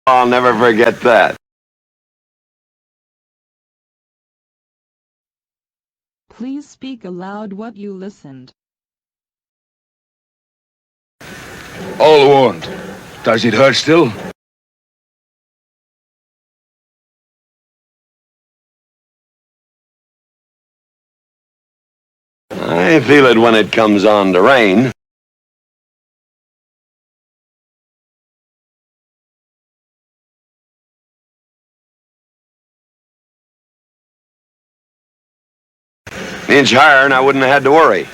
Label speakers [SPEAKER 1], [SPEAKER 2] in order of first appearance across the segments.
[SPEAKER 1] I'll never forget that.
[SPEAKER 2] Please speak aloud what you listened.
[SPEAKER 3] All wound. Does it hurt still?
[SPEAKER 1] I feel it when it comes on to rain. An inch higher and I wouldn't have had to worry.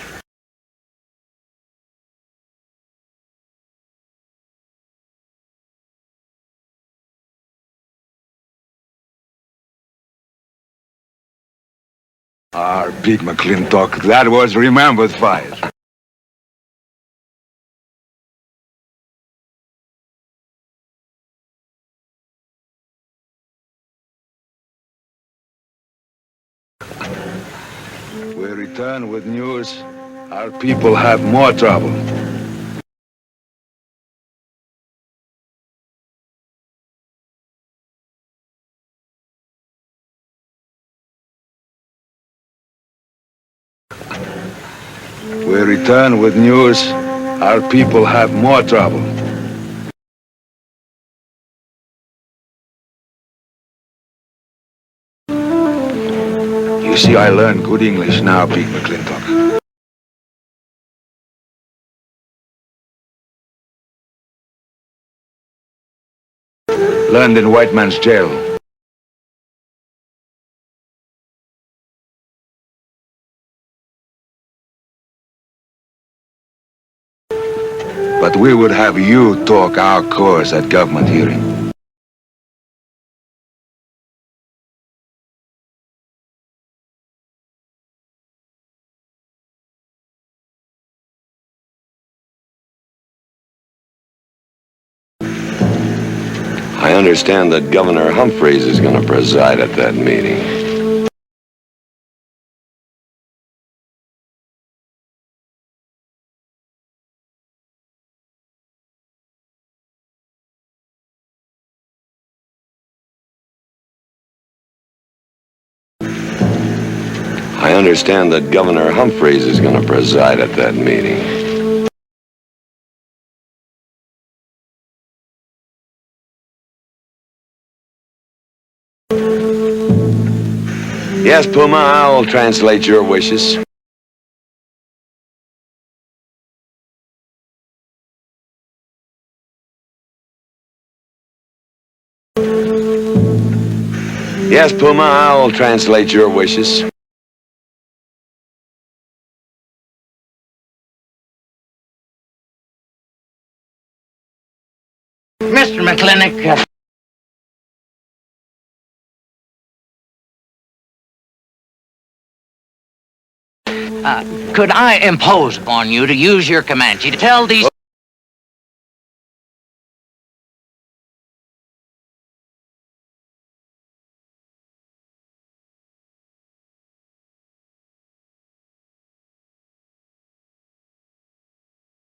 [SPEAKER 3] Our big McClintock, that was remembered fire. We return with news. Our people have more trouble. We return with news. Our people have more trouble. You see, I learned good English now, big McClintock. Learned in white man's jail. But we would have you talk our cause at government hearing.
[SPEAKER 1] I understand that Governor Humphreys is going to preside at that meeting. I understand that Governor Humphreys is going to preside at that meeting. Yes, Puma, I'll translate your wishes. Yes, Puma, I'll translate your wishes.
[SPEAKER 4] Mr. McClintock, could I impose upon you to use your Comanche to tell these...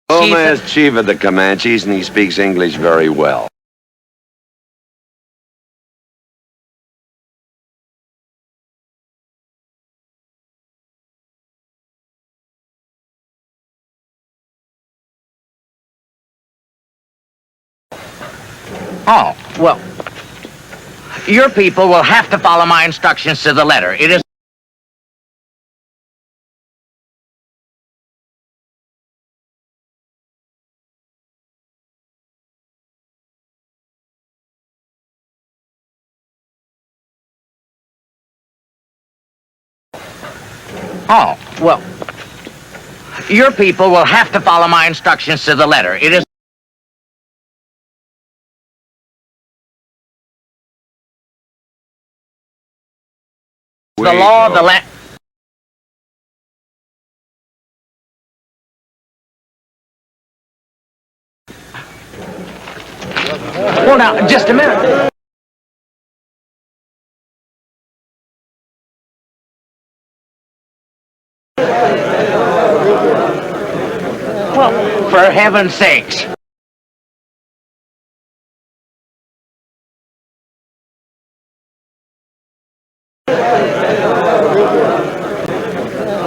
[SPEAKER 1] Puma is chief of the Comanches and he speaks English very well.
[SPEAKER 4] Oh, well, your people will have to follow my instructions to the letter. It is... Oh, well, your people will have to follow my instructions to the letter. It is... the law of the land... Well, now, just a minute. Well, for heaven's sakes.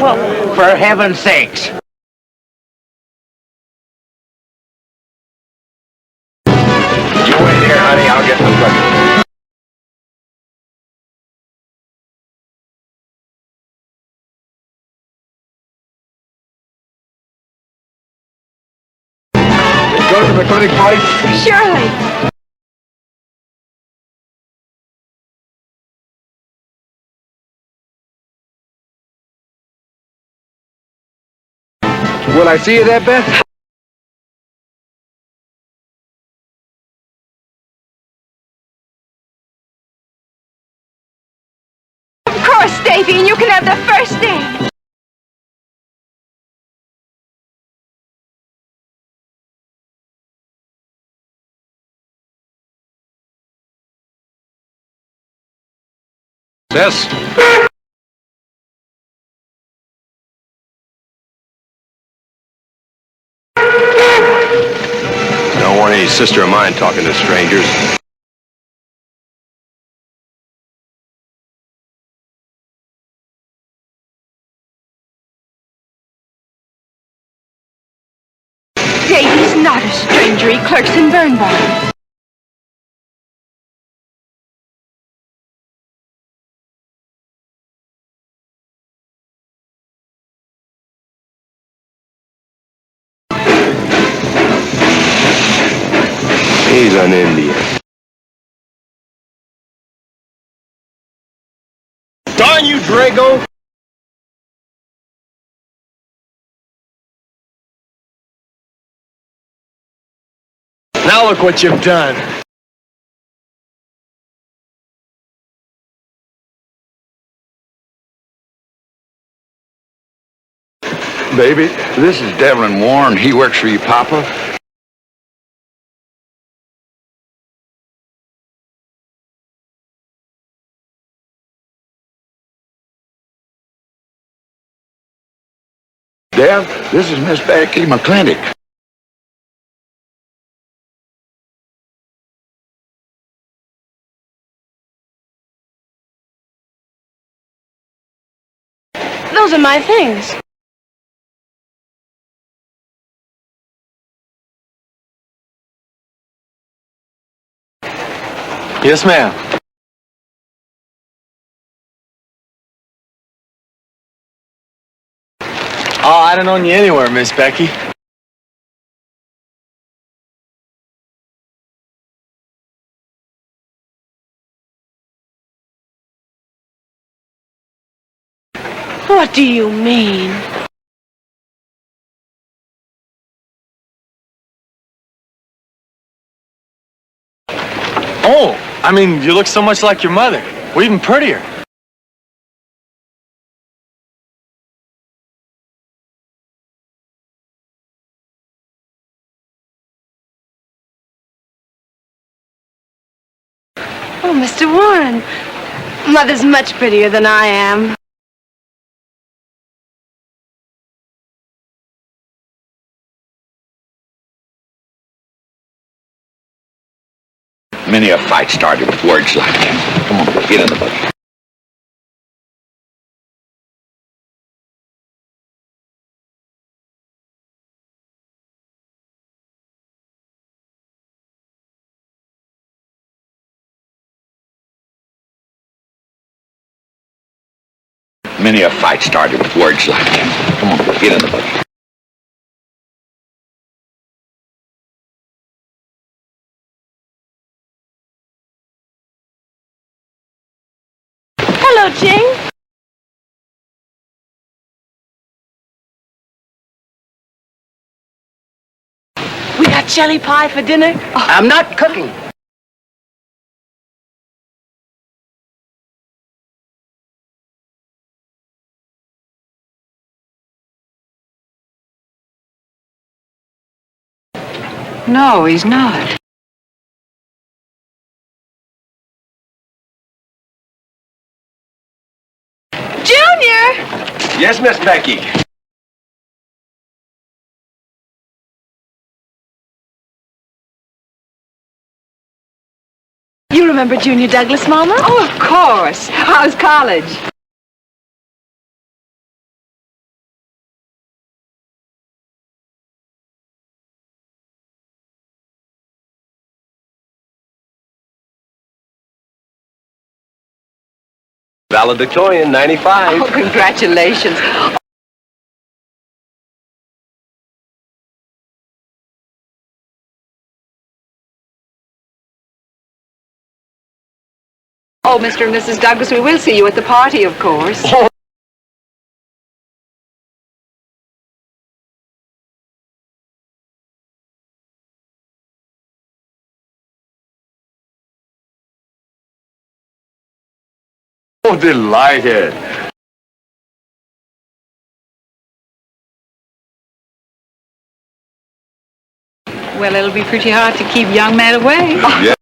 [SPEAKER 4] Well, for heaven's sakes.
[SPEAKER 1] You wait here, honey. I'll get the bucket. Go to the clinic party?
[SPEAKER 5] Surely.
[SPEAKER 3] Will I see you there, Beth?
[SPEAKER 5] Of course, Davy, and you can have the first date.
[SPEAKER 3] Yes.
[SPEAKER 1] Don't want any sister of mine talking to strangers.
[SPEAKER 5] Davy's not a stranger. He clerks in Burnbar.
[SPEAKER 1] He's an Indian.
[SPEAKER 6] Darn you, Drago! Now look what you've done.
[SPEAKER 3] Baby, this is Devlin Warren. He works for you, Papa. Dev, this is Miss Becky McClintock.
[SPEAKER 5] Those are my things.
[SPEAKER 6] Yes, ma'am. Oh, I don't own you anywhere, Miss Becky.
[SPEAKER 5] What do you mean?
[SPEAKER 6] Oh, I mean, you look so much like your mother. Or even prettier.
[SPEAKER 5] Oh, Mr. Warren. Mother's much prettier than I am.
[SPEAKER 3] Many a fight started with words like that. Come on, get in the buggy. Many a fight started with words like that. Come on, get in the buggy.
[SPEAKER 5] Hello, Ching. We got jelly pie for dinner. Oh,
[SPEAKER 4] I'm not cooking.
[SPEAKER 2] No, he's not.
[SPEAKER 5] Junior!
[SPEAKER 1] Yes, Miss Becky.
[SPEAKER 5] You remember Junior Douglas, Mama?
[SPEAKER 7] Oh, of course. How's college?
[SPEAKER 8] Valedictorian, 95.
[SPEAKER 7] Oh, congratulations. Oh, Mr. and Mrs. Douglas, we will see you at the party, of course.
[SPEAKER 8] Oh, delighted.
[SPEAKER 7] Well, it'll be pretty hard to keep young men away.
[SPEAKER 8] Yeah.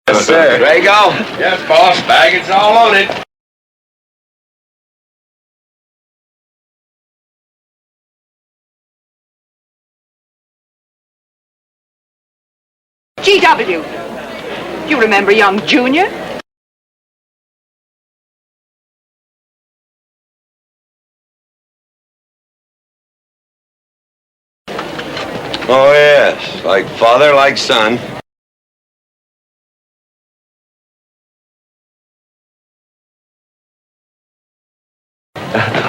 [SPEAKER 8] Yes, sir.
[SPEAKER 1] Drago?
[SPEAKER 8] Yes, boss. Baggage all loaded.
[SPEAKER 7] GW. You remember young Junior?
[SPEAKER 1] Oh, yes. Like father, like son.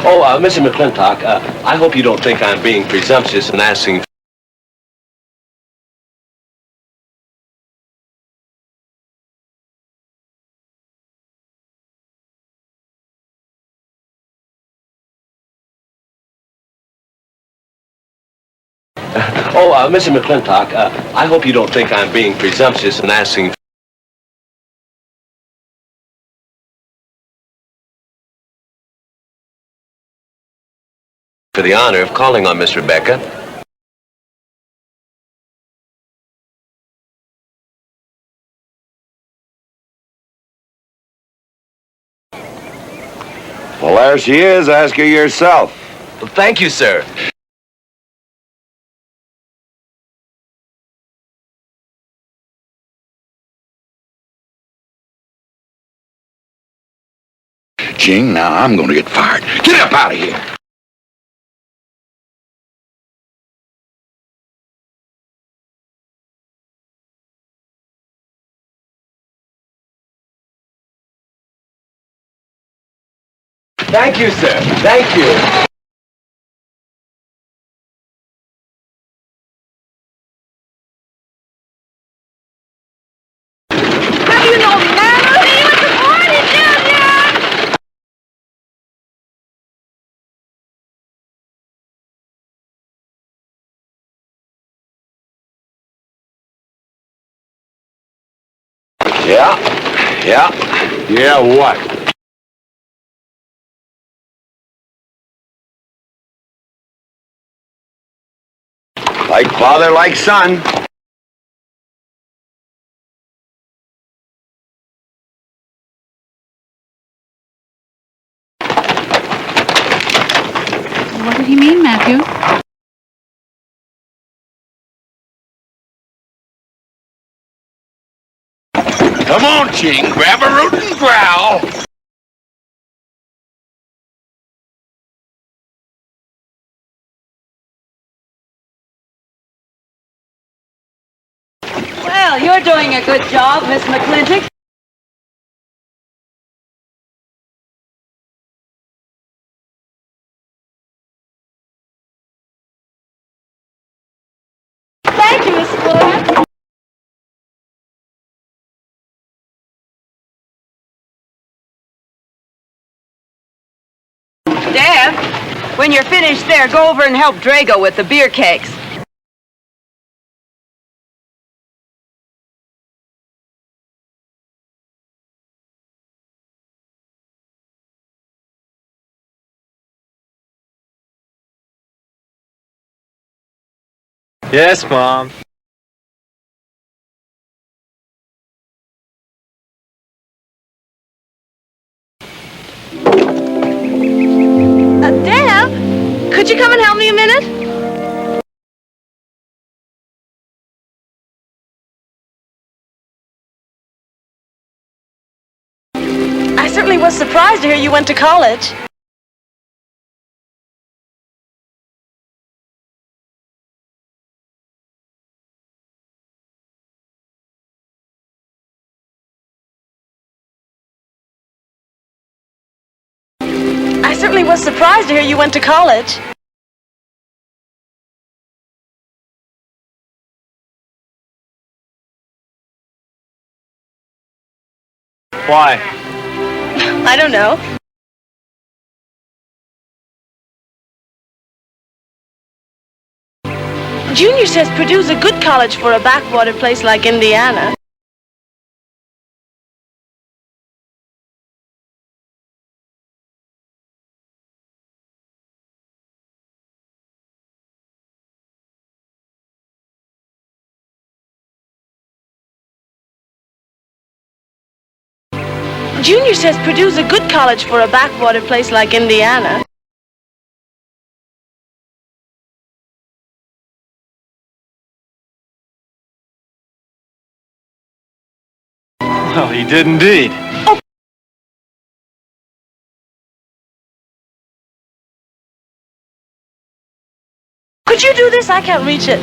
[SPEAKER 8] Oh, Mr. McClintock, I hope you don't think I'm being presumptuous in asking. Oh, Mr. McClintock, I hope you don't think I'm being presumptuous in asking for the honor of calling on Miss Rebecca.
[SPEAKER 1] Well, there she is. Ask her yourself.
[SPEAKER 8] Well, thank you, sir.
[SPEAKER 3] Jing, now I'm gonna get fired. Get up out of here.
[SPEAKER 8] Thank you, sir. Thank you.
[SPEAKER 5] Have you no manners? See you at the party, Junior!
[SPEAKER 1] Yeah. Yeah.
[SPEAKER 3] Yeah, what?
[SPEAKER 1] Like father, like son.
[SPEAKER 7] What did he mean, Matthew?
[SPEAKER 3] Come on, Ching. Grab a root and growl.
[SPEAKER 2] Well, you're doing a good job, Miss McClintock. Thank you, Miss Fuller.
[SPEAKER 7] Deb, when you're finished there, go over and help Drago with the beer cakes.
[SPEAKER 6] Yes, Mom.
[SPEAKER 5] Could you come and help me a minute? I certainly was surprised to hear you went to college. I certainly was surprised to hear you went to college.
[SPEAKER 6] Why?
[SPEAKER 5] I don't know. Junior says Purdue's a good college for a backwater place like Indiana. Junior says Purdue's a good college for a backwater place like Indiana.
[SPEAKER 6] Well, he did indeed.
[SPEAKER 5] Could you do this? I can't reach it.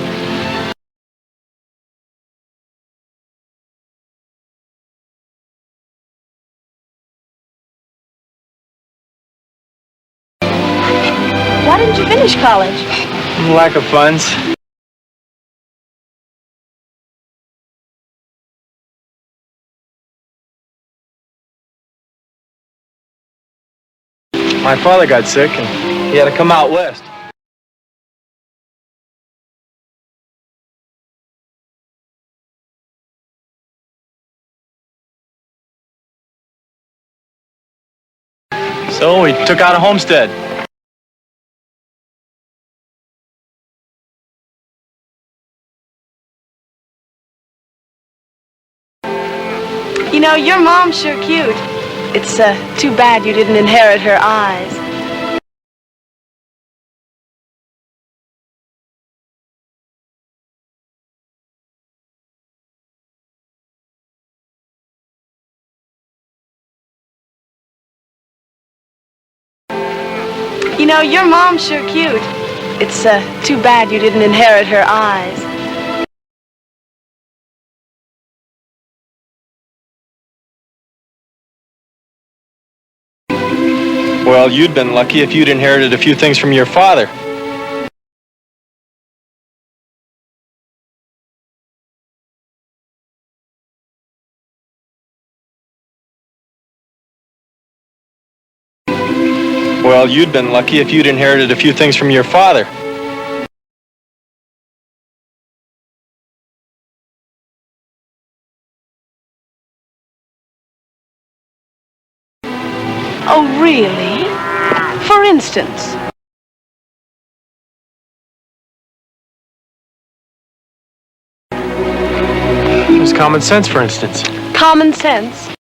[SPEAKER 5] Why didn't you finish college?
[SPEAKER 6] Lack of funds. My father got sick and he had to come out west. So we took out a homestead.
[SPEAKER 5] You know, your mom's sure cute. It's too bad you didn't inherit her eyes. You know, your mom's sure cute. It's too bad you didn't inherit her eyes.
[SPEAKER 6] Well, you'd been lucky if you'd inherited a few things from your father. Well, you'd been lucky if you'd inherited a few things from your father.
[SPEAKER 5] Oh, really? For instance?
[SPEAKER 6] There's common sense, for instance.
[SPEAKER 5] Common sense?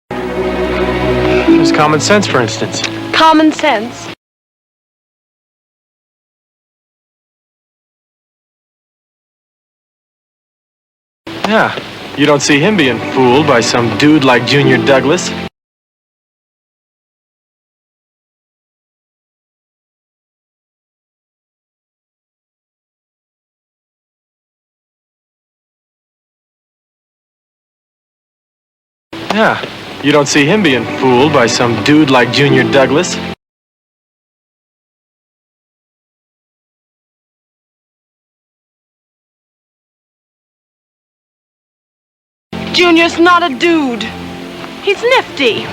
[SPEAKER 6] There's common sense, for instance.
[SPEAKER 5] Common sense?
[SPEAKER 6] Yeah, you don't see him being fooled by some dude like Junior Douglas. Yeah, you don't see him being fooled by some dude like Junior Douglas.
[SPEAKER 5] Junior's not a dude. He's nifty.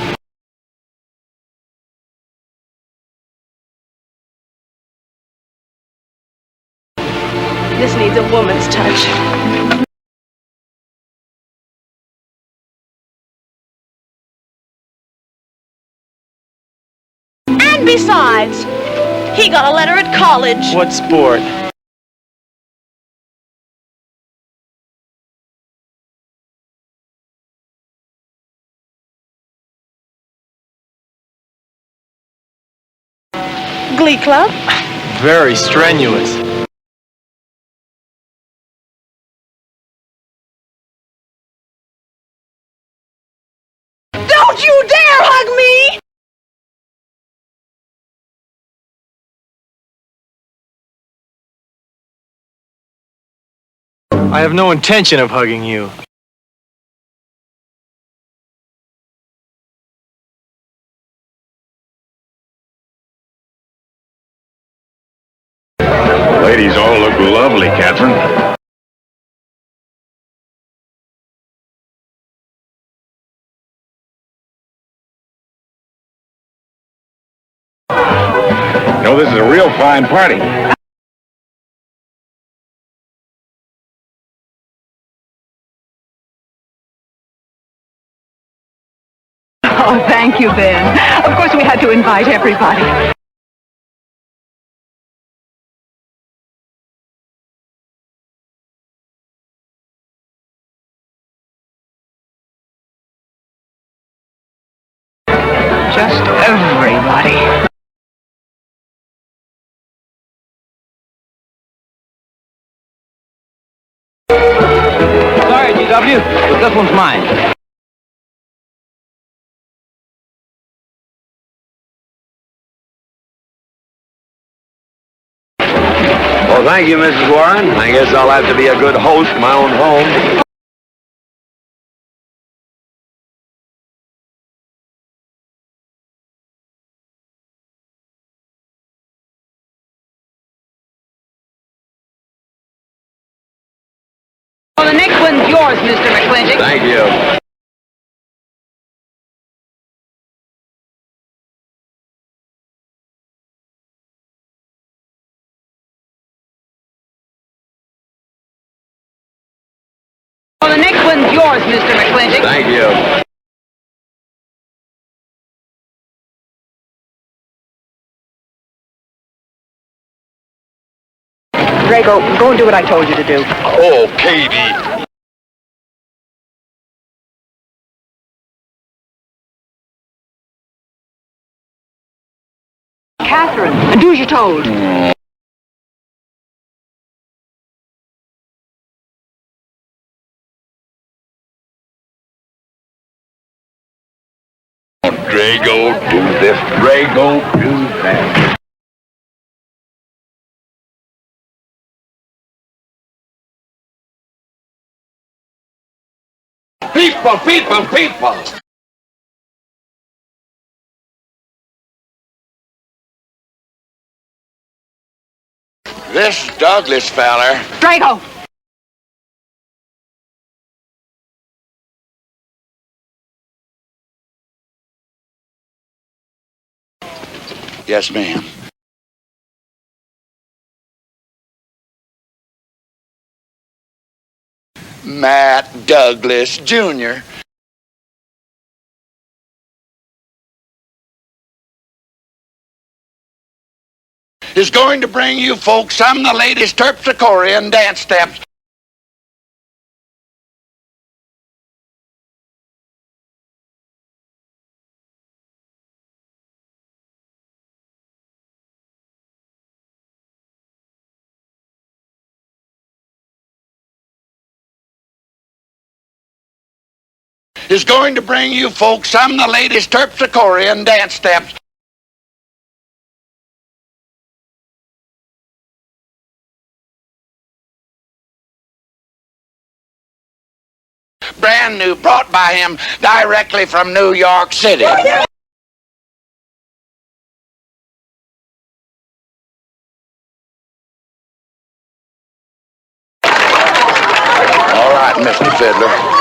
[SPEAKER 5] This needs a woman's touch. And besides, he got a letter at college.
[SPEAKER 6] What sport?
[SPEAKER 5] Glee club.
[SPEAKER 6] Very strenuous.
[SPEAKER 5] Don't you dare hug me!
[SPEAKER 6] I have no intention of hugging you.
[SPEAKER 3] Ladies all look lovely, Catherine. No, this is a real fine party.
[SPEAKER 7] Oh, thank you, Ben. Of course, we had to invite everybody. Just everybody.
[SPEAKER 4] Sorry, GW, but this one's mine.
[SPEAKER 1] Well, thank you, Mrs. Warren. I guess I'll have to be a good host in my own home.
[SPEAKER 7] Well, the next one's yours, Mr. McClintock.
[SPEAKER 1] Thank you.
[SPEAKER 7] Well, the next one's yours, Mr. McClintock.
[SPEAKER 1] Thank you.
[SPEAKER 7] Drago, go and do what I told you to do.
[SPEAKER 3] Oh, Katie.
[SPEAKER 7] Catherine, do as you're told.
[SPEAKER 3] Drago, do this. Drago, do that.
[SPEAKER 1] People, people, people! This Douglas feller.
[SPEAKER 7] Drago!
[SPEAKER 3] Yes, ma'am. Matt Douglas, Jr. is going to bring you folks some of the latest terpsichorean dance steps. Is going to bring you folks some of the latest terpsichorean dance steps. Brand new, brought by him directly from New York City. All right, Mr. Fiddler.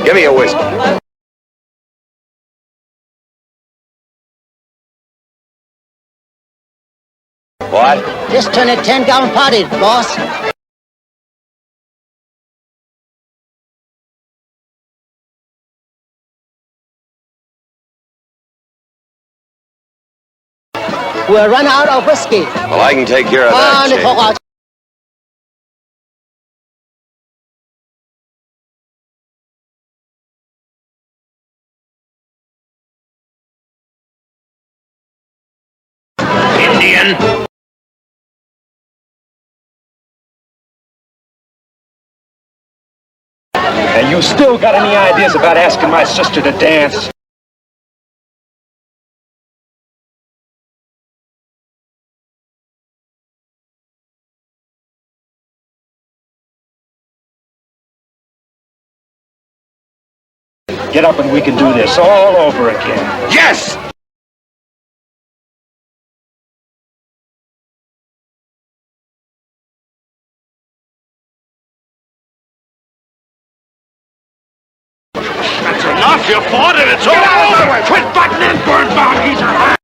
[SPEAKER 3] Give me a whiskey. What?
[SPEAKER 9] Just turn it 10-gallon potty, boss. We'll run out of whiskey.
[SPEAKER 1] Well, I can take care of that, chick.
[SPEAKER 4] Indian!
[SPEAKER 10] And you still got any ideas about asking my sister to dance? Get up and we can do this all over again.
[SPEAKER 4] Yes!
[SPEAKER 10] That's enough. You fought it. It's all over. Quit butting in, Birnbaum. He's a...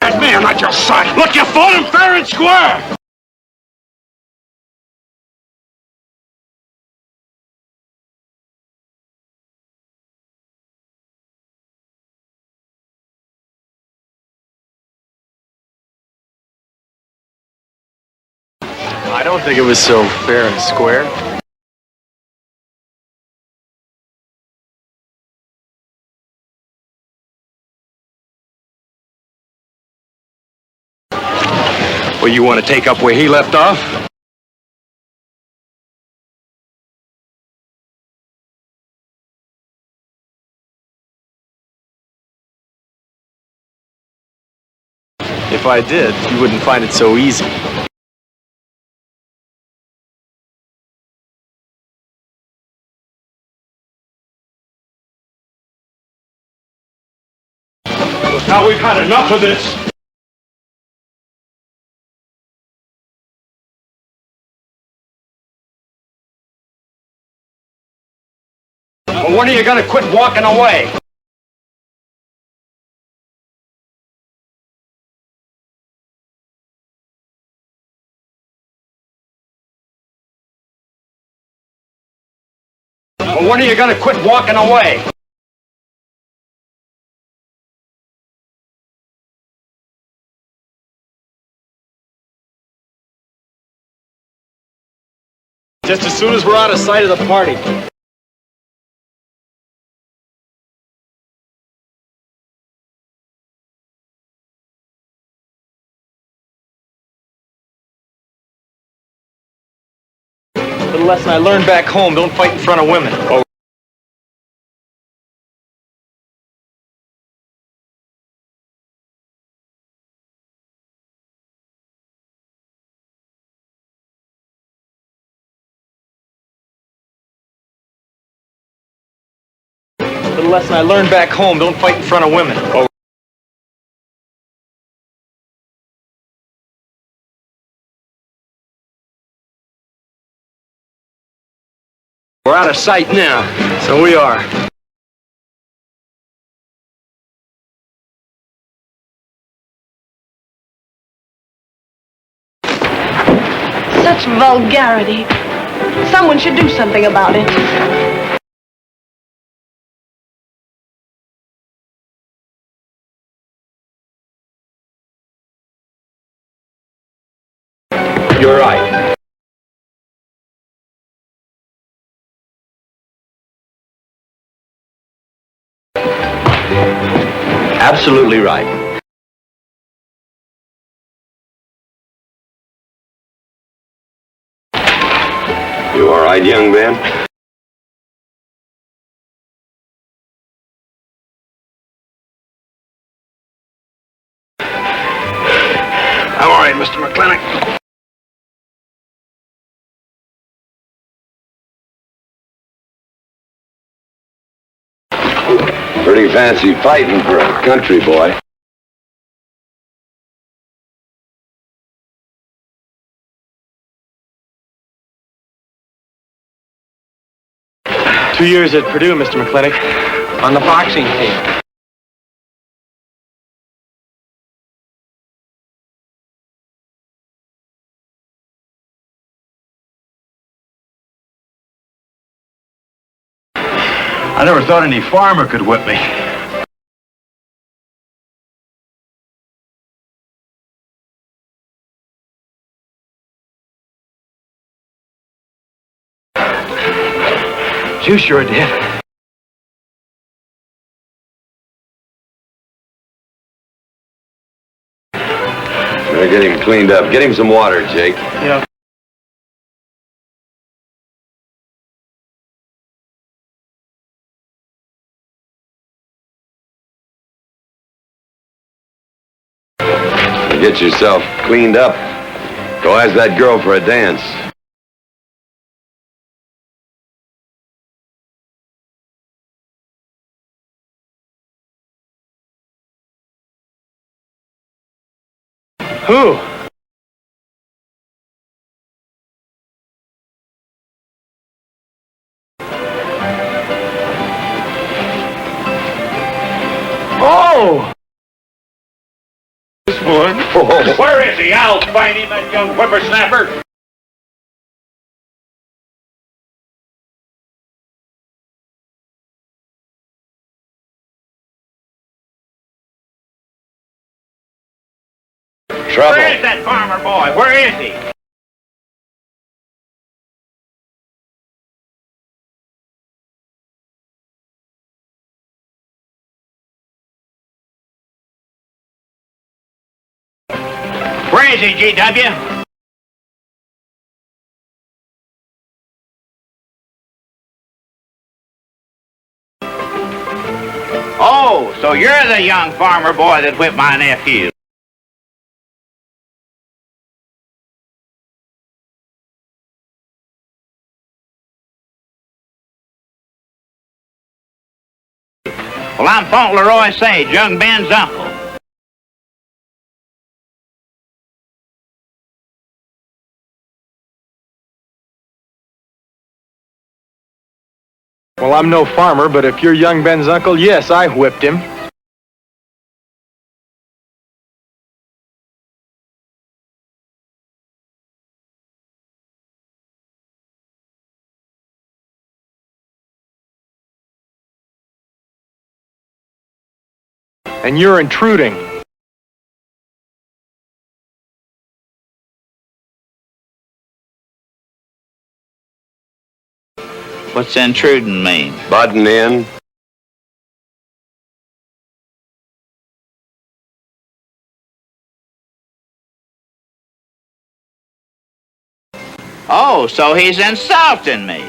[SPEAKER 10] That's me. I'm not your son. Look, you fought him fair and square.
[SPEAKER 6] I don't think it was so fair and square.
[SPEAKER 10] Well, you want to take up where he left off?
[SPEAKER 6] If I did, you wouldn't find it so easy.
[SPEAKER 10] Now we've had enough of this. Well, when are you going to quit walking away? Well, when are you going to quit walking away?
[SPEAKER 6] Just as soon as we're out of sight of the party. The lesson I learned back home, don't fight in front of women. Oh. The lesson I learned back home, don't fight in front of women. Oh.
[SPEAKER 10] We're out of sight now.
[SPEAKER 6] So we are.
[SPEAKER 5] Such vulgarity. Someone should do something about it.
[SPEAKER 10] You're right.
[SPEAKER 8] Absolutely right.
[SPEAKER 1] You all right, young man?
[SPEAKER 10] I'm all right, Mr. McClintock.
[SPEAKER 1] Pretty fancy fighting for a country boy.
[SPEAKER 6] Two years at Purdue, Mr. McClintock, on the boxing team.
[SPEAKER 10] I never thought any farmer could whip me.
[SPEAKER 6] You sure did.
[SPEAKER 1] Better get him cleaned up. Get him some water, Jake.
[SPEAKER 6] Yeah.
[SPEAKER 1] Get yourself cleaned up. Go ask that girl for a dance.
[SPEAKER 6] Who? Oh!
[SPEAKER 10] This one. Where is he? I'll find him, that young whippersnapper.
[SPEAKER 1] Trouble.
[SPEAKER 10] Where is that farmer boy? Where is he? Where is he, G.W.? Oh, so you're the young farmer boy that whipped my nephew. Well, I'm Fauntleroy Sage, young Ben's uncle.
[SPEAKER 6] Well, I'm no farmer, but if you're young Ben's uncle, yes, I whipped him. And you're intruding.
[SPEAKER 4] What's intruding mean?
[SPEAKER 1] Button in.
[SPEAKER 4] Oh, so he's insulting me.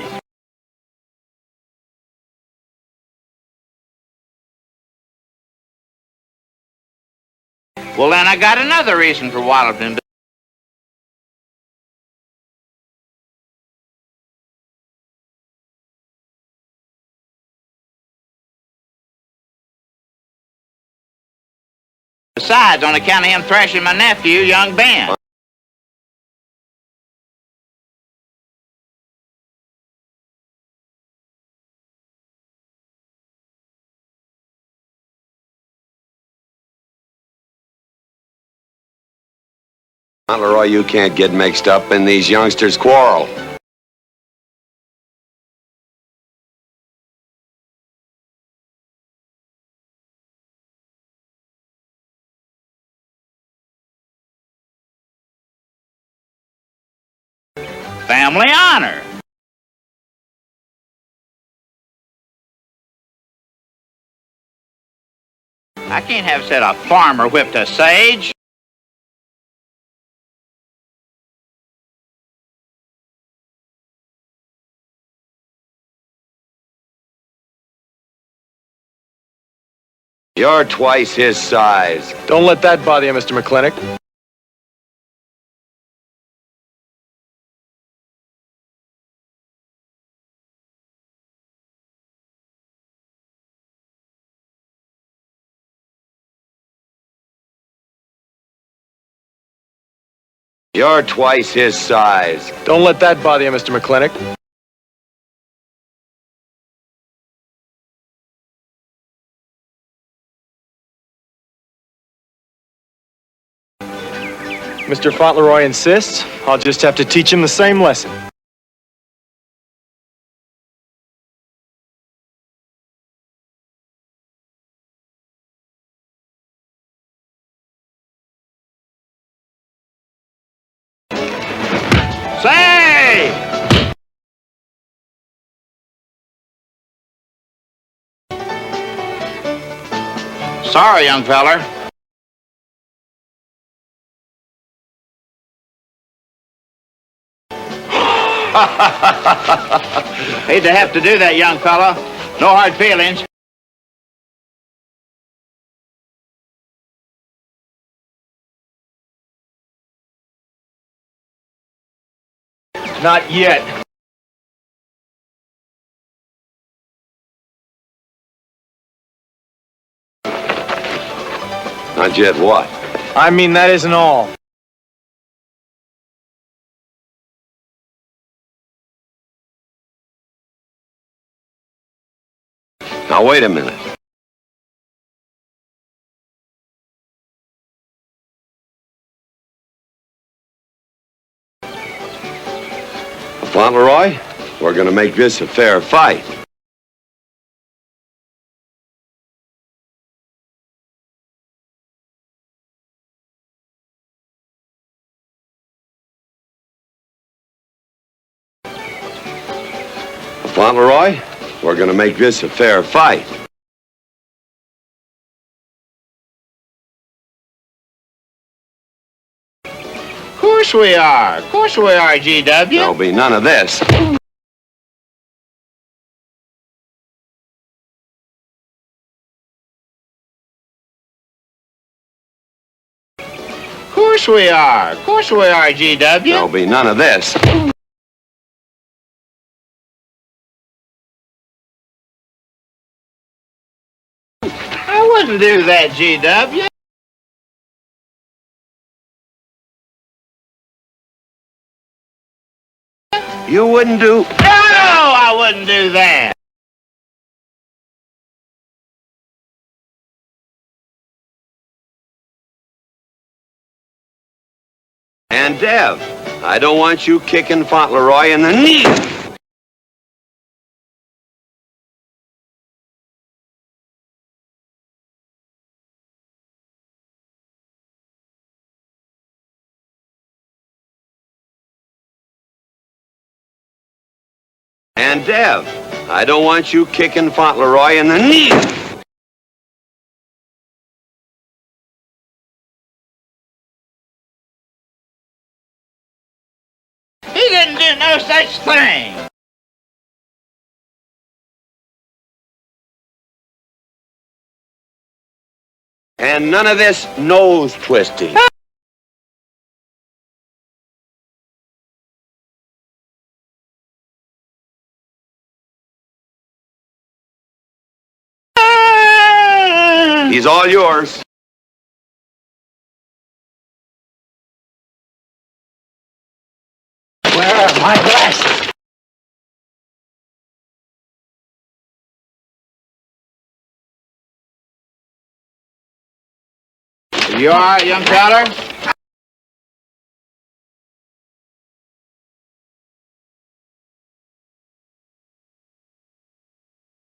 [SPEAKER 4] Well, then I got another reason for walloping. Besides, on account of him thrashing my nephew, young Ben.
[SPEAKER 1] Fauntleroy, you can't get mixed up in these youngsters' quarrel.
[SPEAKER 4] Family honor. I can't have said a farmer whipped a sage.
[SPEAKER 1] You're twice his size.
[SPEAKER 6] Don't let that bother you, Mr. McClintock.
[SPEAKER 1] You're twice his size.
[SPEAKER 6] Don't let that bother you, Mr. McClintock. Mr. Fauntleroy insists. I'll just have to teach him the same lesson.
[SPEAKER 4] Sorry, young feller. Hate to have to do that, young fella. No hard feelings.
[SPEAKER 6] Not yet.
[SPEAKER 1] Not yet what?
[SPEAKER 6] I mean, that isn't all.
[SPEAKER 1] Now, wait a minute. Fauntleroy, we're gonna make this a fair fight. Fauntleroy, we're gonna make this a fair fight.
[SPEAKER 4] Of course we are, GW.
[SPEAKER 1] There'll be none of this.
[SPEAKER 4] Of course we are, GW.
[SPEAKER 1] There'll be none of this.
[SPEAKER 4] I wouldn't do that, GW.
[SPEAKER 1] You wouldn't do...
[SPEAKER 4] No, I wouldn't do that.
[SPEAKER 1] And Dev, I don't want you kicking Fauntleroy in the knee. And Dev, I don't want you kicking Fauntleroy in the knee.
[SPEAKER 4] He didn't do no such thing.
[SPEAKER 1] And none of this nose twisting. He's all yours.
[SPEAKER 4] Where are my glasses? You all right, young feller?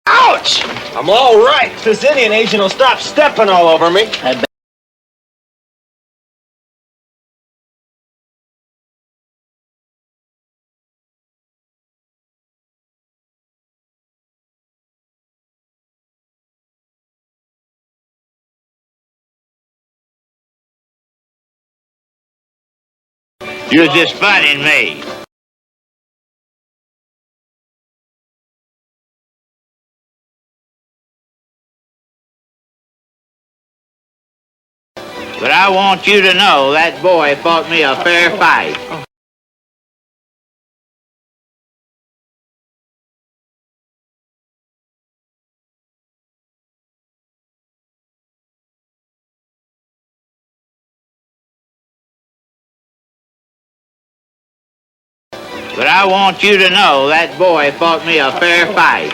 [SPEAKER 6] Ouch! I'm all right. This Indian agent will stop stepping all over me.
[SPEAKER 4] You're just funning me. But I want you to know that boy fought me a fair fight. But I want you to know that boy fought me a fair fight.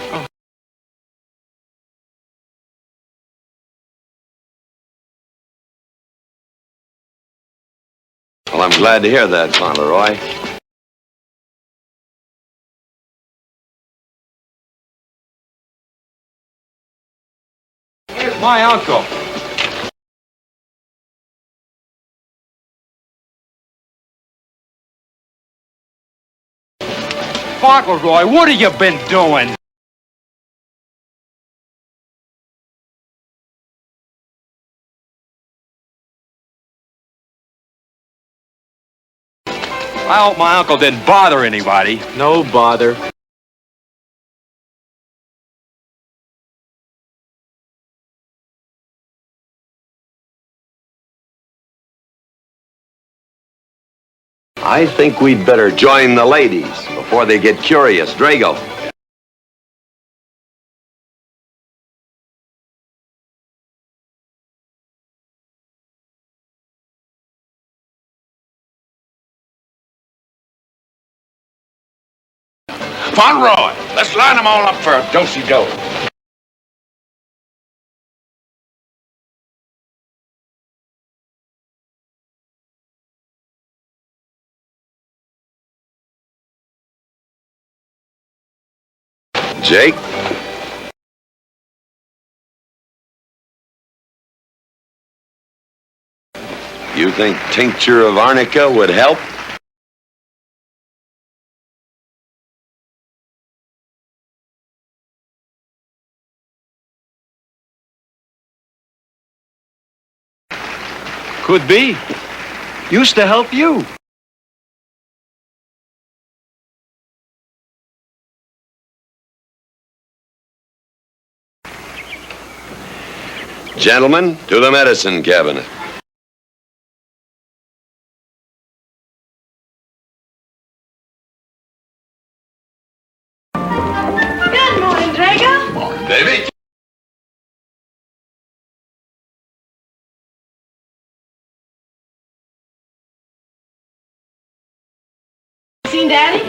[SPEAKER 1] Well, I'm glad to hear that, Fauntleroy.
[SPEAKER 6] Here's my uncle. Fauntleroy, what have you been doing?
[SPEAKER 10] I hope my uncle didn't bother anybody.
[SPEAKER 6] No bother.
[SPEAKER 1] I think we'd better join the ladies before they get curious. Drago.
[SPEAKER 10] Fauntleroy, let's line them all up for a do-si-do.
[SPEAKER 1] Jake? You think tincture of arnica would help?
[SPEAKER 10] Could be. Used to help you.
[SPEAKER 1] Gentlemen, to the medicine cabinet.
[SPEAKER 5] Good morning, Drago.
[SPEAKER 1] Morning, Davy.
[SPEAKER 5] Seen Daddy?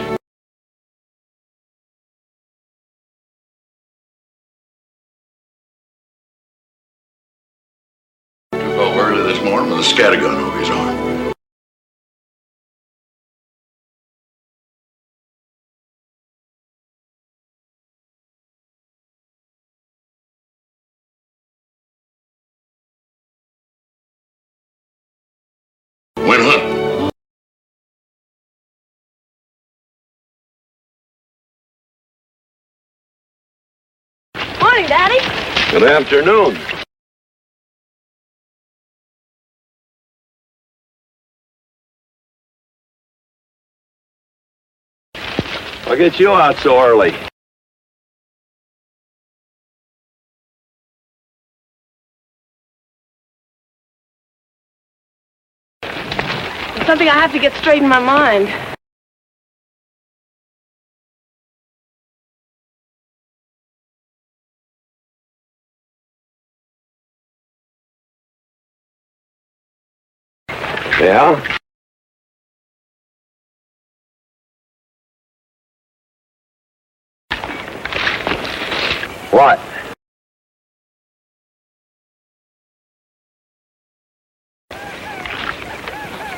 [SPEAKER 10] Took off early this morning with a scattergun over his arm. Went hunting.
[SPEAKER 5] Morning, Daddy.
[SPEAKER 1] Good afternoon. I'll get you out so early.
[SPEAKER 5] There's something I have to get straight in my mind.
[SPEAKER 1] Yeah? What?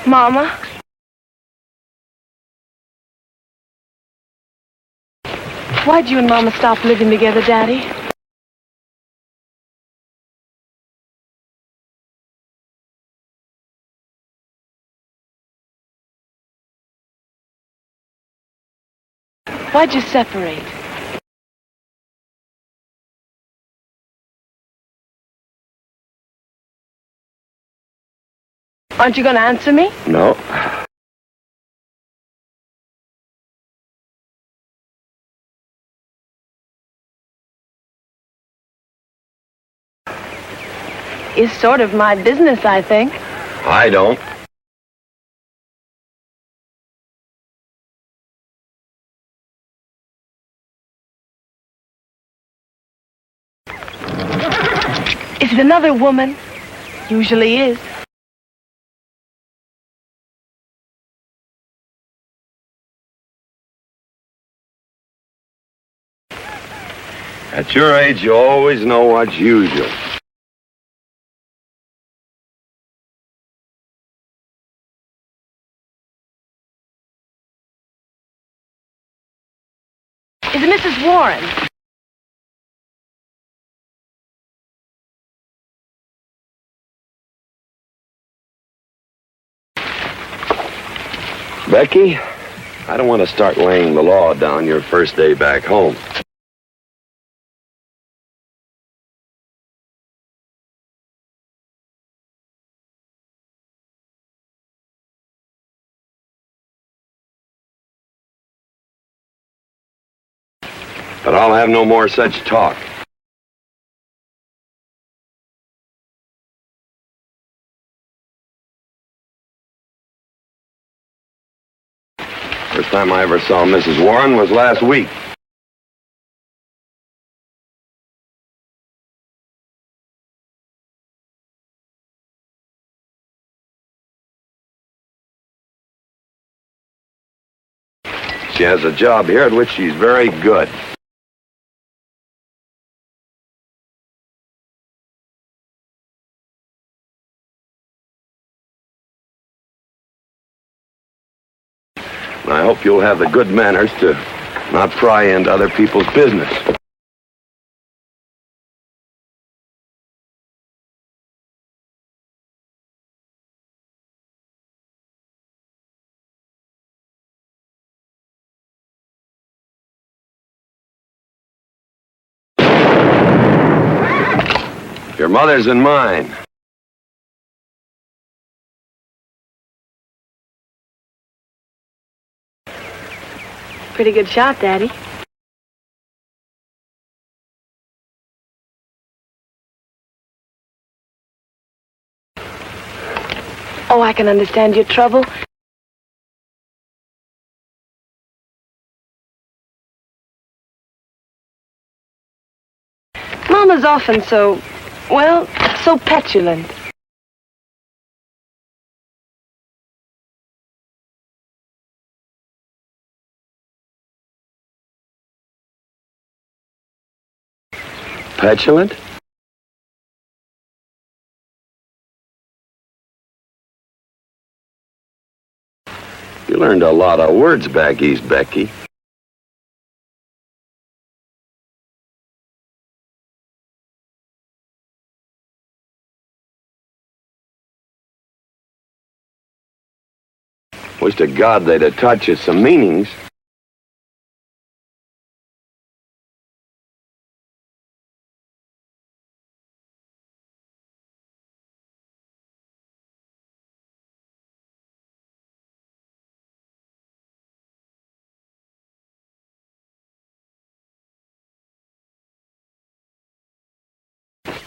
[SPEAKER 5] Mama? Why'd you and Mama stop living together, Daddy? Why'd you separate? Aren't you going to answer me?
[SPEAKER 1] No.
[SPEAKER 5] It's sort of my business, I think.
[SPEAKER 1] I don't.
[SPEAKER 5] Is it another woman? Usually is.
[SPEAKER 1] At your age, you always know what's usual.
[SPEAKER 5] Is it Mrs. Warren?
[SPEAKER 1] Becky, I don't want to start laying the law down your first day back home. But I'll have no more such talk. First time I ever saw Mrs. Warren was last week. She has a job here at which she's very good. And I hope you'll have the good manners to not pry into other people's business. Your mother's and mine.
[SPEAKER 5] Pretty good shot, Daddy. Oh, I can understand your trouble. Mama's often so, well, so petulant.
[SPEAKER 1] Petulant? You learned a lot of words back east, Becky. Wish to God they'd have taught you some meanings.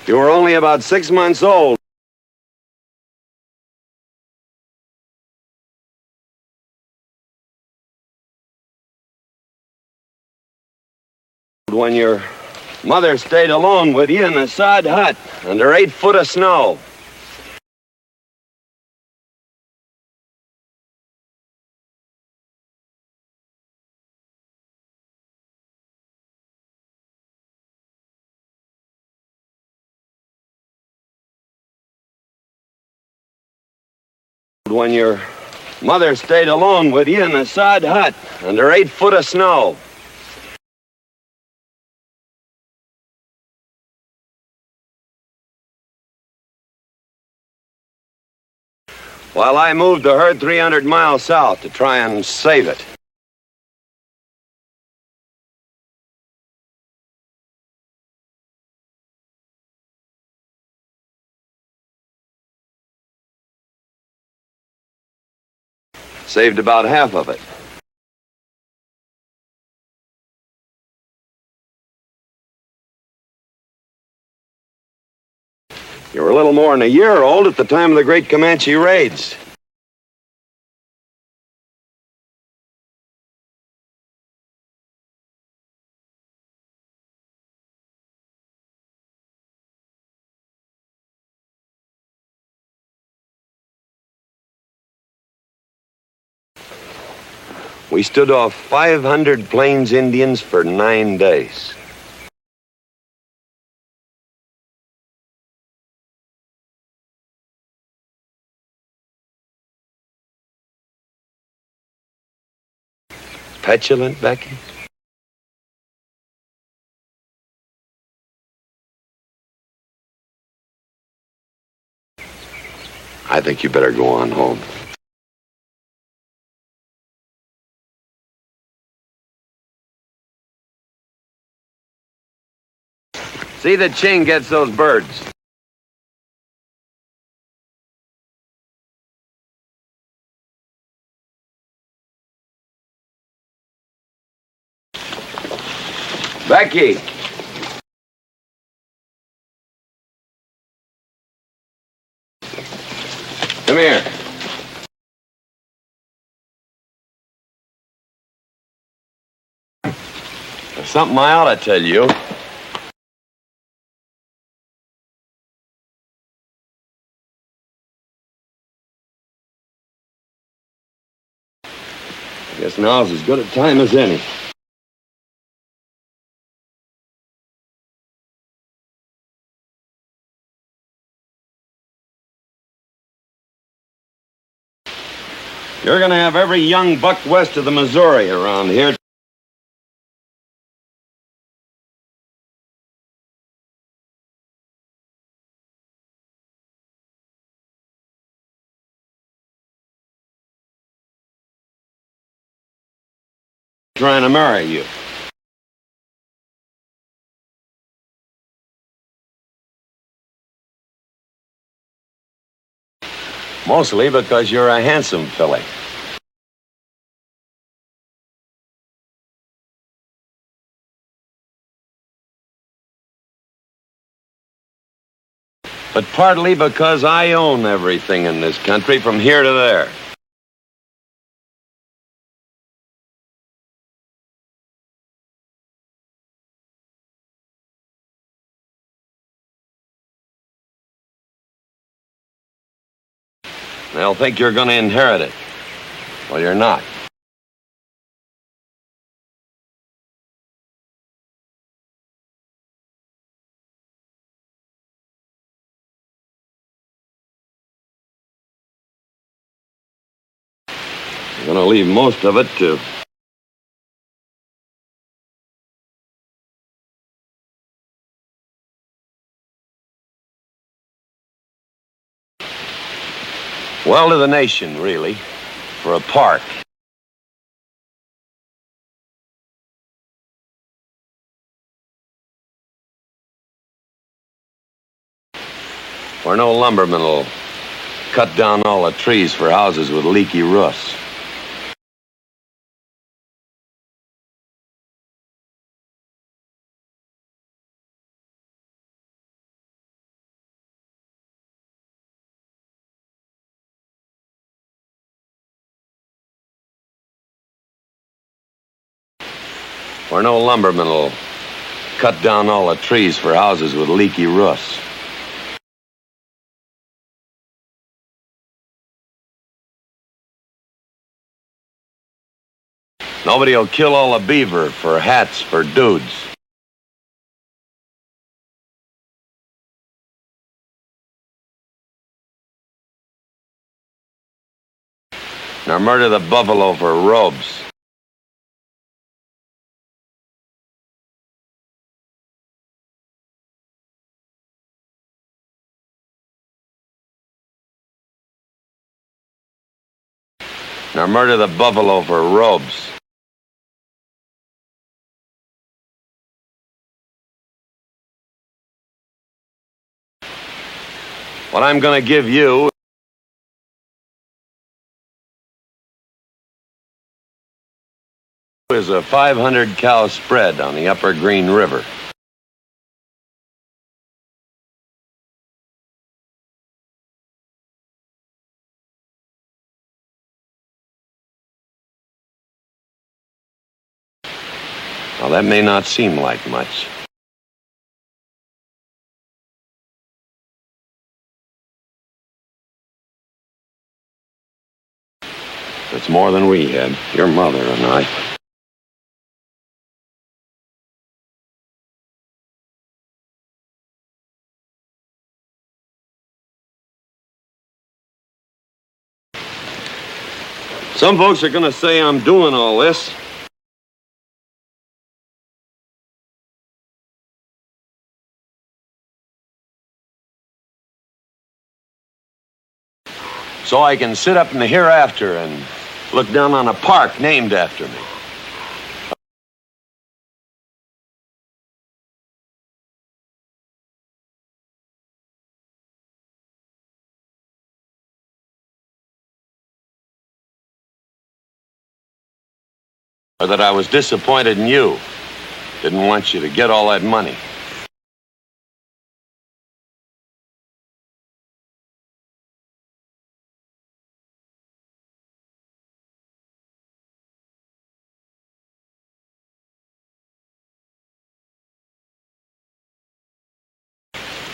[SPEAKER 1] You were only about 6 months old when your mother stayed alone with you in a sod hut under 8 foot of snow. When your mother stayed alone with you in a sod hut under 8 foot of snow. While I moved the herd 300 miles south to try and save it. Saved about half of it. You were a little more than a year old at the time of the great Comanche raids. We stood off 500 Plains Indians for 9 days. Petulant, Becky? I think you better go on home. See that Ching gets those birds. key. Come here. There's something I ought to tell you. I guess now's as good a time as any. You're gonna have every young buck west of the Missouri around here. Trying to marry you. Mostly because you're a handsome filly. But partly because I own everything in this country from here to there. They'll think you're going to inherit it. Well, you're not. You're going to leave most of it to... well, to the nation, really, for a park. Where no lumberman will cut down all the trees for houses with leaky roofs. Where no lumberman will cut down all the trees for houses with leaky roofs. Nobody will kill all the beaver for hats for dudes. Nor murder the buffalo for robes. Nor murder the buffalo for robes. What I'm going to give you is a 500-cow spread on the Upper Green River. Now, that may not seem like much. It's more than we had, your mother and I. Some folks are going to say I'm doing all this so I can sit up in the hereafter and look down on a park named after me. Or that I was disappointed in you. Didn't want you to get all that money.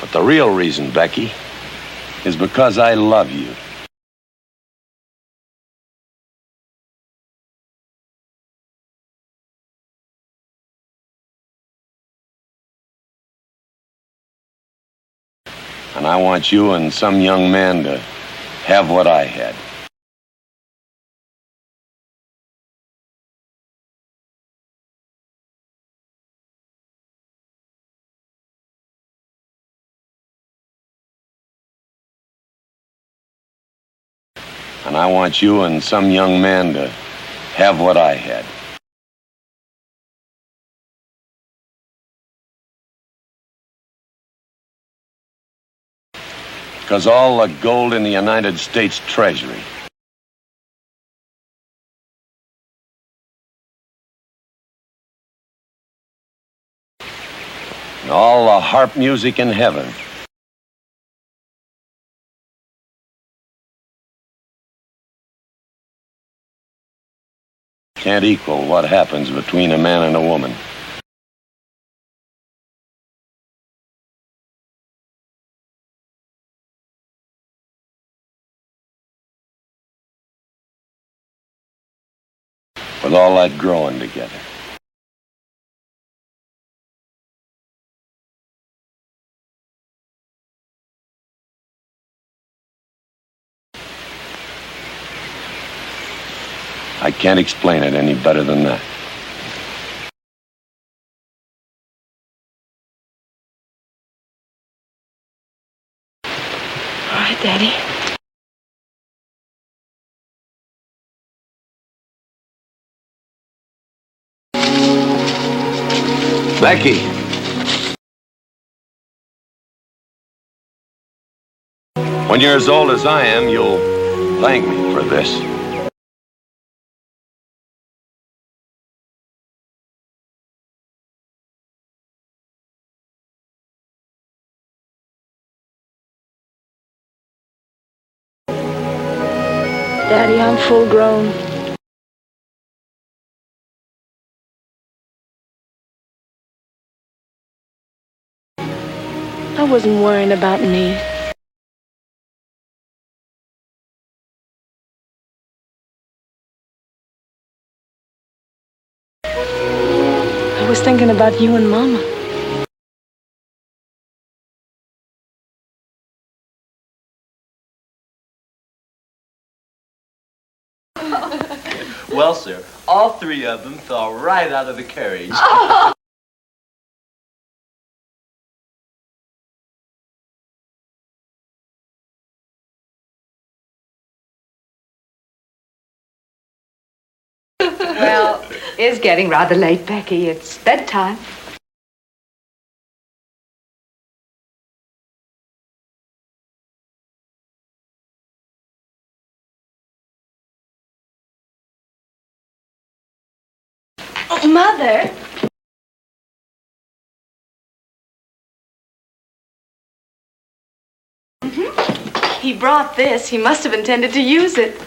[SPEAKER 1] But the real reason, Becky, is because I love you. And I want you and some young man to have what I had. And I want you and some young man to have what I had. Because all the gold in the United States Treasury and all the harp music in heaven can't equal what happens between a man and a woman. With all that growing together. I can't explain it any better than that.
[SPEAKER 5] All right, Daddy.
[SPEAKER 1] Becky. When you're as old as I am, you'll thank me for this.
[SPEAKER 5] Daddy, I'm full grown. I wasn't worrying about me. I was thinking about you and Mama.
[SPEAKER 8] Well, sir, all three of them fell right out of the carriage.
[SPEAKER 7] Well, it's getting rather late, Becky. It's bedtime.
[SPEAKER 5] Oh, Mother! He brought this. He must have intended to use it.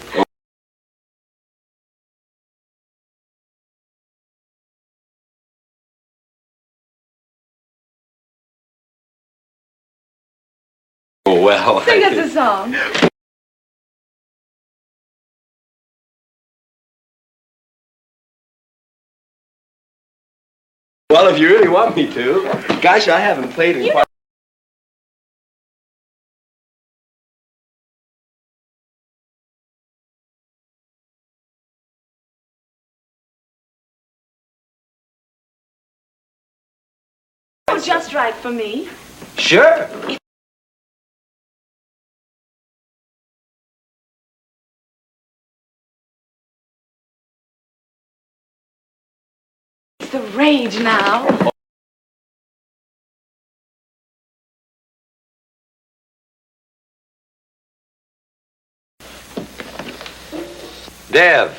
[SPEAKER 1] Oh, well,
[SPEAKER 5] Sing us a song.
[SPEAKER 8] Well, if you really want me to. Gosh, I haven't played in quite...
[SPEAKER 5] Oh, just right for me.
[SPEAKER 8] Sure.
[SPEAKER 5] It's the rage now.
[SPEAKER 1] Dev,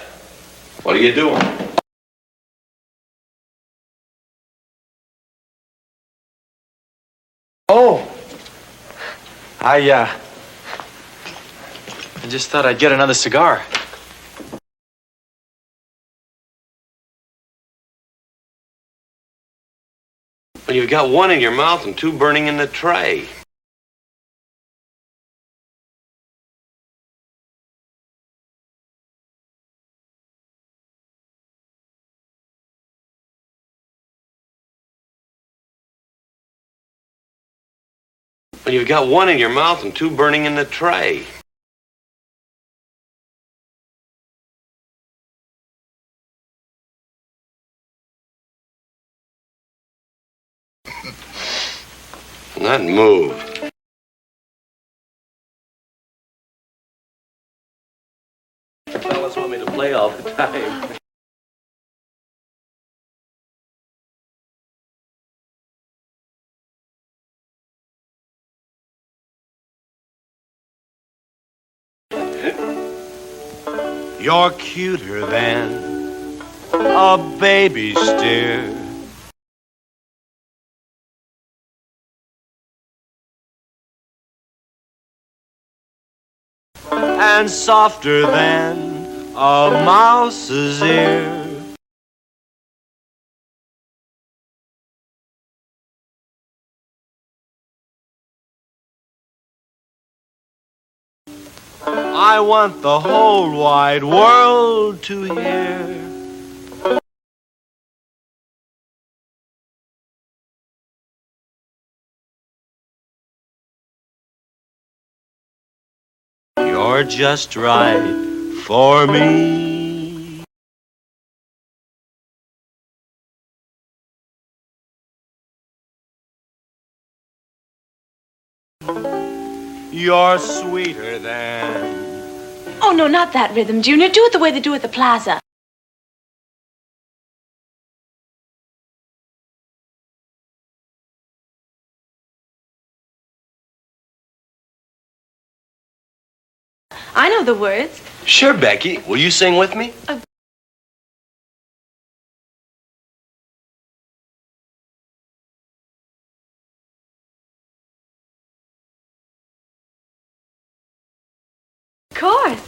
[SPEAKER 1] what are you doing?
[SPEAKER 6] I just thought I'd get another cigar.
[SPEAKER 1] Well, you've got one in your mouth and two burning in the tray. Well, you've got one in your mouth and two burning in the tray. Not move.
[SPEAKER 8] Fellas want me to play all the time.
[SPEAKER 10] You're cuter than a baby steer. And softer than a mouse's ear. I want the whole wide world to hear. You're just right for me. You're sweeter than...
[SPEAKER 5] Oh, no, not that rhythm, Junior. Do it the way they do at the plaza. I know the words.
[SPEAKER 8] Sure, Becky. Will you sing with me?
[SPEAKER 5] Of course.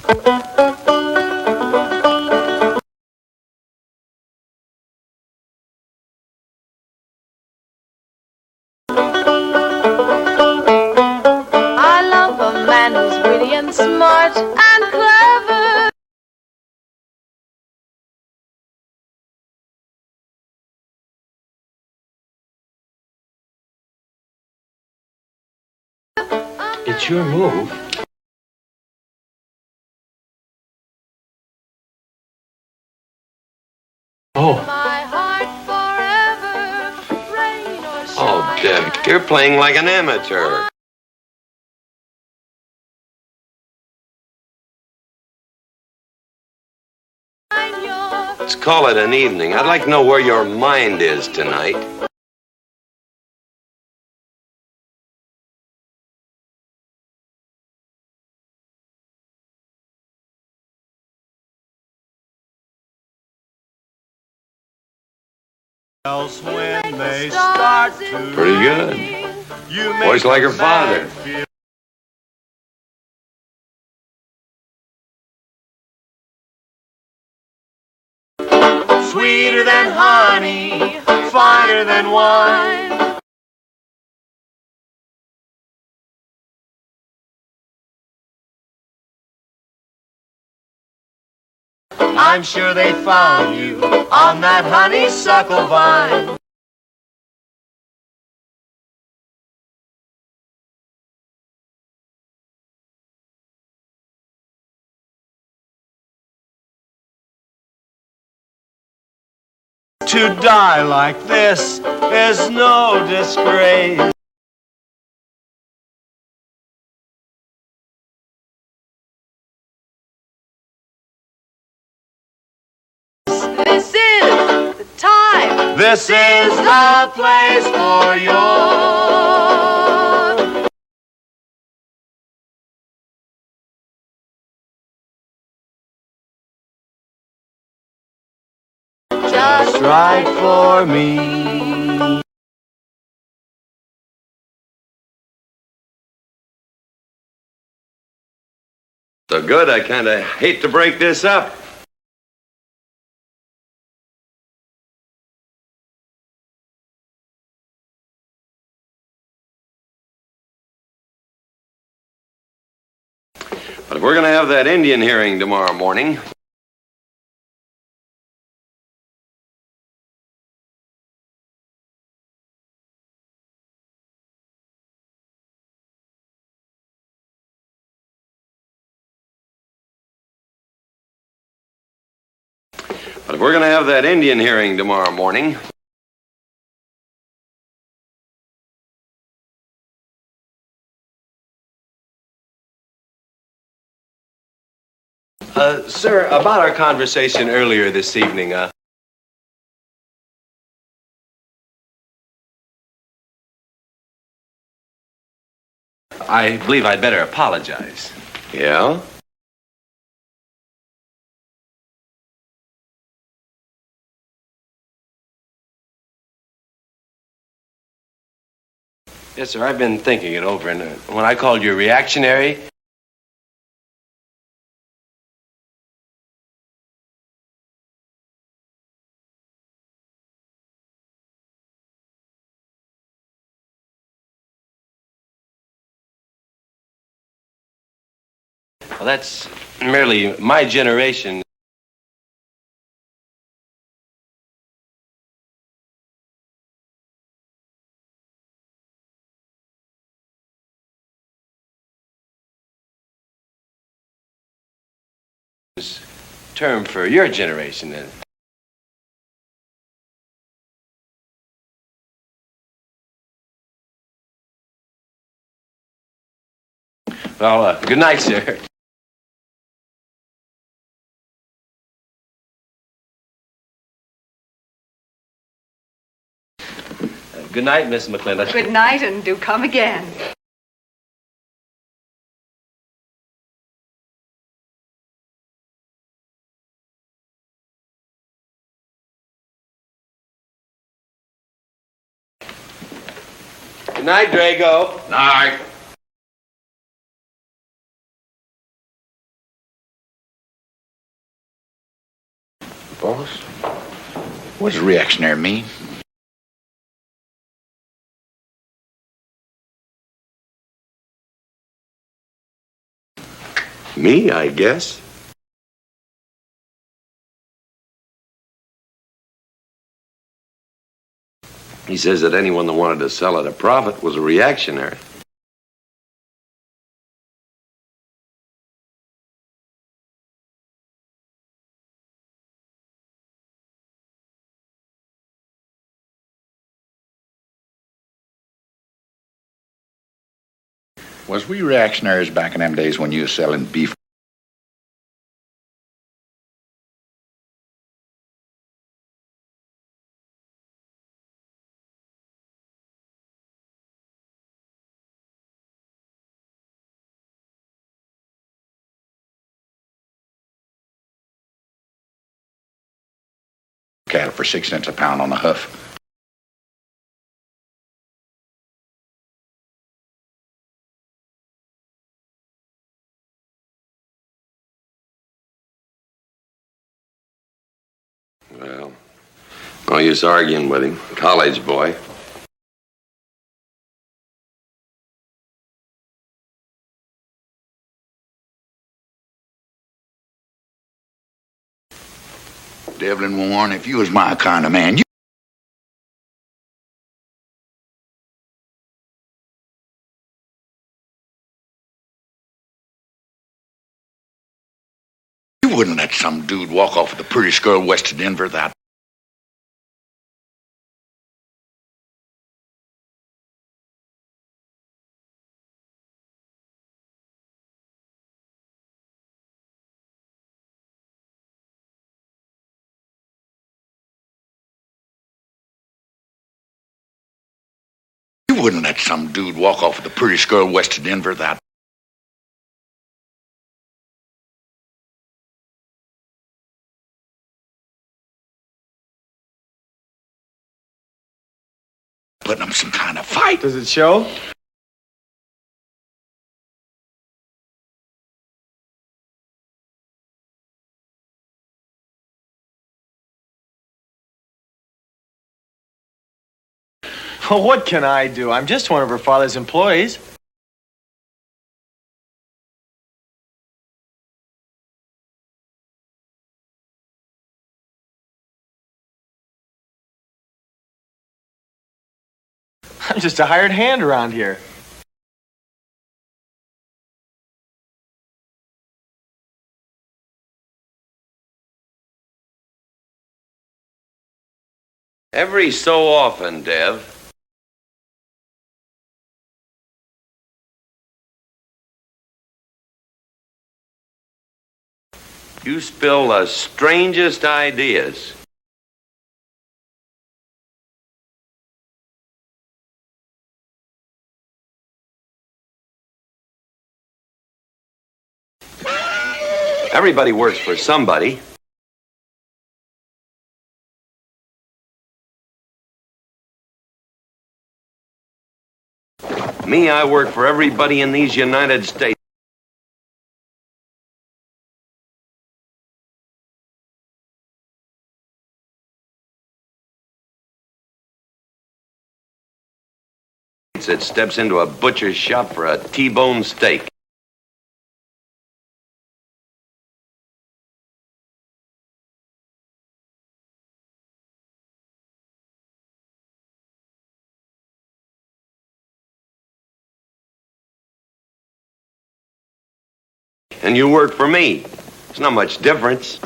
[SPEAKER 5] I love a man who's witty and smart and clever.
[SPEAKER 6] It's your move. Oh.
[SPEAKER 5] My heart forever, rain or
[SPEAKER 1] Oh,
[SPEAKER 5] shine.
[SPEAKER 1] Deb, you're playing like an amateur. Let's call it an evening. I'd like to know where your mind is tonight.
[SPEAKER 10] Else when they start to...
[SPEAKER 1] Pretty good.
[SPEAKER 10] You
[SPEAKER 1] Voice like her
[SPEAKER 10] a man
[SPEAKER 1] father.
[SPEAKER 10] feel sweeter than honey, finer than wine. I'm sure they found you on that honeysuckle vine. To die like this is no disgrace.
[SPEAKER 5] This is the time.
[SPEAKER 10] This is the place for your... Just right for me.
[SPEAKER 1] So good, I kind of hate to break this up. But if we're going to have that Indian hearing tomorrow morning,
[SPEAKER 8] Sir, about our conversation earlier this evening, I believe I'd better apologize.
[SPEAKER 1] yeah?
[SPEAKER 8] Yes, sir, I've been thinking it over, and when I called you reactionary, well, that's merely my generation. Term for your generation, then. Well, good night, sir. Good night, Miss McClintock.
[SPEAKER 7] Good night, and do come again.
[SPEAKER 8] Good night, Drago.
[SPEAKER 3] Night. Boss, what does reactionary mean?
[SPEAKER 1] Me, I guess. He says that anyone that wanted to sell at a profit was a reactionary.
[SPEAKER 3] Was we reactionaries back in them days when you was selling beef? Cattle for 6 cents a pound on the hoof.
[SPEAKER 1] Well, no use arguing with him. College boy.
[SPEAKER 3] Devlin Warren, if you was my kind of man, you wouldn't let some dude walk off with the prettiest girl west of Denver that. You wouldn't let some dude walk off with the prettiest girl west of Denver that. Putting up some kind of fight.
[SPEAKER 6] Does it show? What can I do? I'm just one of her father's employees. I'm just a hired hand around here.
[SPEAKER 1] Every so often, Dev, you spill the strangest ideas. Everybody works for somebody. Me, I work for everybody in these United States. That steps into a butcher's shop for a T-bone steak. And you work for me. There's not much difference.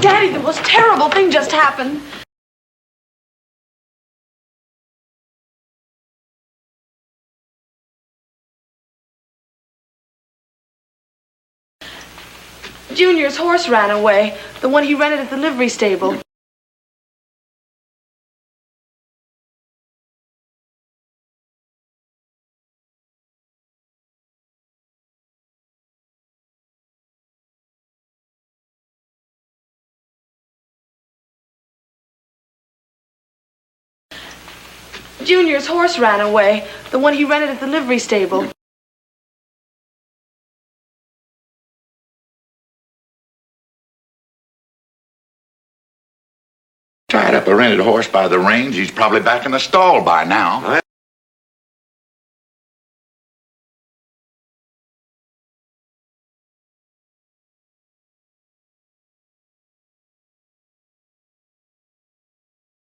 [SPEAKER 5] Daddy, the most terrible thing just happened. Junior's horse ran away, the one he rented at the livery stable. Junior's horse ran away, the one he rented at the livery stable.
[SPEAKER 11] Tied up a rented horse by the reins. He's probably back in the stall by now.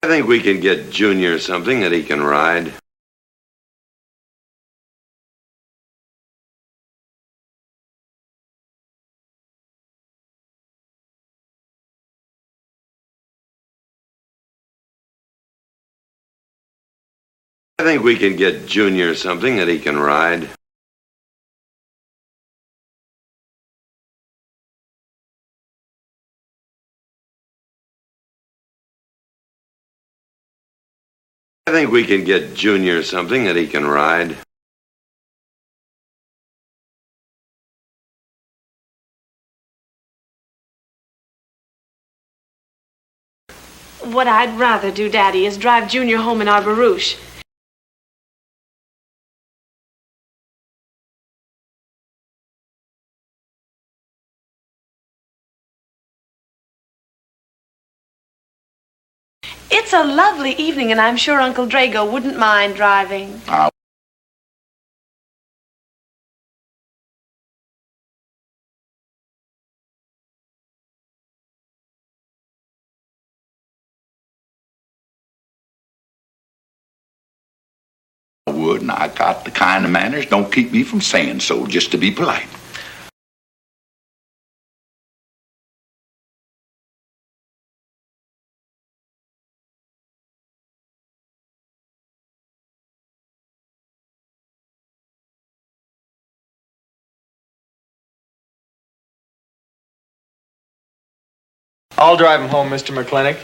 [SPEAKER 1] I think we can get Junior something that he can ride. I think we can get Junior something that he can ride. I think we can get Junior something that he can ride.
[SPEAKER 5] What I'd rather do, Daddy, is drive Junior home in our barouche. It's a lovely evening, and I'm sure Uncle Drago wouldn't mind driving.
[SPEAKER 11] I would, and I got the kind of manners don't keep me from saying so, just to be polite.
[SPEAKER 6] I'll drive him home, Mr. McClintock.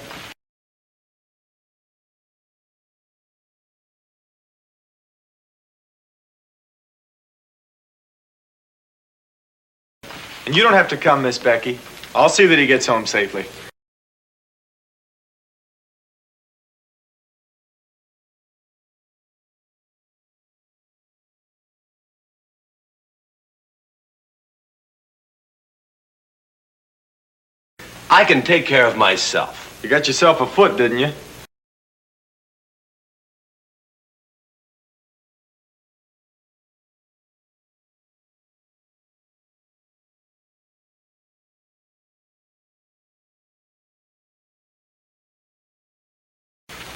[SPEAKER 6] And you don't have to come, Miss Becky. I'll see that he gets home safely.
[SPEAKER 8] I can take care of myself.
[SPEAKER 6] You got yourself a foot, didn't you?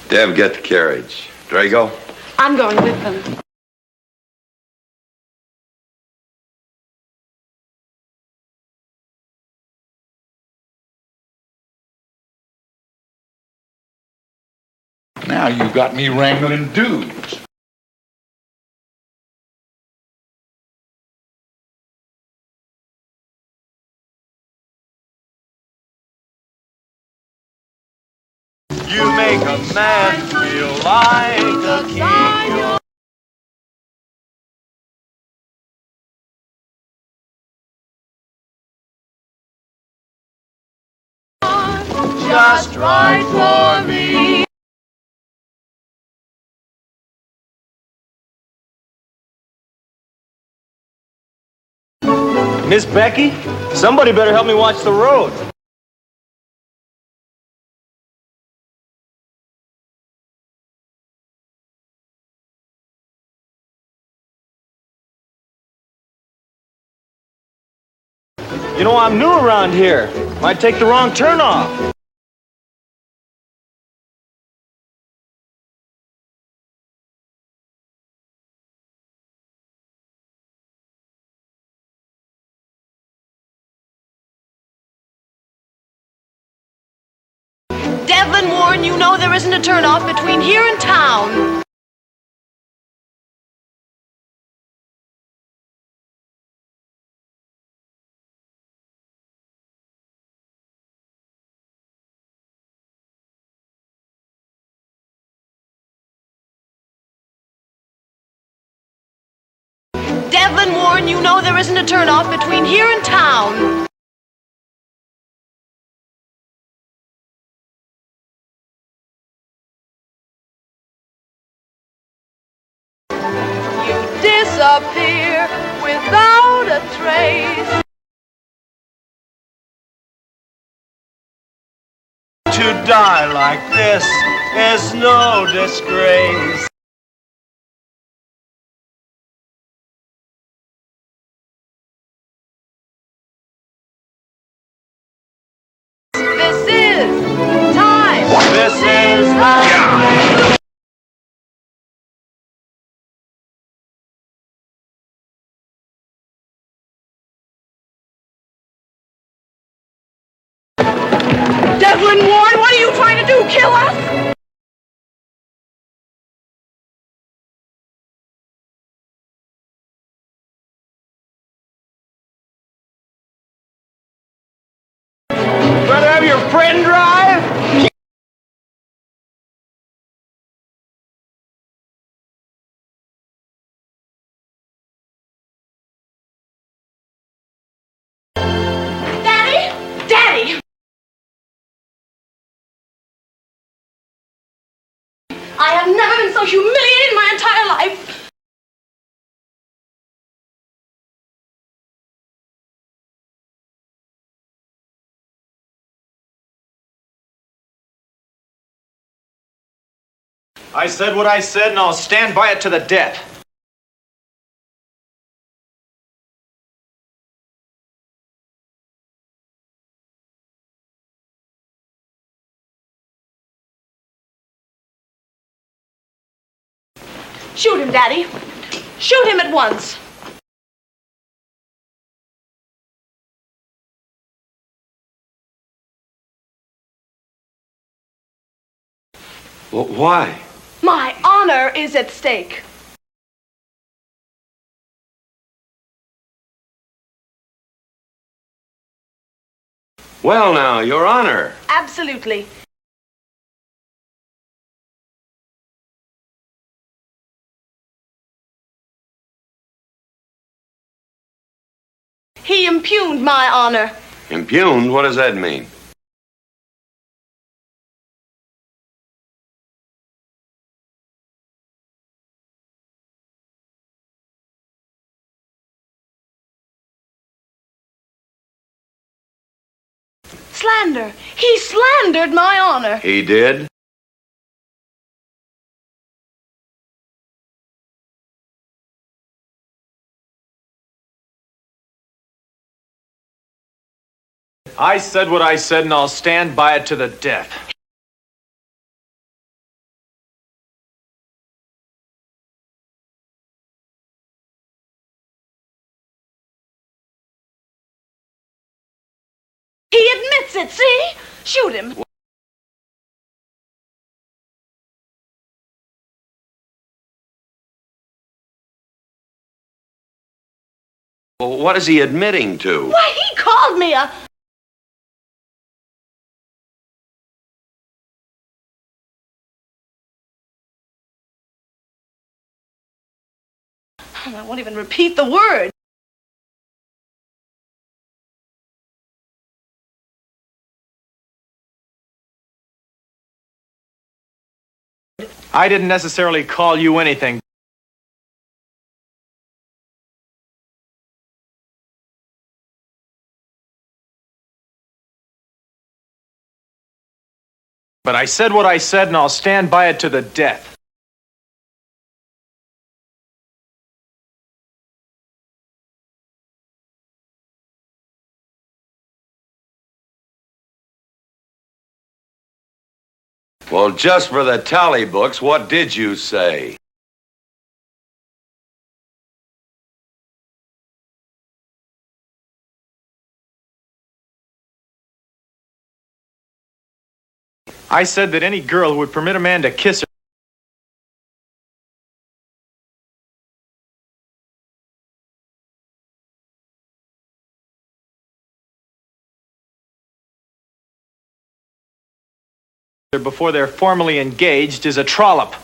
[SPEAKER 1] Dev, get the carriage. Drago?
[SPEAKER 5] I'm going with them.
[SPEAKER 11] Now you got me wrangling dudes.
[SPEAKER 10] You make a man feel like a king. Just right for me.
[SPEAKER 6] Miss Becky, somebody better help me watch the road. You know, I'm new around here. Might take the wrong turn off.
[SPEAKER 5] Devlin Warren, you know there isn't a turnoff between here and town. Devlin Warren, you know there isn't a turnoff between here and town. You disappear without a trace.
[SPEAKER 10] To die like this is no disgrace.
[SPEAKER 5] This is time.
[SPEAKER 10] This is how.
[SPEAKER 5] Devlin Warren, what are you trying to do? Kill us?
[SPEAKER 6] Rather have your friend drive?
[SPEAKER 5] Daddy? Daddy! I have never been so humiliated in my entire life.
[SPEAKER 6] I said what I said, and I'll stand by it to the death.
[SPEAKER 5] Shoot him, Daddy. Shoot him at once.
[SPEAKER 1] Well, why?
[SPEAKER 5] My honor is at stake.
[SPEAKER 1] Well, now, Your Honor.
[SPEAKER 5] Absolutely. He impugned my honor.
[SPEAKER 1] Impugned? What does that mean?
[SPEAKER 5] slander. He slandered my honor.
[SPEAKER 1] He did?
[SPEAKER 6] I said what I said, and I'll stand by it to the death.
[SPEAKER 5] He admits it, see? Shoot him.
[SPEAKER 1] Well, what is he admitting to?
[SPEAKER 5] Why, he called me a... I won't even repeat the word.
[SPEAKER 6] I didn't necessarily call you anything. But I said what I said, and I'll stand by it to the death.
[SPEAKER 1] Well, just for the tally books, what did you say?
[SPEAKER 6] I said that any girl who would permit a man to kiss her before they're formally engaged is a trollop.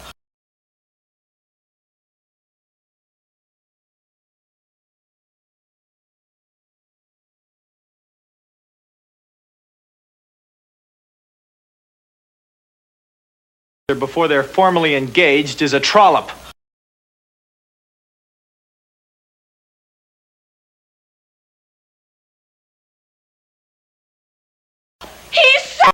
[SPEAKER 6] Before they're formally engaged is a trollop.
[SPEAKER 5] He said...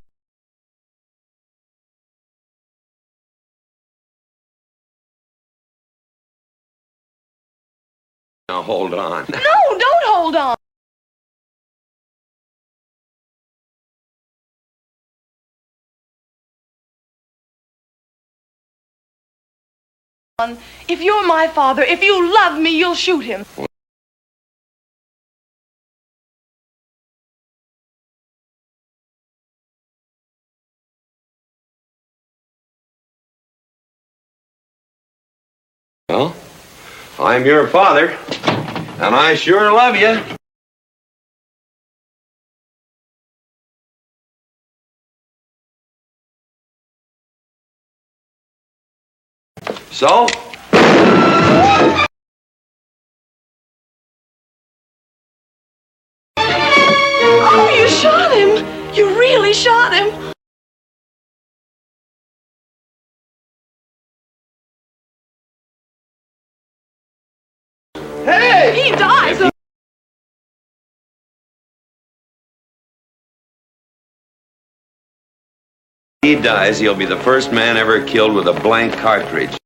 [SPEAKER 1] Now, hold on.
[SPEAKER 5] No, don't hold on. If you're my father, if you love me, you'll shoot him.
[SPEAKER 1] Well, I'm your father, and I sure love you. So?
[SPEAKER 5] Oh, you shot him! You really shot him! Hey! He dies!
[SPEAKER 1] He dies, he'll be the first man ever killed with a blank cartridge.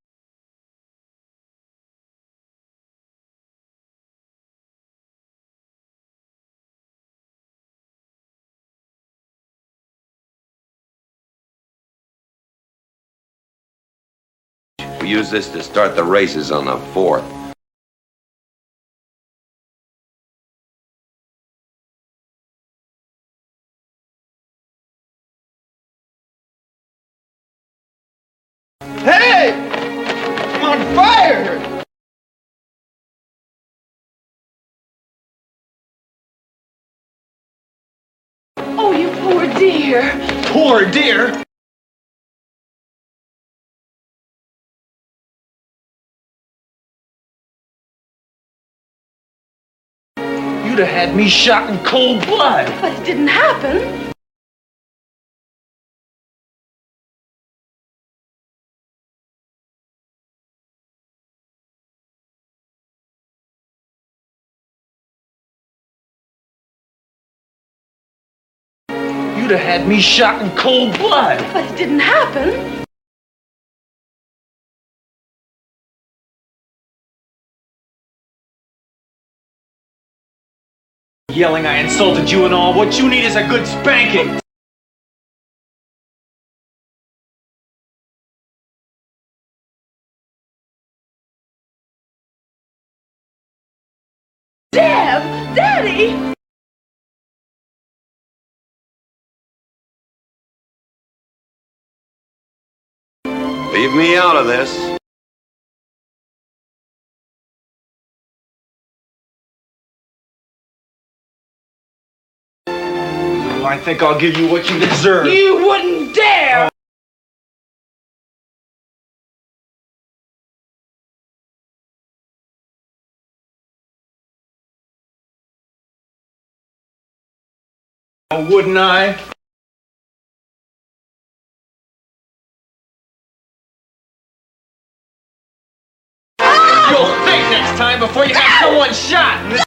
[SPEAKER 1] We use this to start the races on the 4th.
[SPEAKER 10] Hey! I'm on fire!
[SPEAKER 5] Oh, you poor dear.
[SPEAKER 10] Poor dear! You'd have had me shot in cold blood.
[SPEAKER 5] But it didn't happen.
[SPEAKER 10] You'd
[SPEAKER 6] You'd have had me shot in cold blood.
[SPEAKER 5] But it didn't happen.
[SPEAKER 6] Yelling I insulted you and all. What you need is a good spanking.
[SPEAKER 5] Deb! Daddy!
[SPEAKER 1] Leave me out of this.
[SPEAKER 6] I think I'll give you what you deserve.
[SPEAKER 5] You wouldn't dare!
[SPEAKER 6] Wouldn't I? You'll think next time before you have someone shot.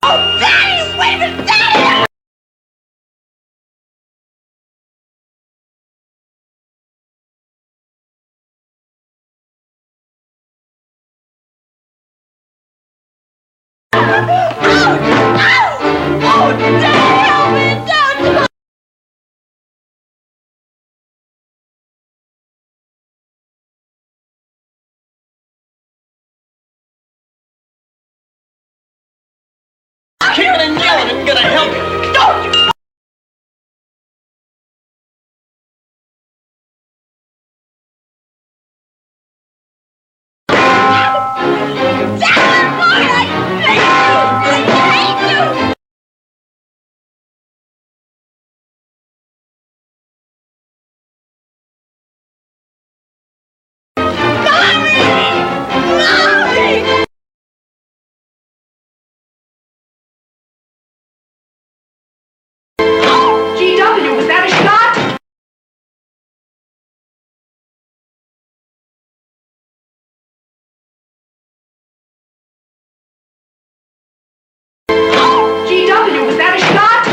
[SPEAKER 5] Oh, Daddy! Wait a minute, Daddy! Oh, Daddy, help me! Don't!
[SPEAKER 6] Kicking and yelling isn't gonna help you.
[SPEAKER 5] Don't you! GW, was that a shot? GW, was that a shot?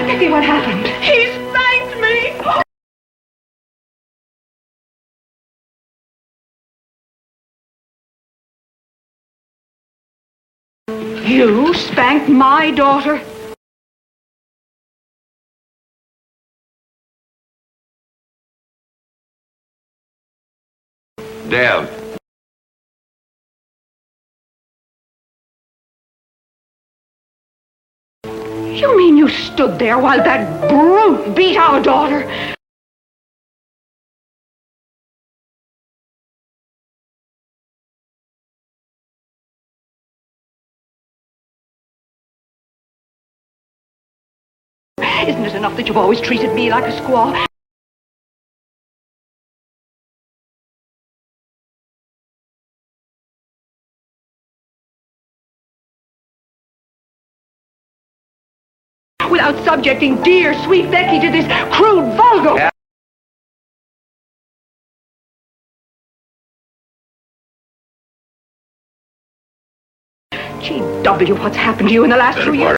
[SPEAKER 5] Becky, what happened? He spanked me! You spanked my daughter?
[SPEAKER 1] Deb.
[SPEAKER 5] You mean you stood there while that brute beat our daughter? Isn't it enough that you've always treated me like a squaw? Without subjecting dear, sweet Becky to this crude, vulgar... GW, what's happened to you in the last 2 years?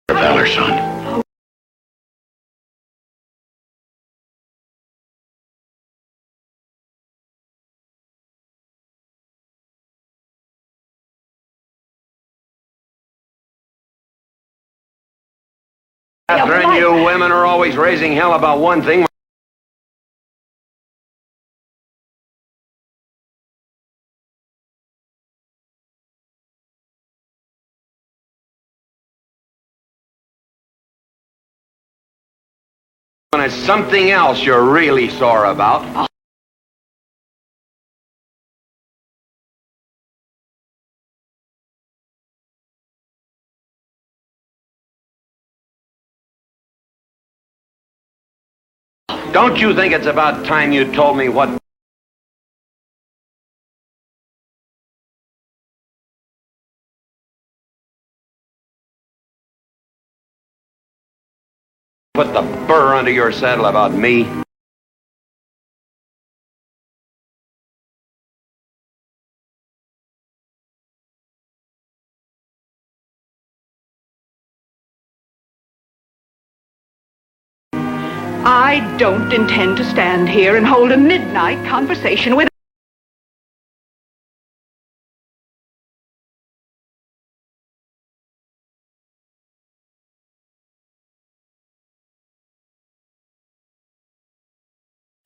[SPEAKER 11] Valor, son.
[SPEAKER 1] Catherine, you women are always raising hell about one thing. When it's something else you're really sore about. Don't you think it's about time you told me what put the burr under your saddle about me?
[SPEAKER 12] I don't intend to stand here and hold a midnight conversation with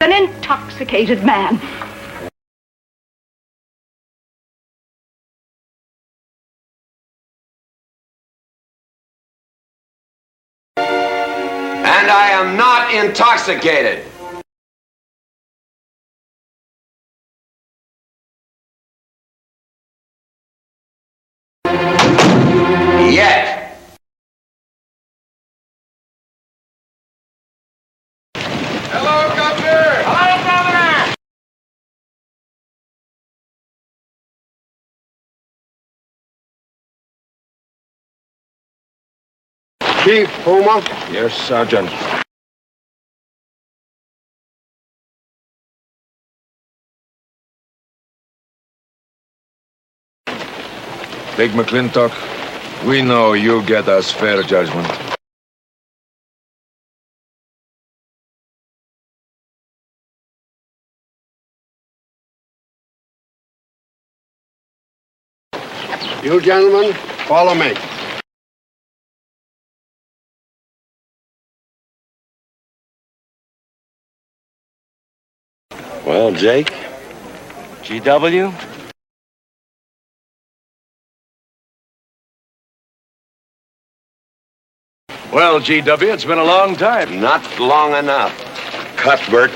[SPEAKER 12] an intoxicated man.
[SPEAKER 1] And I am not intoxicated. Yet.
[SPEAKER 3] Hello, Governor!
[SPEAKER 4] Hello, Governor!
[SPEAKER 3] Chief Puma? Yes, Sergeant. Big McClintock, we know you'll get us fair judgment. You gentlemen, follow me.
[SPEAKER 1] Well, Jake?
[SPEAKER 8] GW?
[SPEAKER 3] Well, GW, it's been a long time.
[SPEAKER 1] Not long enough. Cuthbert.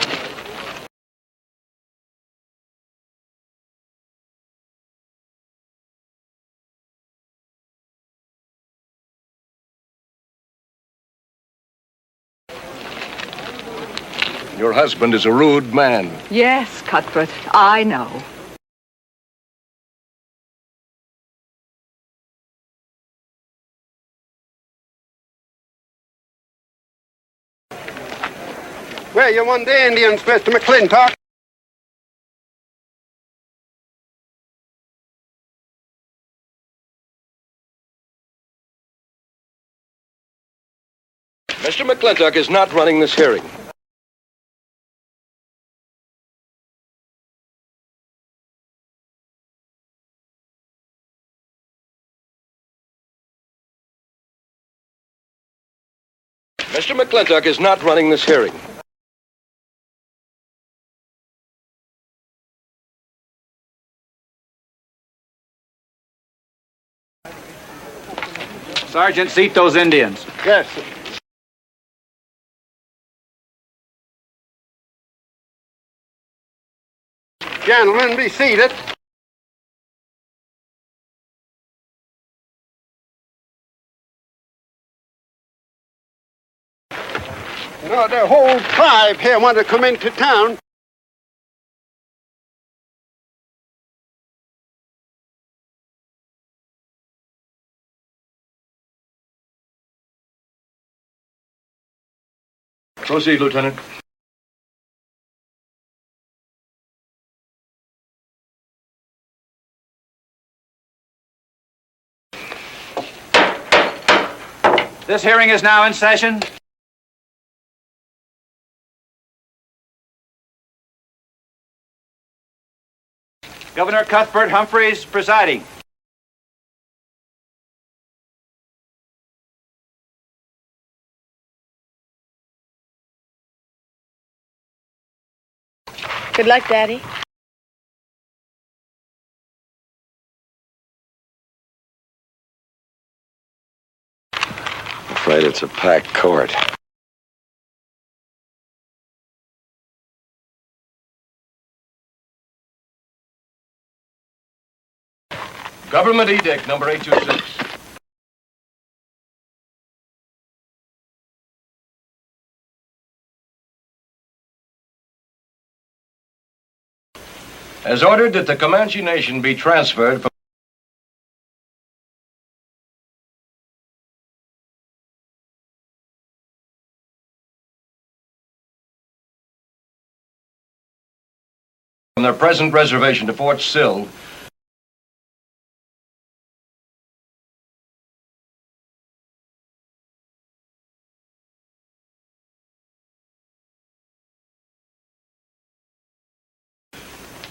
[SPEAKER 3] Your husband is a rude man.
[SPEAKER 12] Yes, Cuthbert, I know.
[SPEAKER 3] Where you want the Indians, Mr. McClintock?
[SPEAKER 8] Mr. McClintock is not running this hearing. Mr. McClintock is not running this hearing.
[SPEAKER 6] Sergeant, seat those Indians.
[SPEAKER 3] Yes. Gentlemen, be seated. You know, the whole tribe here want to come into town.
[SPEAKER 8] Proceed, Lieutenant.
[SPEAKER 6] This hearing is now in session. Governor Cuthbert Humphreys presiding.
[SPEAKER 5] Good luck, Daddy.
[SPEAKER 1] I'm afraid it's a packed court.
[SPEAKER 8] Government Edict number 826.
[SPEAKER 13] has ordered that the Comanche Nation be transferred from their present reservation to Fort Sill.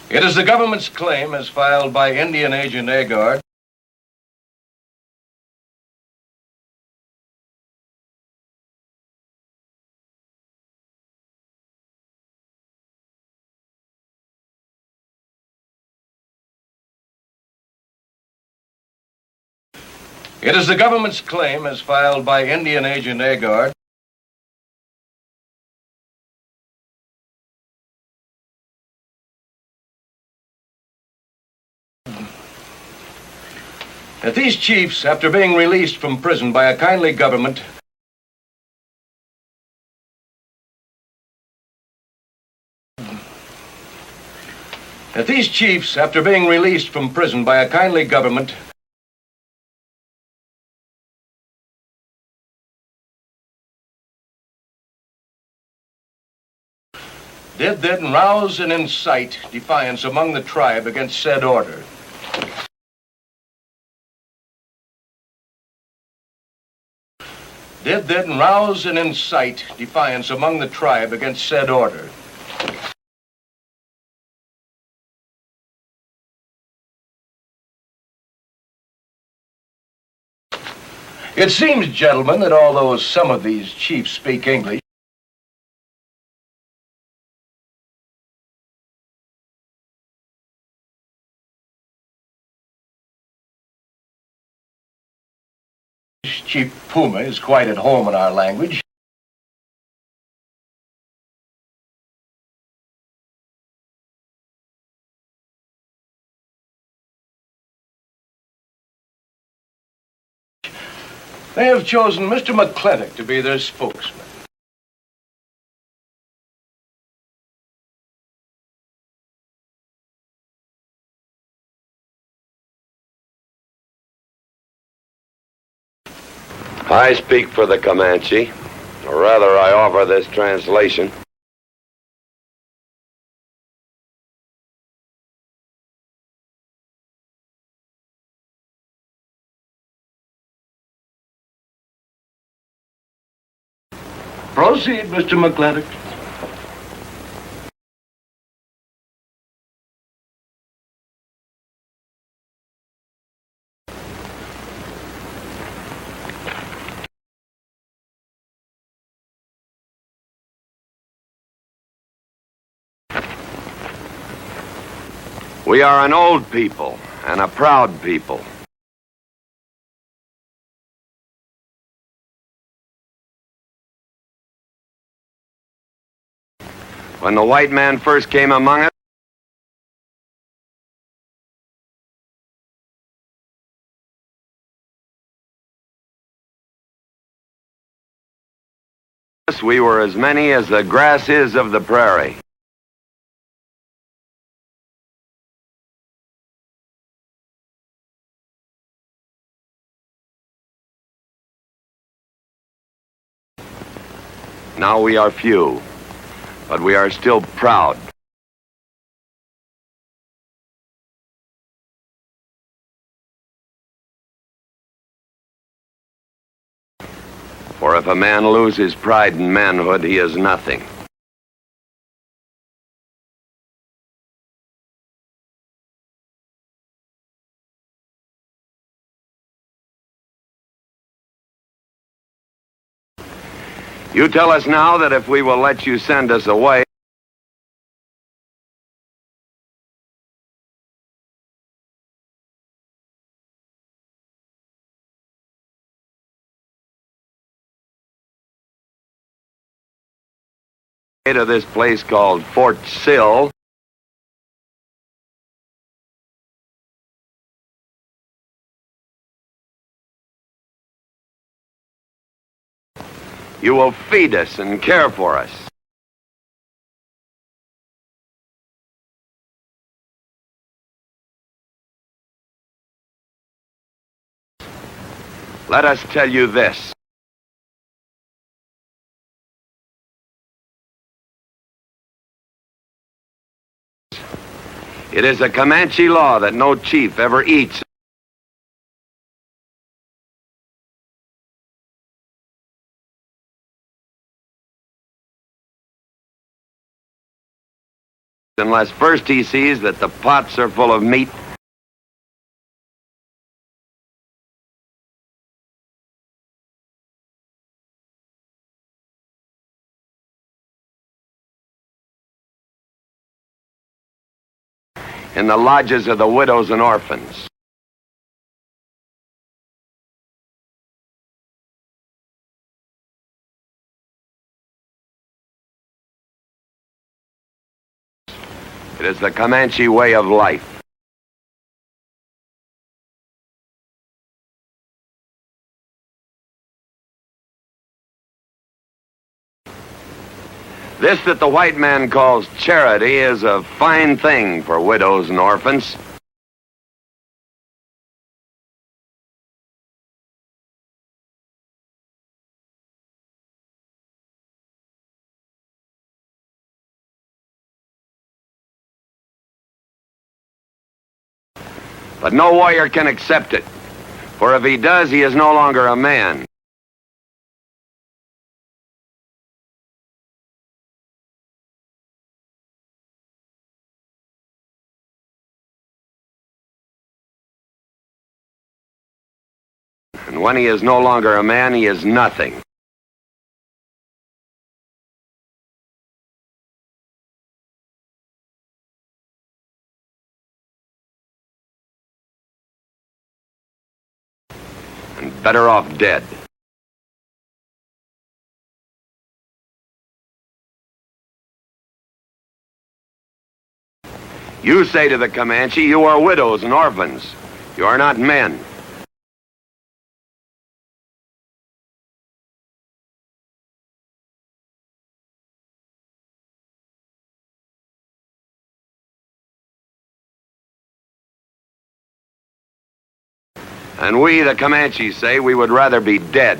[SPEAKER 13] It is the government's claim, as filed by Indian Agent Agard, it is the government's claim, as filed by Indian Agent Agard, that these chiefs, after being released from prison by a kindly government, did then rouse and incite defiance among the tribe against said order. Did then rouse and incite defiance among the tribe against said order. It seems, gentlemen, that although some of these chiefs speak English, Chief Puma is quite at home in our language. They have chosen Mr. McClintock to be their spokesman.
[SPEAKER 1] I speak for the Comanche, or rather I offer this translation.
[SPEAKER 13] Proceed, Mr. McClintock.
[SPEAKER 1] We are an old people and a proud people. When the white man first came among us, we were as many as the grass is of the prairie. Now we are few, but we are still proud. For if a man lose his pride in manhood, he is nothing. You tell us now that if we will let you send us away, to this place called Fort Sill, you will feed us and care for us. Let us tell you this. It is a Comanche law that no chief ever eats unless first he sees that the pots are full of meat in the lodges of the widows and orphans. It is the Comanche way of life. This that the white man calls charity is a fine thing for widows and orphans. But no warrior can accept it, for if he does, he is no longer a man. And when he is no longer a man, he is nothing. And better off dead. You say to the Comanche, you are widows and orphans. You are not men. And we, the Comanches, say we would rather be dead.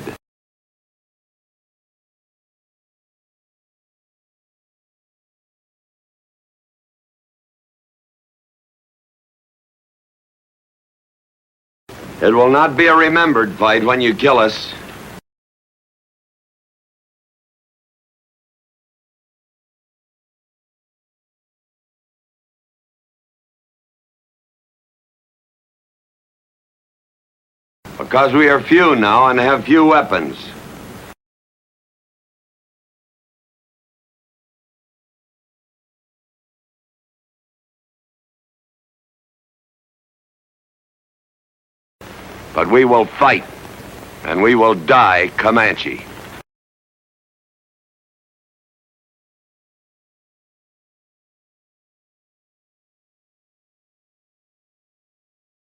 [SPEAKER 1] It will not be a remembered fight when you kill us. Because we are few now and have few weapons. But we will fight, and we will die Comanche.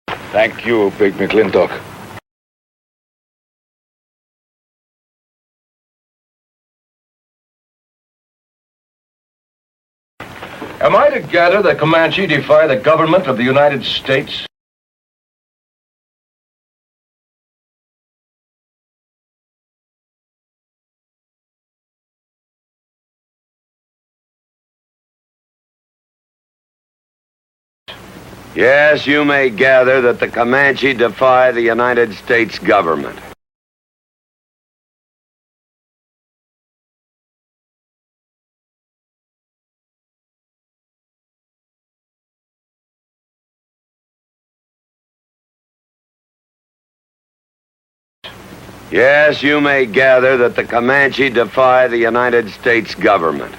[SPEAKER 3] Thank you, Big McClintock.
[SPEAKER 13] Am I to gather that Comanche defy the government of the United States?
[SPEAKER 1] Yes, you may gather that the Comanche defy the United States government. Yes, you may gather that the Comanche defy the United States government.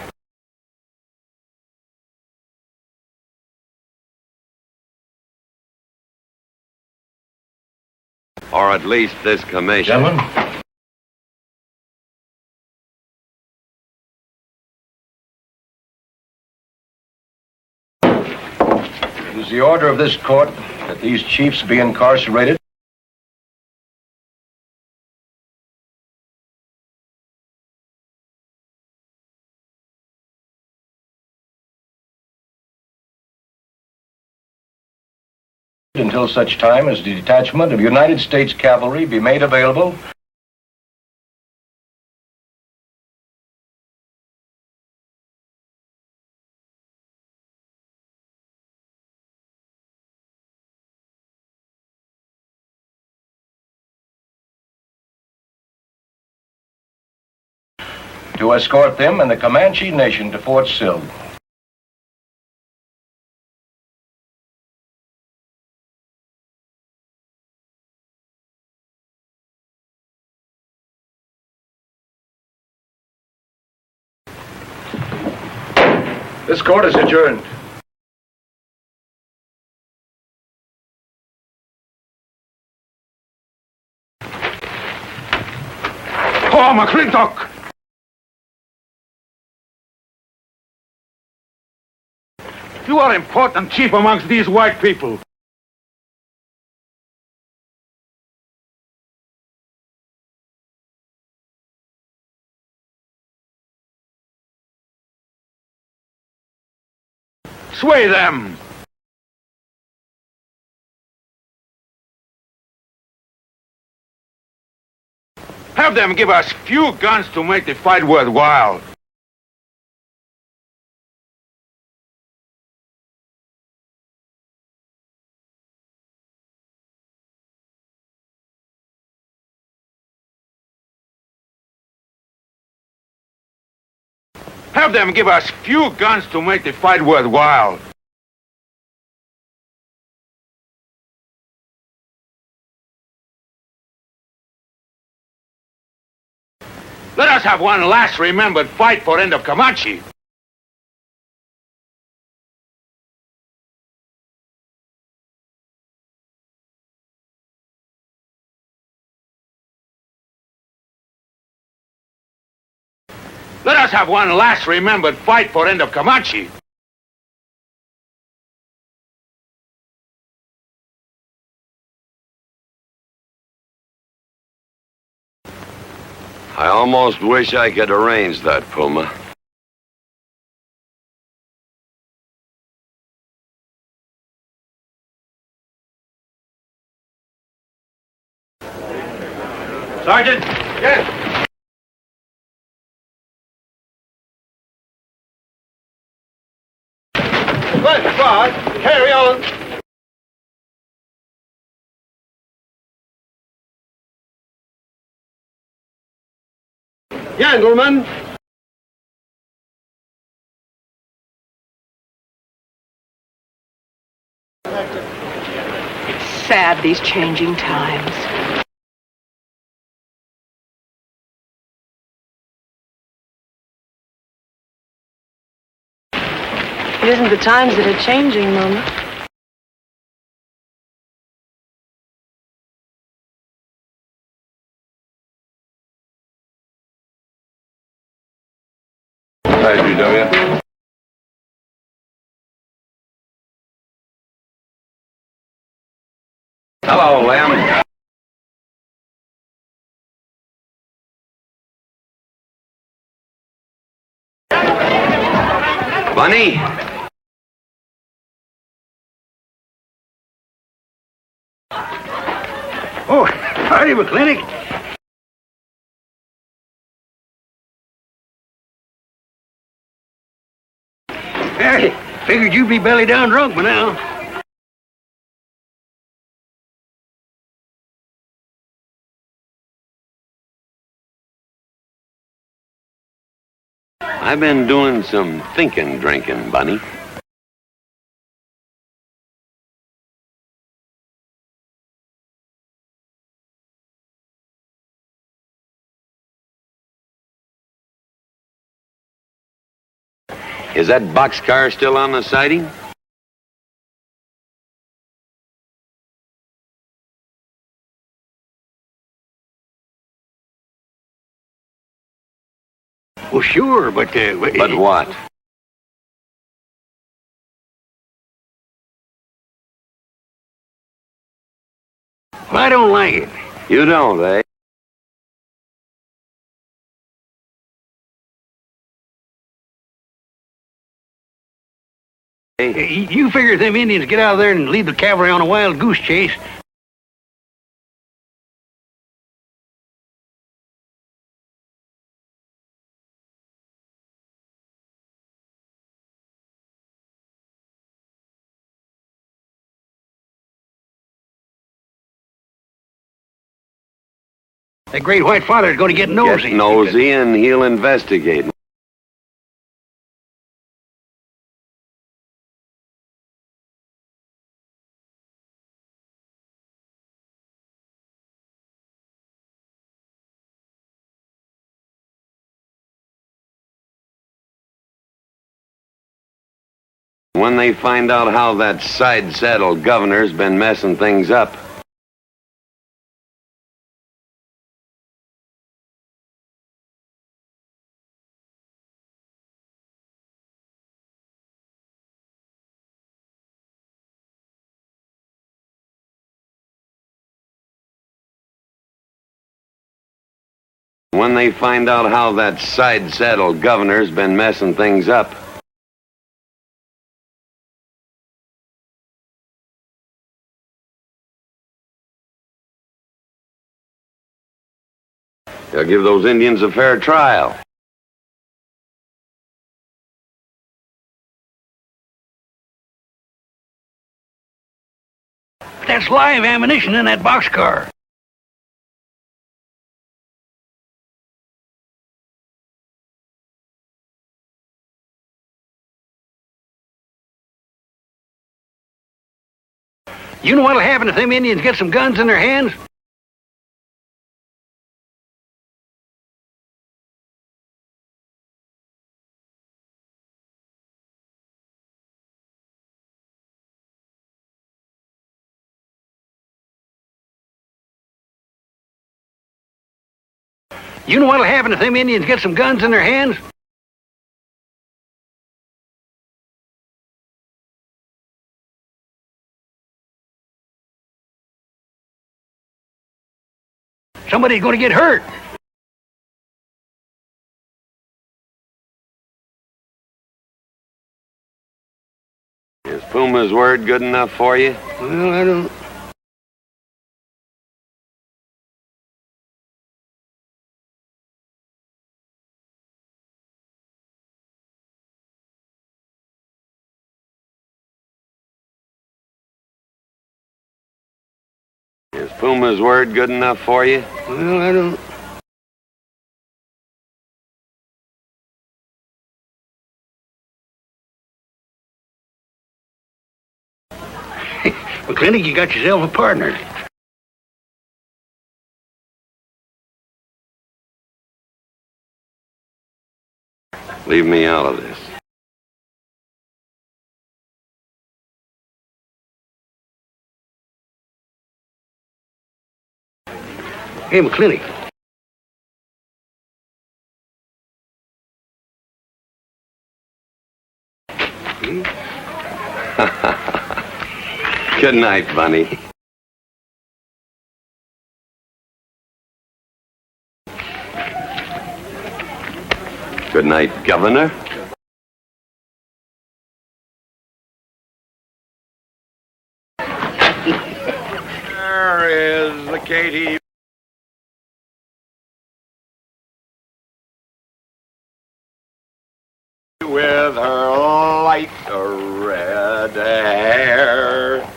[SPEAKER 1] Or at least this commission.
[SPEAKER 13] Gentlemen? It is the order of this court that these chiefs be incarcerated until such time as the detachment of United States cavalry be made available. To escort them and the Comanche Nation to Fort Sill. This court is adjourned.
[SPEAKER 3] Oh, McClintock! You are important chief amongst these white people. Sway them! Have them give us few guns to make the fight worthwhile. Have them give us few guns to make the fight worthwhile. Let us have one last remembered fight for end of Comanche. Let us have one last remembered fight for end of Comanche.
[SPEAKER 1] I almost wish I could arrange that, Puma.
[SPEAKER 3] Sergeant! Yes! Good, God. Carry on. Gentlemen.
[SPEAKER 12] It's sad, these changing times.
[SPEAKER 5] It isn't the times that are changing, Mama.
[SPEAKER 1] IGW. Hello, Lem. Bunny?
[SPEAKER 3] Oh, howdy, McClintock. Hey, figured you'd be belly down drunk by now.
[SPEAKER 1] I've been doing some thinking drinking, Bunny. Is that boxcar still on the siding?
[SPEAKER 3] Well, sure, but...
[SPEAKER 1] But what?
[SPEAKER 3] Well, I don't like it.
[SPEAKER 1] You don't, eh?
[SPEAKER 14] You figure if them Indians get out of there and lead the cavalry on a wild goose chase, that great white father's going to get nosy.
[SPEAKER 1] Get nosy and he'll investigate. When they find out how that side-saddle governor's been messing things up. When they find out how that side-saddle governor's been messing things up. They'll give those Indians a fair trial.
[SPEAKER 14] That's live ammunition in that boxcar. You know what'll happen if them Indians get some guns in their hands? You know what'll happen if them Indians get some guns in their hands? Somebody's going to get hurt.
[SPEAKER 1] Is Puma's word good enough for you?
[SPEAKER 14] Well, I don't...
[SPEAKER 1] Is Puma's word good enough for you?
[SPEAKER 14] Well, I don't... McClintock, you got yourself a partner.
[SPEAKER 1] Leave me out of this.
[SPEAKER 14] Hey, McClintock.
[SPEAKER 1] Good night, Bunny. Good night, Governor.
[SPEAKER 10] There is the Katie. With her light red hair.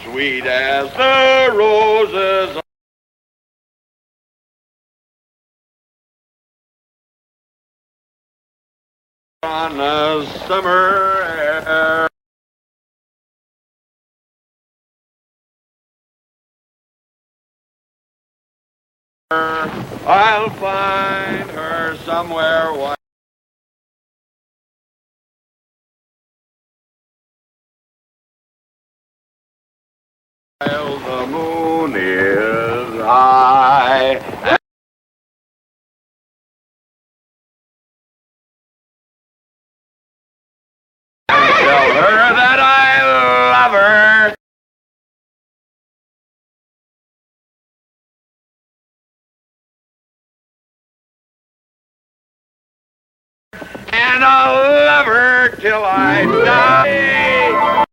[SPEAKER 10] Sweet as the roses on a summer air. I'll find her somewhere while the moon is high. I'll love her till I die.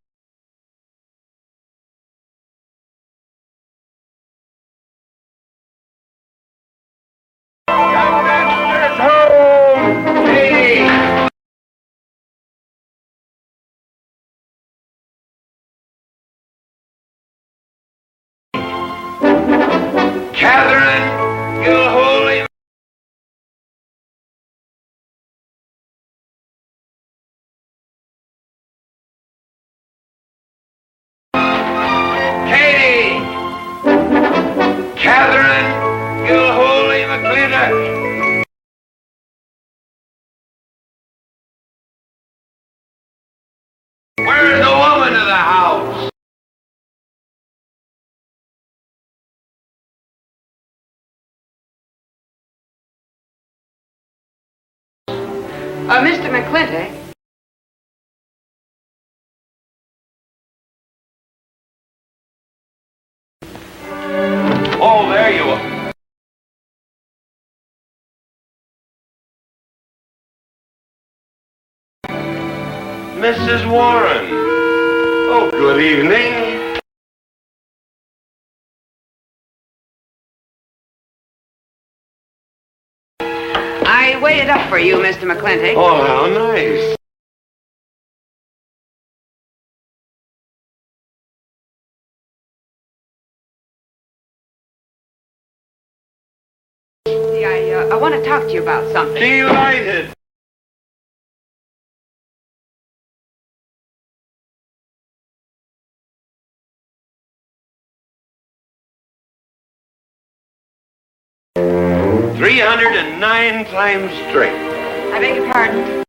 [SPEAKER 10] Youngsters home! Hey! Catherine, you'll holy. Katie! Catherine, you'll holy mclintock. Where's the woman of the house?
[SPEAKER 7] Mr. McClintock.
[SPEAKER 10] Oh, there you are. Mrs. Warren. Oh, good evening.
[SPEAKER 7] I waited up for you, Mr. McClintock.
[SPEAKER 10] Oh, how nice.
[SPEAKER 7] See, I want to talk to you about something.
[SPEAKER 10] Delighted. $309 times straight.
[SPEAKER 7] I beg your pardon.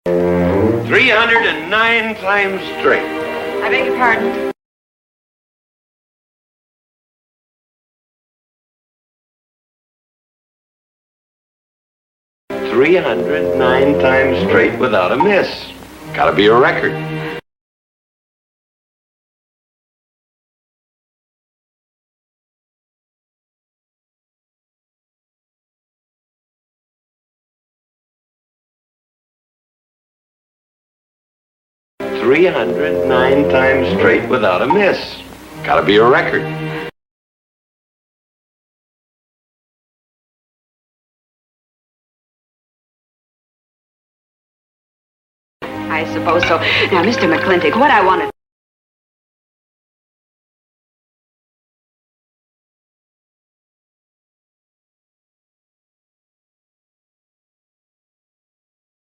[SPEAKER 10] $309 times straight.
[SPEAKER 7] I beg your pardon.
[SPEAKER 10] $309 times straight without a miss. Gotta be a record. $309 times straight without a miss. Gotta be a record.
[SPEAKER 7] I suppose so. Now, Mr. McClintock, what I want to...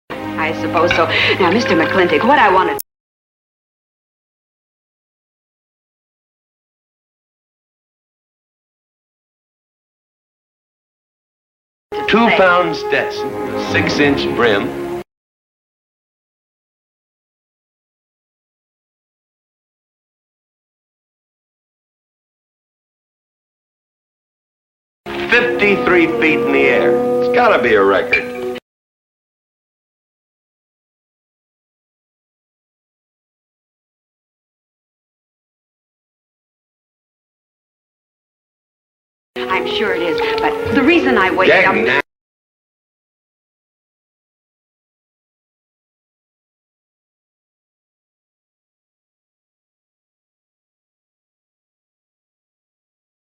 [SPEAKER 7] I suppose so. Now, Mr. McClintock, what I want to...
[SPEAKER 10] Two-pound Stetson, 6-inch brim. $53 feet in the air. It's gotta be a record.
[SPEAKER 7] I'm sure it is, but the reason I waited up...
[SPEAKER 10] Now.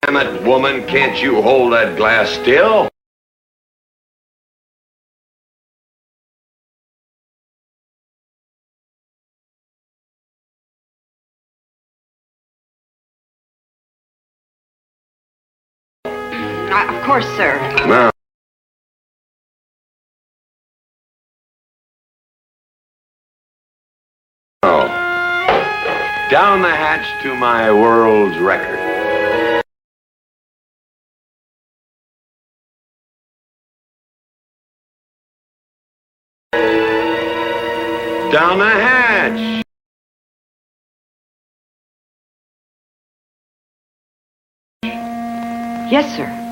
[SPEAKER 10] Damn it, woman, can't you hold that glass still?
[SPEAKER 7] Of course, sir.
[SPEAKER 10] No. Oh. Down the hatch to my world's record. Down the hatch.
[SPEAKER 7] Yes, sir.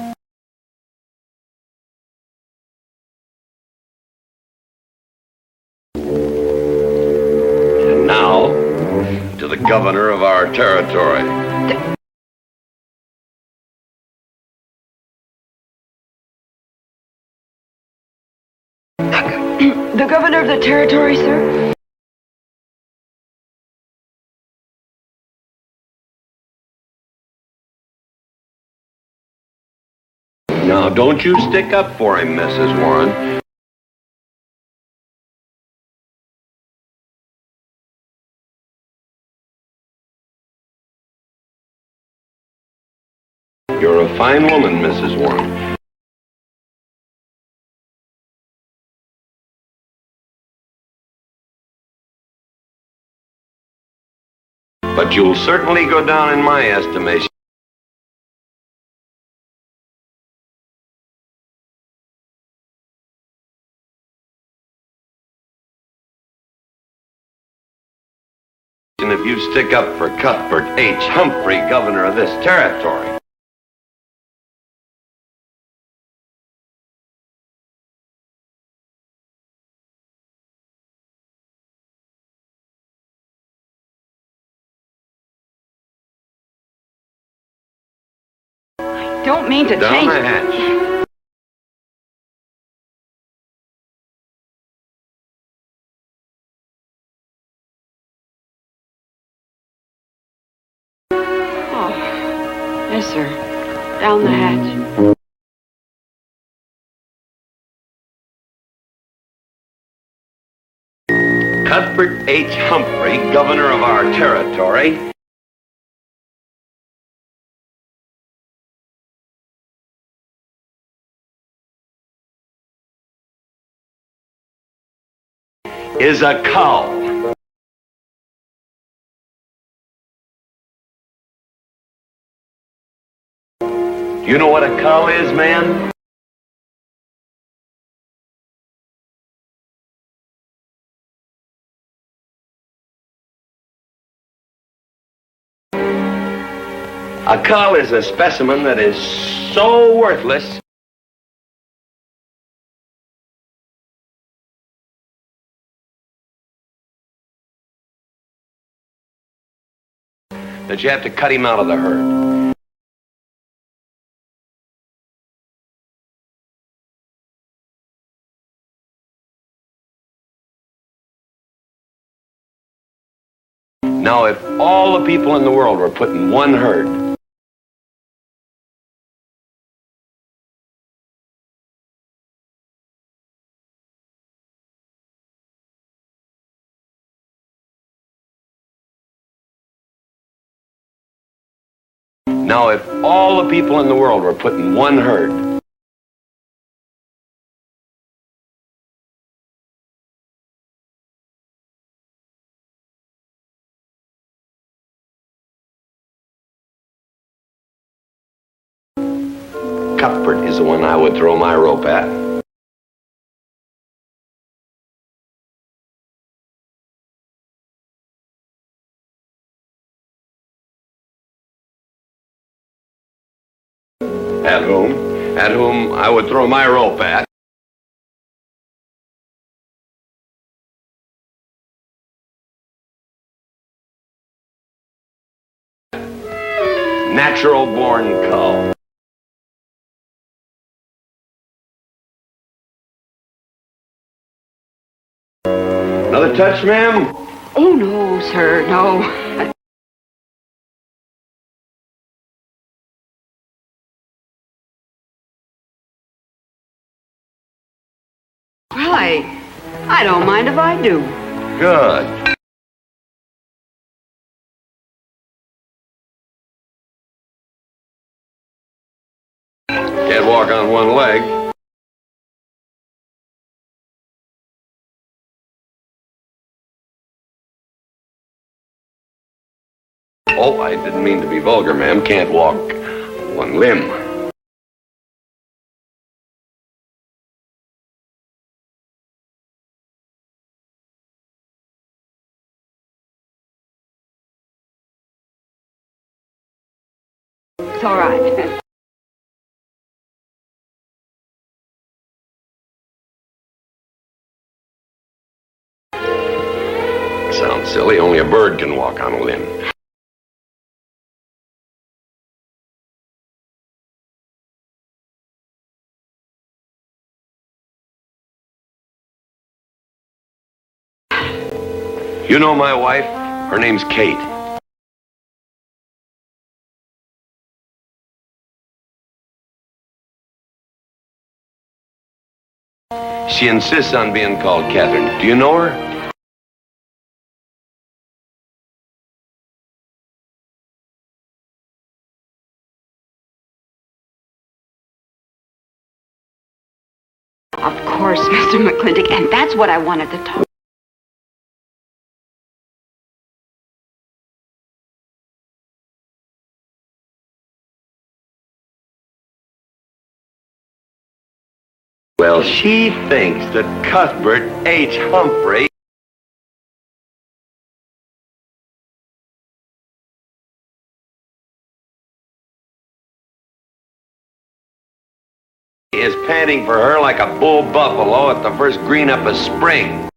[SPEAKER 1] governor of our territory.
[SPEAKER 7] The governor of the territory, sir?
[SPEAKER 1] Now, don't you stick up for him, Mrs. Warren. You're a fine woman, Mrs. Warren. But you'll certainly go down in my estimation. If you stick up for Cuthbert H. Humphrey, governor of this territory.
[SPEAKER 7] Don't mean to
[SPEAKER 1] Down
[SPEAKER 7] change
[SPEAKER 1] the hatch.
[SPEAKER 7] Oh, yes, sir. Down the hatch.
[SPEAKER 1] Cuthbert H. Humphrey, governor of our territory. Is a cow. You know what a cow is, man? A cow is a specimen that is so worthless that you have to cut him out of the herd. Now, if all the people in the world were put in one herd, now, if all the people in the world were put in one herd, Cuthbert is the one I would throw my rope at. At whom I would throw my rope at. Natural born cow. Another touch, ma'am?
[SPEAKER 7] Oh, no, sir, no. Well, I don't mind if I do.
[SPEAKER 1] Good. Can't walk on one leg. Oh, I didn't mean to be vulgar, ma'am. Can't walk one limb.
[SPEAKER 7] It's all right.
[SPEAKER 1] Sounds silly. Only a bird can walk on a limb. You know my wife? Her name's Kate. She insists on being called Catherine. Do you know her?
[SPEAKER 7] Of course, Mr. McClintock, and that's what I wanted to talk.
[SPEAKER 1] Well, she thinks that Cuthbert H. Humphrey is panting for her like a bull buffalo at the first green up of spring.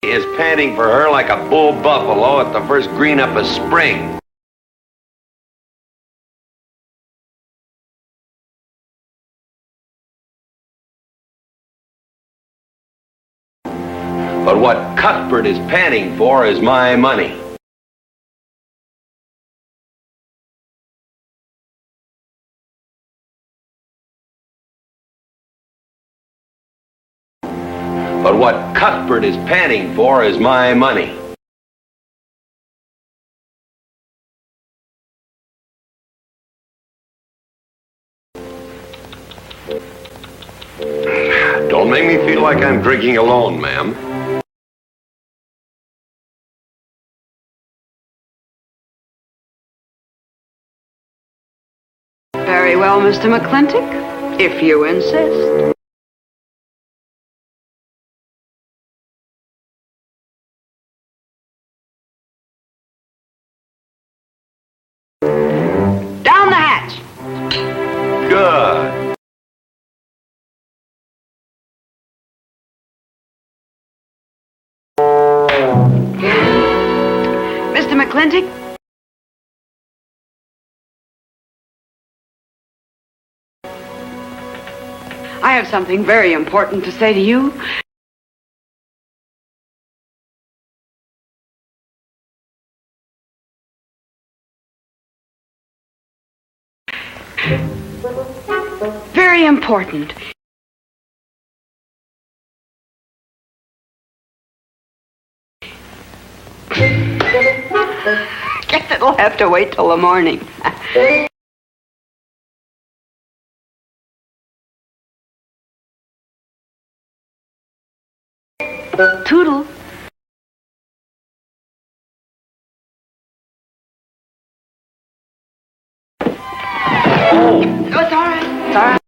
[SPEAKER 1] Is panting for her like a bull buffalo at the first green up of spring. But what Cuthbert is panting for is my money. But what Cuthbert is panting for is my money. Don't make me feel like I'm drinking alone, ma'am.
[SPEAKER 7] Very well, Mr. McClintock, if you insist. Down the hatch.
[SPEAKER 1] Good.
[SPEAKER 7] Mr. McClintock? I have something very important to say to you. Very important. Guess it'll have to wait till the morning. Toodle. Oh, it's all right. It's all right.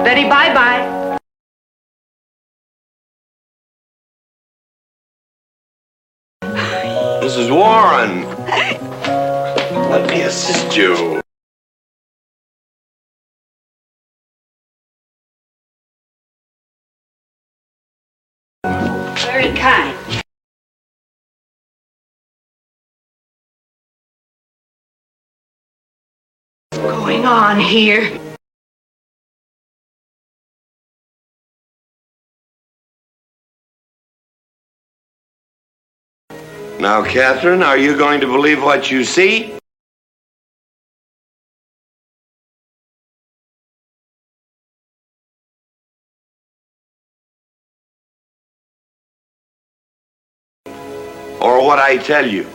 [SPEAKER 7] Betty, bye-bye.
[SPEAKER 1] Mrs. Warren, let me assist you.
[SPEAKER 7] Very kind.
[SPEAKER 12] What's going on here?
[SPEAKER 1] Now, Catherine, are you going to believe what you see? Or what I tell you?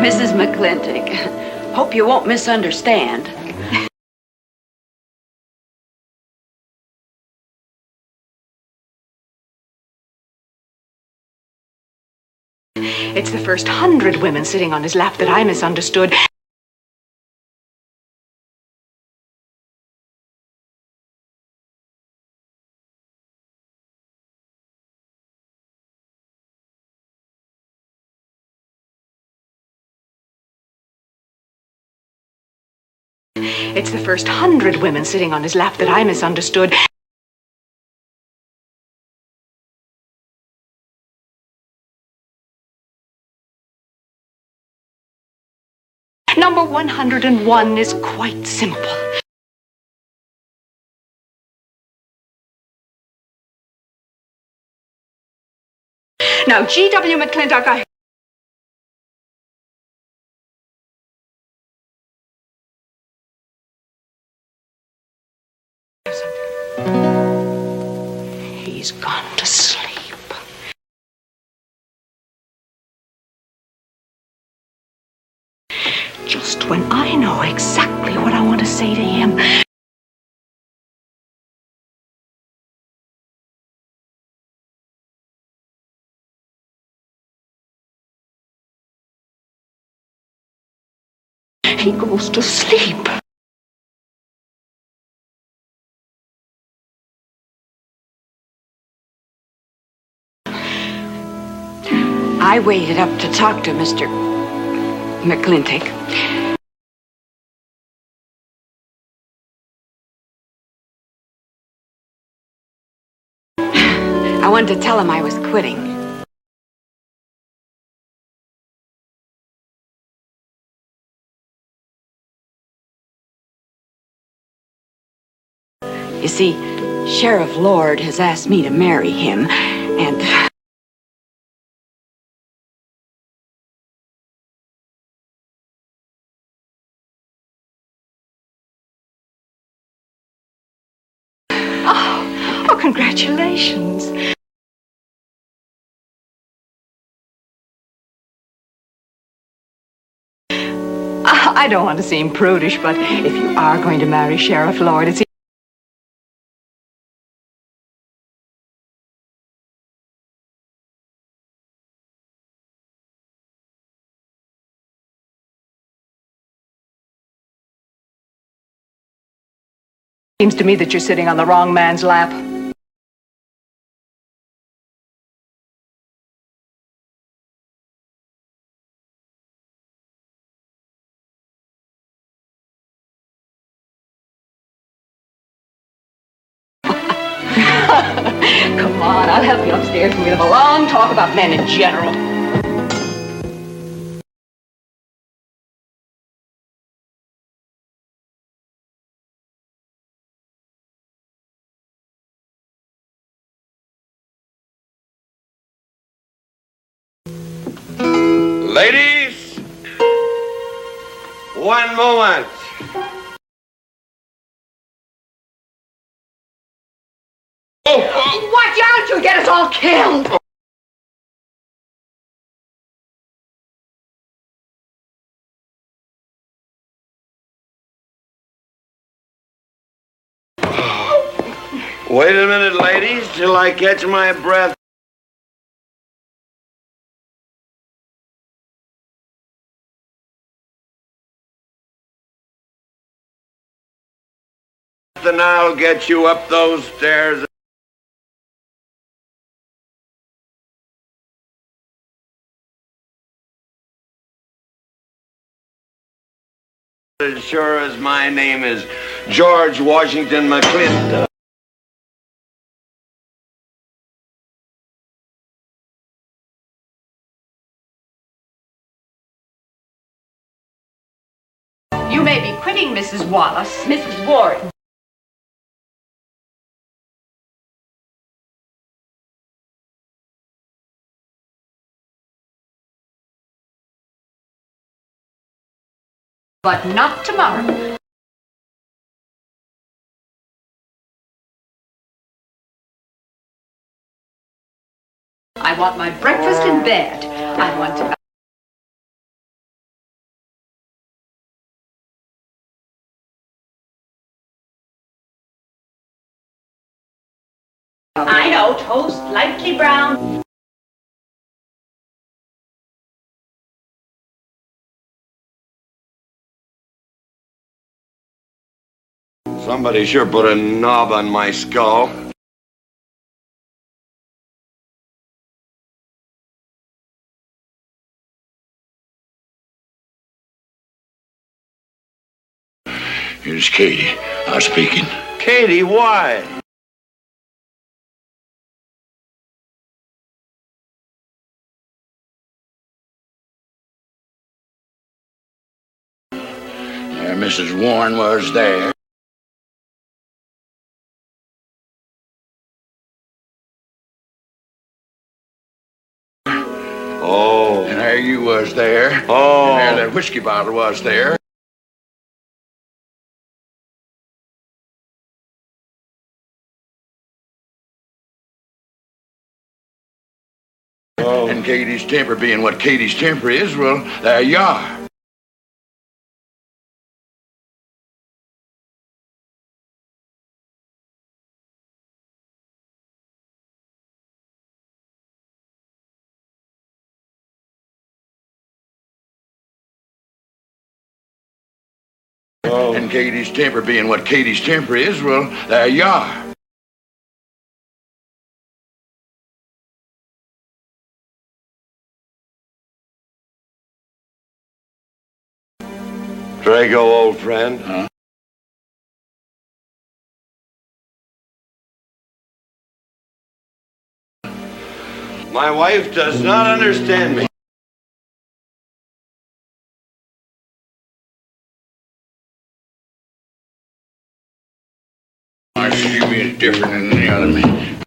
[SPEAKER 7] Mrs. McClintock, hope you won't misunderstand.
[SPEAKER 12] It's the first 100 women sitting on his lap that I misunderstood. It's the first 100 women sitting on his lap that I misunderstood. Number 101 is quite simple. Now, G.W. McClintock, I... He's gone to sleep. Just when I know exactly what I want to say to him. He goes to sleep.
[SPEAKER 7] I waited up to talk to Mr. McClintock. I wanted to tell him I was quitting. You see, Sheriff Lord has asked me to marry him, and...
[SPEAKER 12] Oh, congratulations. I don't want to seem prudish, but if you are going to marry Sheriff Lord, it's... Seems to me that you're sitting on the wrong man's lap. Come on, I'll help you upstairs and we'll have a long talk about men in general.
[SPEAKER 1] Ladies, one moment.
[SPEAKER 12] Watch out, you'll get us all killed!
[SPEAKER 1] Wait a minute, ladies, till I catch my breath. Then I'll get you up those stairs. As sure as my name is George Washington McClintock.
[SPEAKER 7] You may be quitting, Mrs. Wallace. Mrs. Ward. But not tomorrow. I want my breakfast in bed. I want to... I know, toast lightly brown.
[SPEAKER 1] Somebody sure put a knob on my skull.
[SPEAKER 11] Here's Katie. I'm speaking.
[SPEAKER 10] Katie, why?
[SPEAKER 11] Mrs. Warren was there.
[SPEAKER 10] Oh.
[SPEAKER 11] And there you was there.
[SPEAKER 10] Oh.
[SPEAKER 11] And there that whiskey bottle was there.
[SPEAKER 10] Oh.
[SPEAKER 11] And Katie's temper being what Katie's temper is, well, there you are.
[SPEAKER 10] Oh.
[SPEAKER 11] And Katie's temper being what Katie's temper is, well, there you are.
[SPEAKER 10] Drago, old friend.
[SPEAKER 11] Huh?
[SPEAKER 10] My wife does not understand me.
[SPEAKER 11] I see you being different than any other man.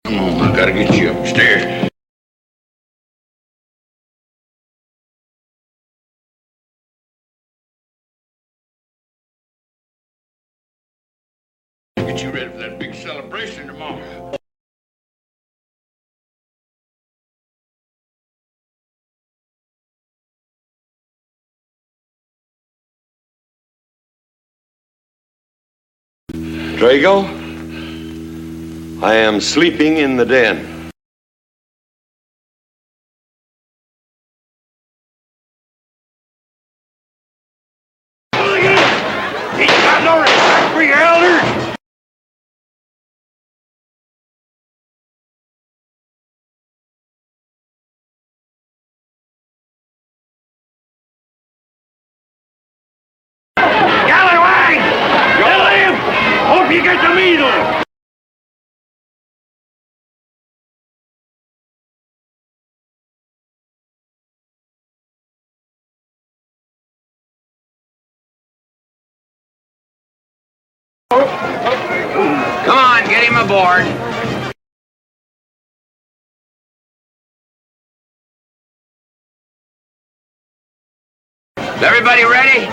[SPEAKER 11] Come on, I gotta get you upstairs. Get you ready for that big celebration tomorrow.
[SPEAKER 10] Drago, I am sleeping in the den.
[SPEAKER 14] He's got no respect for your elders. Scallywag! Kill him! Hope you get the measles!
[SPEAKER 4] Come on, get him aboard. Is everybody ready?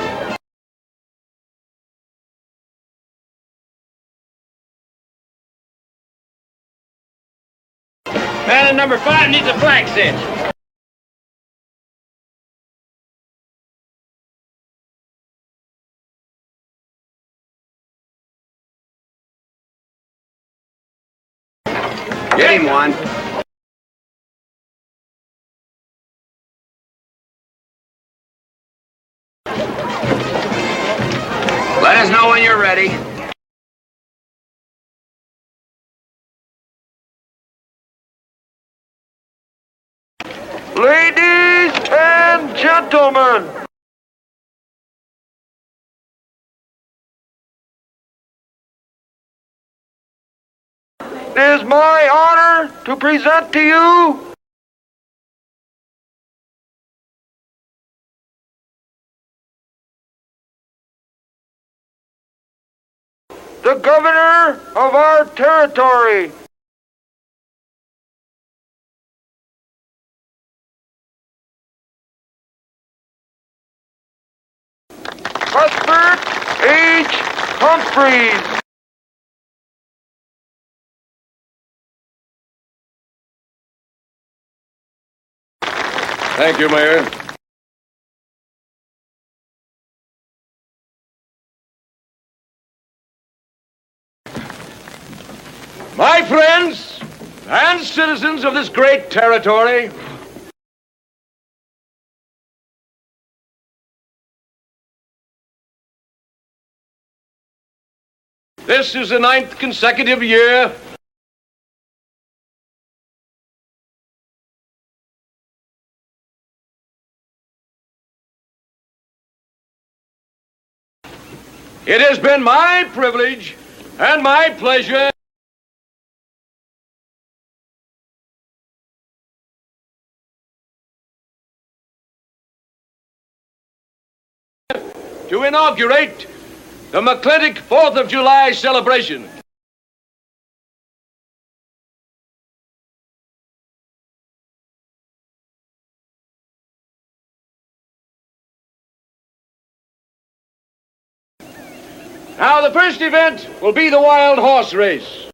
[SPEAKER 14] Man in number 5 needs a flag set.
[SPEAKER 4] Get him one. Let us know when you're ready.
[SPEAKER 10] Ladies and gentlemen, it is my honor to present to you the governor of our territory. Cuthbert H. Humphreys.
[SPEAKER 13] Thank you, Mayor. My friends and citizens of this great territory, This is the 9th consecutive year it has been my privilege and my pleasure to inaugurate the McClintock 4th of July celebration. Now, the first event will be the wild horse race.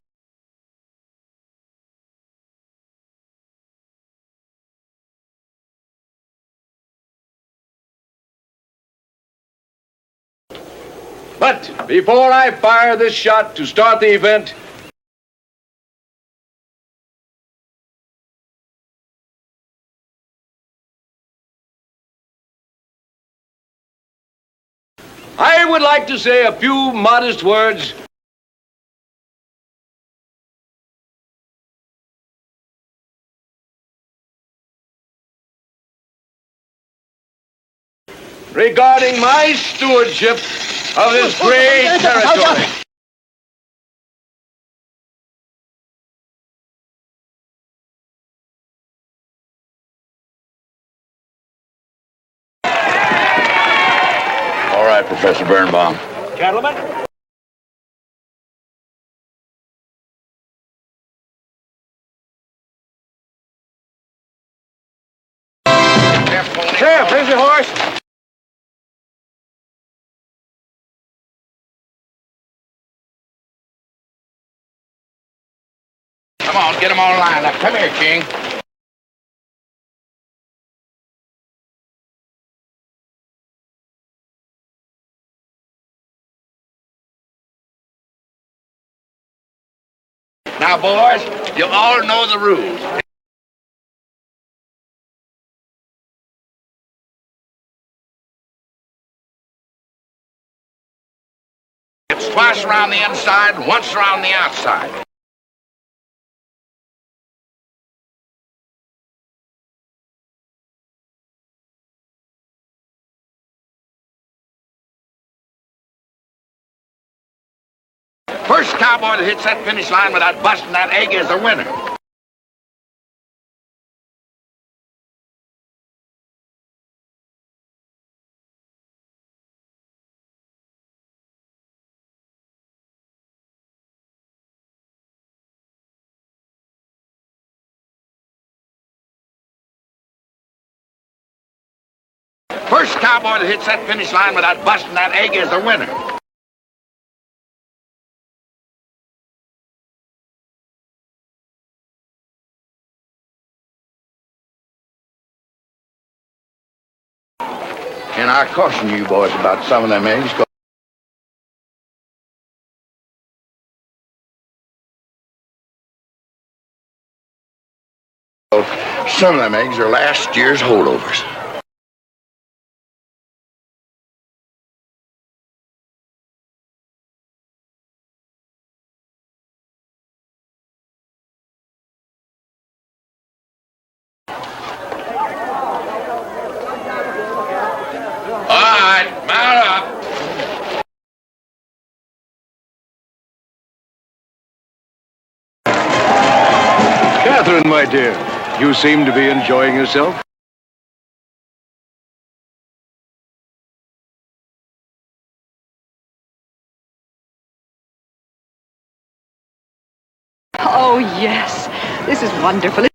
[SPEAKER 13] But before I fire this shot to start the event, I would like to say a few modest words regarding my stewardship of this great territory.
[SPEAKER 11] All right, Professor Birnbaum.
[SPEAKER 14] Gentlemen.
[SPEAKER 13] Sheriff, here's your horse.
[SPEAKER 11] Come on, get them all lined up. Come here, King. Now, boys, you all know the rules. It's twice around the inside, once around the outside. First cowboy that hits that finish line without busting that egg is the winner. First cowboy that hits that finish line without busting that egg is the winner. And I caution you boys about some of them eggs. Some of them eggs are last year's holdovers. All right, mount up.
[SPEAKER 14] Catherine, my dear, you seem to be enjoying yourself.
[SPEAKER 12] Oh, yes. This is wonderful.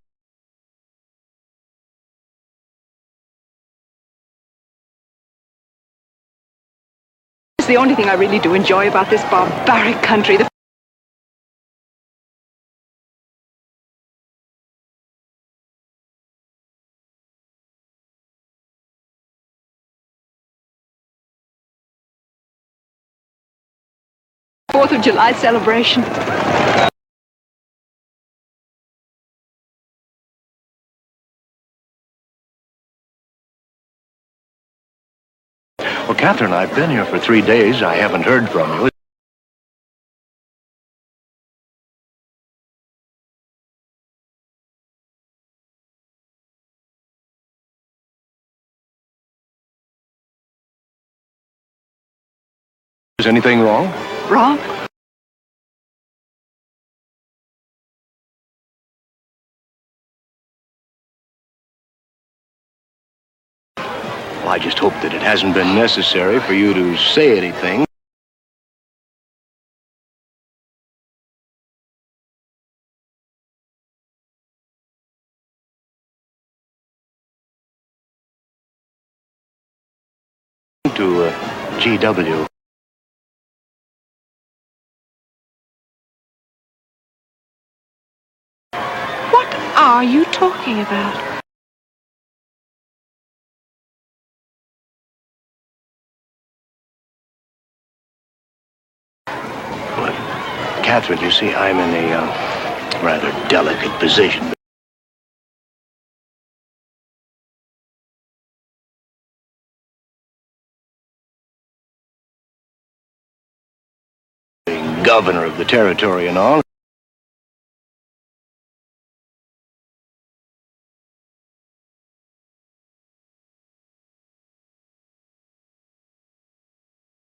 [SPEAKER 12] It's the only thing I really do enjoy about this barbaric country. The Fourth of July celebration.
[SPEAKER 14] Well, Catherine, I've been here for 3 days. I haven't heard from you. Is anything wrong?
[SPEAKER 12] Wrong?
[SPEAKER 14] Well, I just hope that it hasn't been necessary for you to say anything. To GW.
[SPEAKER 12] What are you talking about?
[SPEAKER 14] But, Catherine, you see, I'm in a rather delicate position. Being governor of the territory and all.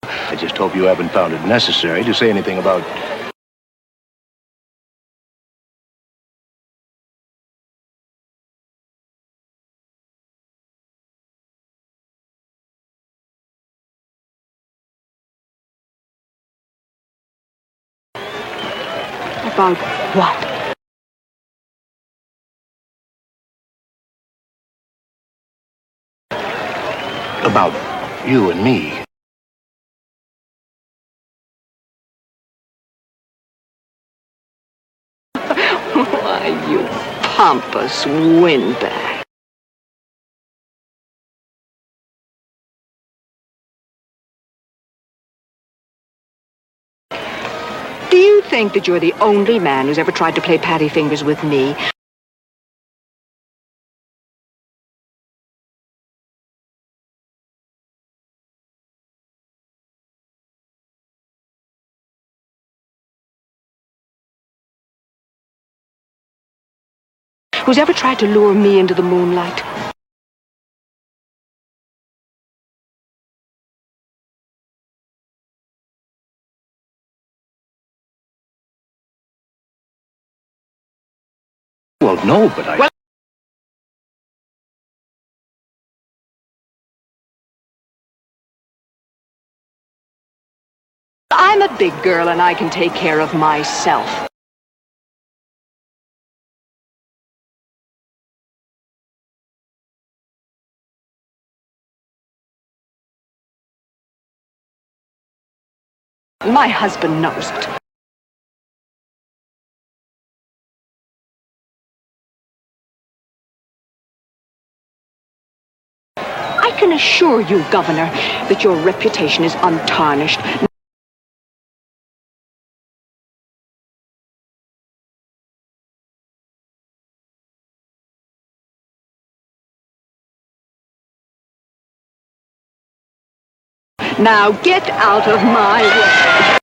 [SPEAKER 14] I just hope you haven't found it necessary to say anything about...
[SPEAKER 12] About what?
[SPEAKER 14] About you and me.
[SPEAKER 12] Why, you pompous windbag. Do you think that you're the only man who's ever tried to play patty fingers with me? Who's ever tried to lure me into the moonlight?
[SPEAKER 14] Well, no, but I...
[SPEAKER 12] I'm a big girl and I can take care of myself. My husband knows it. I can assure you, Governor, that your reputation is untarnished. Now get out of my way.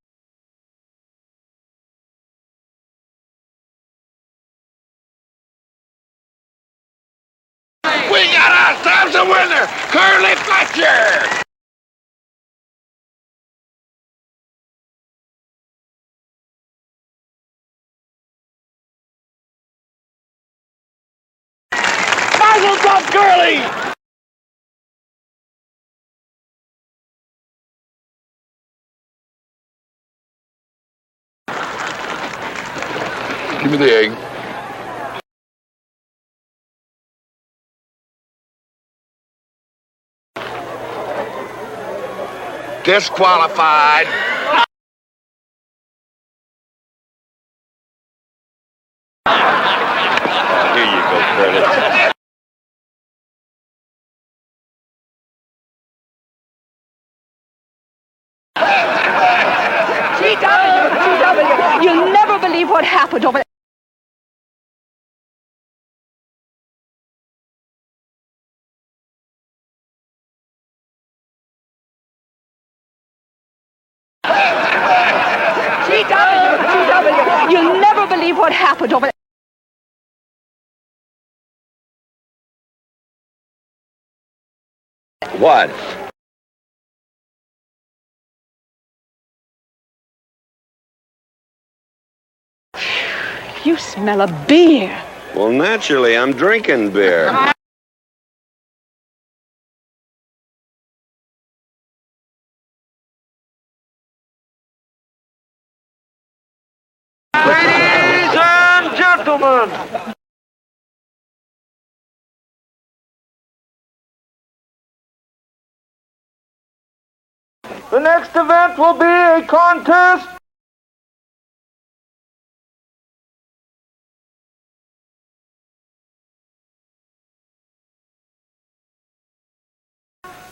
[SPEAKER 10] We got ourselves a winner, Curly Fletcher! Mazel tov, Curly!
[SPEAKER 11] Give me the egg.
[SPEAKER 10] Disqualified.
[SPEAKER 14] Here you go, Curly.
[SPEAKER 12] GW! You'll never believe what happened over there. GW! You'll never believe what happened over there.
[SPEAKER 1] What?
[SPEAKER 12] You smell of beer.
[SPEAKER 1] Well, naturally, I'm drinking beer.
[SPEAKER 10] Ladies and gentlemen, the next event will be a contest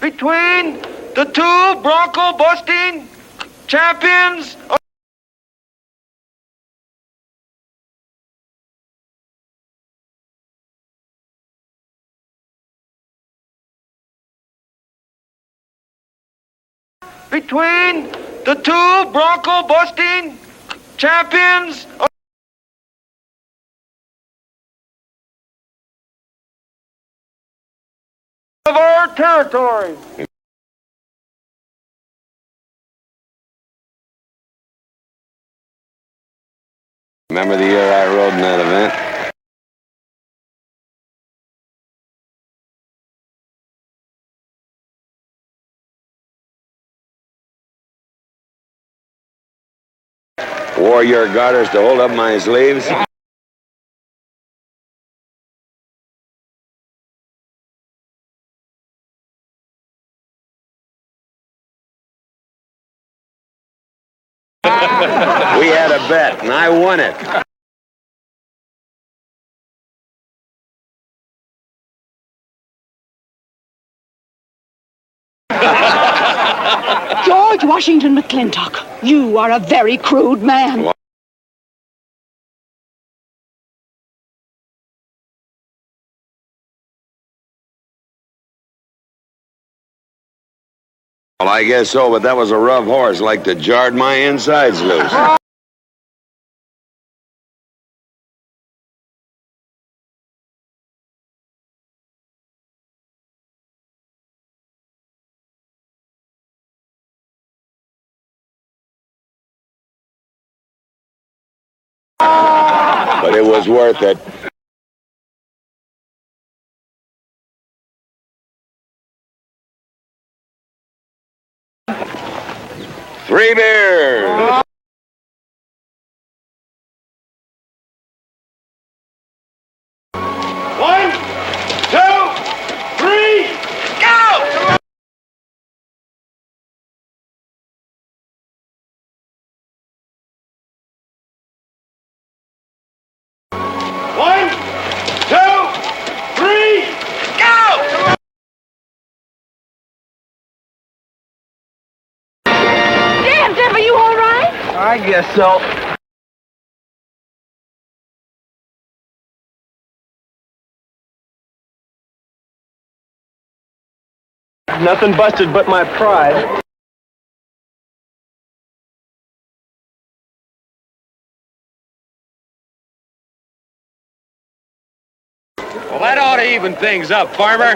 [SPEAKER 10] between the two Bronco busting champions between the two Bronco busting champions of our territory.
[SPEAKER 1] Remember the year I rode in that event? Wore your garters to hold up my sleeves? We had a bet, and I won it.
[SPEAKER 12] George Washington McClintock, you are a very crude man.
[SPEAKER 1] Well, I guess so, but that was a rough horse, like to jarred my insides loose. But it was worth it. Three beers.
[SPEAKER 10] One, two, three, go! One, two, three, go!
[SPEAKER 12] Damn, Dev, are you all right?
[SPEAKER 10] I guess so.
[SPEAKER 6] Nothing busted but my pride.
[SPEAKER 1] Well, that ought to even things up, farmer.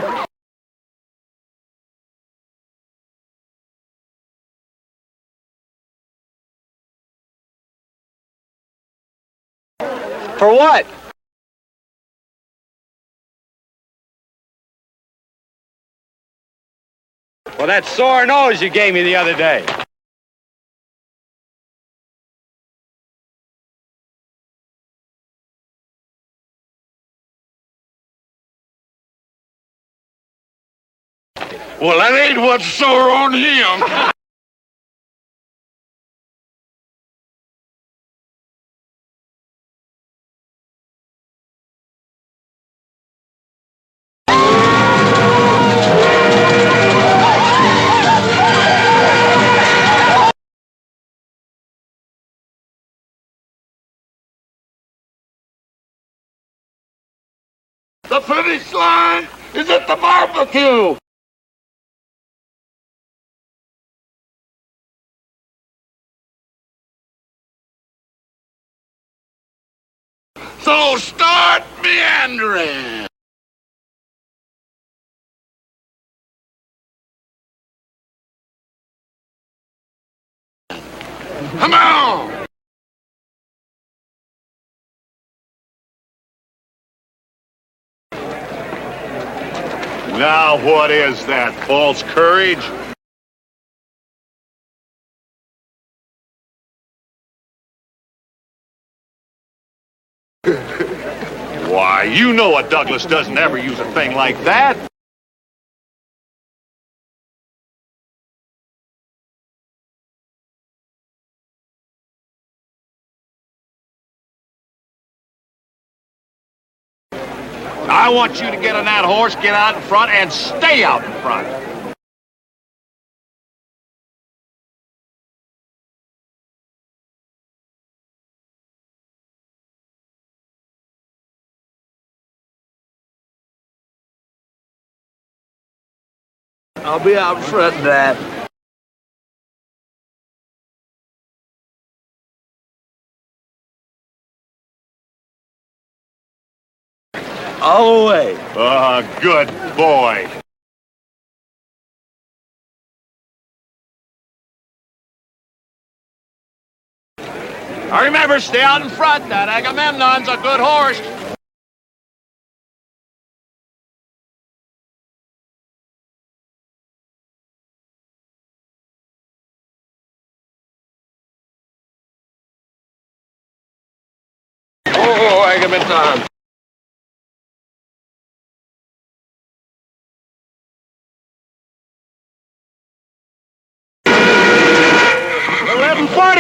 [SPEAKER 6] For what?
[SPEAKER 1] Well, that sore nose you gave me the other day.
[SPEAKER 11] Well, that ain't what's sore on him. The finish line is at the barbecue. So start meandering. Come on.
[SPEAKER 15] Now what is that, false courage? Why, you know a Douglas doesn't ever use a thing like that. I want you to get on that horse, get out in front, and stay out in front.
[SPEAKER 14] I'll be out in front, Dad. All the way.
[SPEAKER 15] Good boy. I remember, stay out in front. That Agamemnon's a good horse.
[SPEAKER 13] Oh, Agamemnon.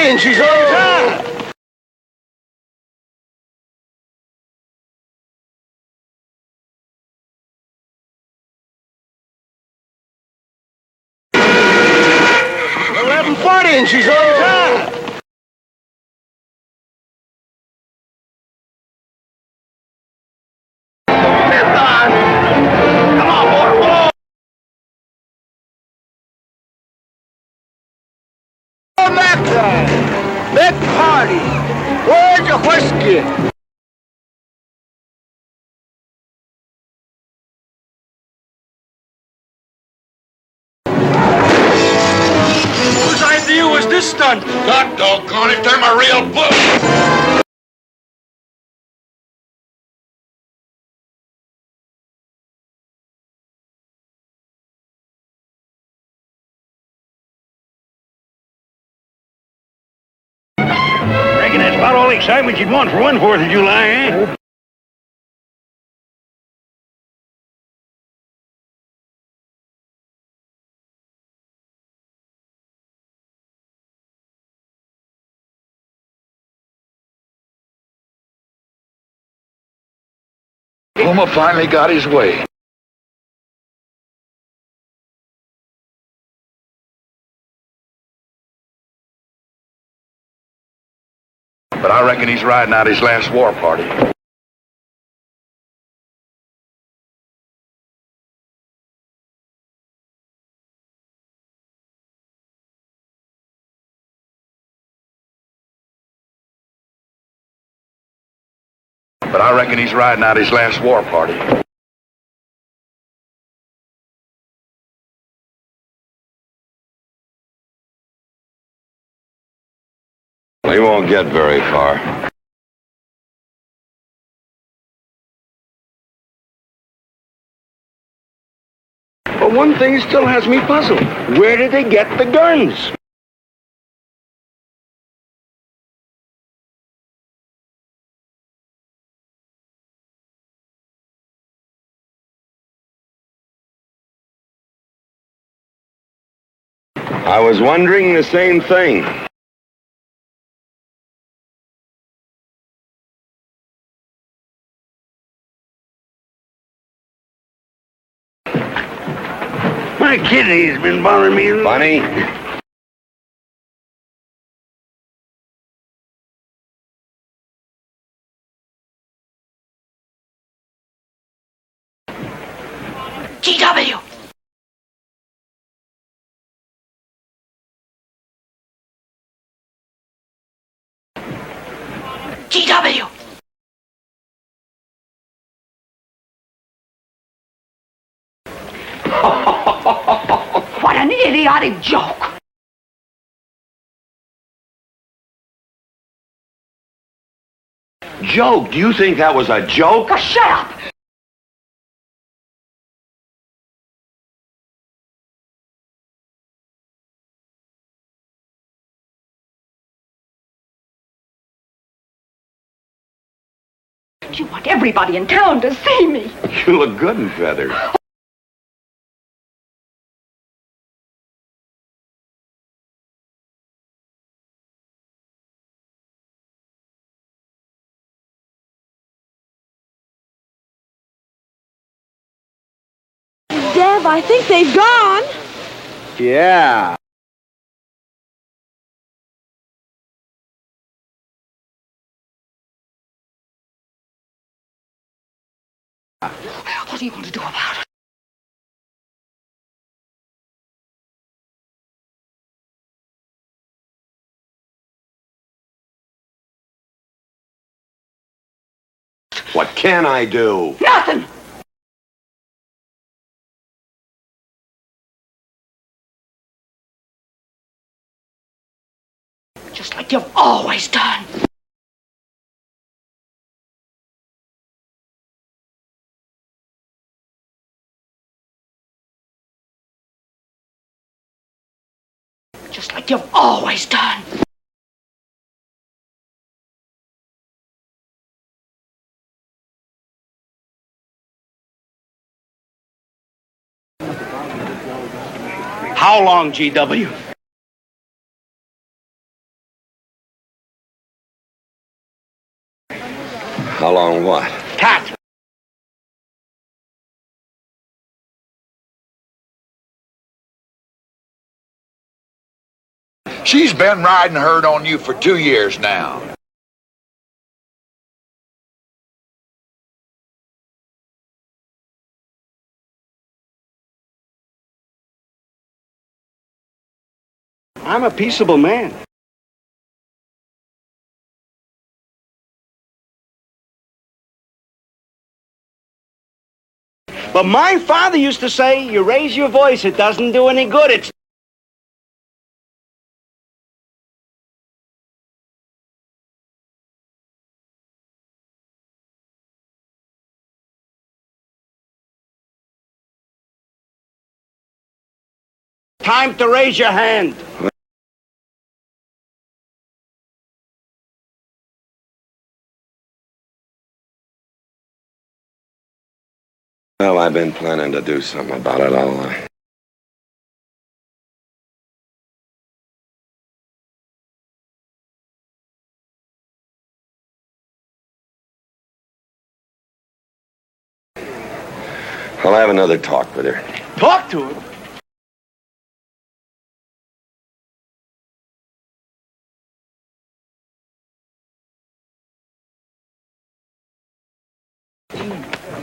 [SPEAKER 14] And she's on time. And she's on time. Come on, boy. Back time. Big party. Where's your whiskey? Whose idea was this stunt?
[SPEAKER 11] God doggone it, they're my real book.
[SPEAKER 14] Reckon that's about all the excitement you'd want for one 4th of July, eh?
[SPEAKER 11] Homer finally got his way. But I reckon he's riding out his last war party. But I reckon he's riding out his last war party.
[SPEAKER 1] He won't get very far.
[SPEAKER 14] But one thing still has me puzzled. Where did they get the guns?
[SPEAKER 1] I was wondering the same thing.
[SPEAKER 14] My kidney's been bothering me.
[SPEAKER 1] Funny.
[SPEAKER 5] GW. GW.
[SPEAKER 12] What an idiotic joke.
[SPEAKER 1] Joke? Do you think that was a joke?
[SPEAKER 12] Shut up. You want everybody in town to see me.
[SPEAKER 1] You look good in feathers.
[SPEAKER 5] Dev, I think they've gone.
[SPEAKER 14] Yeah.
[SPEAKER 12] What are you going to do about it?
[SPEAKER 1] What can I do?
[SPEAKER 12] Nothing! Just like you've always done. Just like you've always done.
[SPEAKER 14] How long, GW?
[SPEAKER 1] How long what?
[SPEAKER 14] Cat.
[SPEAKER 11] She's been riding herd on you for 2 years now.
[SPEAKER 14] I'm a peaceable man. But my father used to say, you raise your voice, it doesn't do any good. It's time to raise your hand.
[SPEAKER 1] Well, I've been planning to do something about it. I'll have another talk with her.
[SPEAKER 14] Talk to him.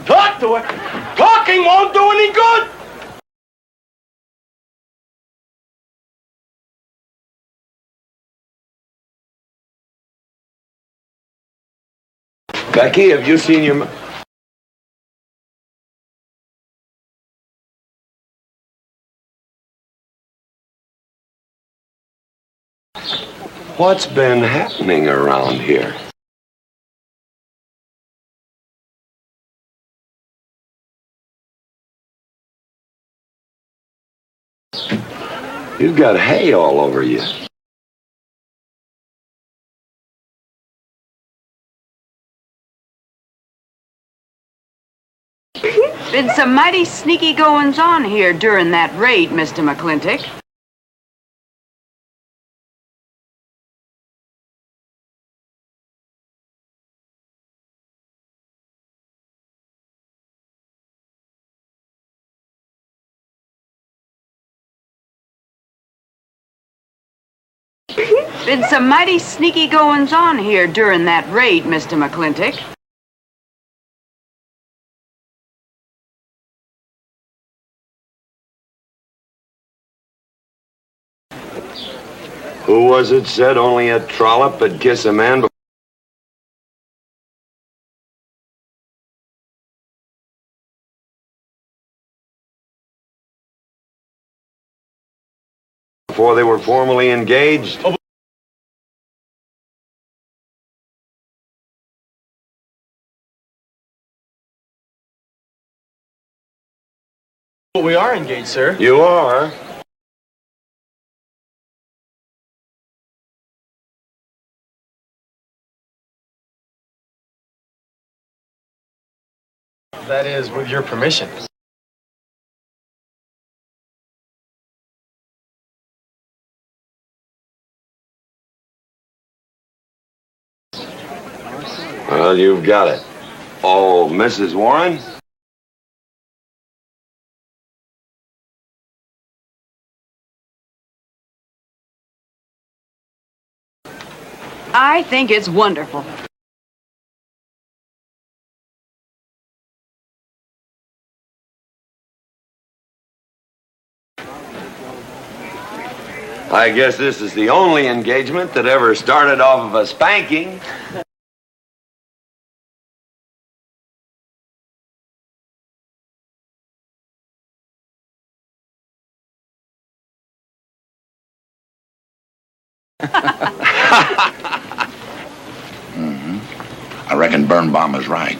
[SPEAKER 14] Talk to her. Talking won't do any good.
[SPEAKER 1] Becky, have you seen your... What's been happening around here? You've got hay all over you.
[SPEAKER 7] Been some mighty sneaky goings-on here during that raid, Mr. McClintock. Been some mighty sneaky goings-on here during that raid, Mr. McClintock.
[SPEAKER 1] Who was it said only a trollop would kiss a man before they were formally engaged?
[SPEAKER 6] We are engaged, sir.
[SPEAKER 1] You are?
[SPEAKER 6] That is, with your permission.
[SPEAKER 1] Well, you've got it. Oh, Mrs. Warren?
[SPEAKER 7] I think it's wonderful.
[SPEAKER 1] I guess this is the only engagement that ever started off of a spanking.
[SPEAKER 11] I reckon Birnbaum is right.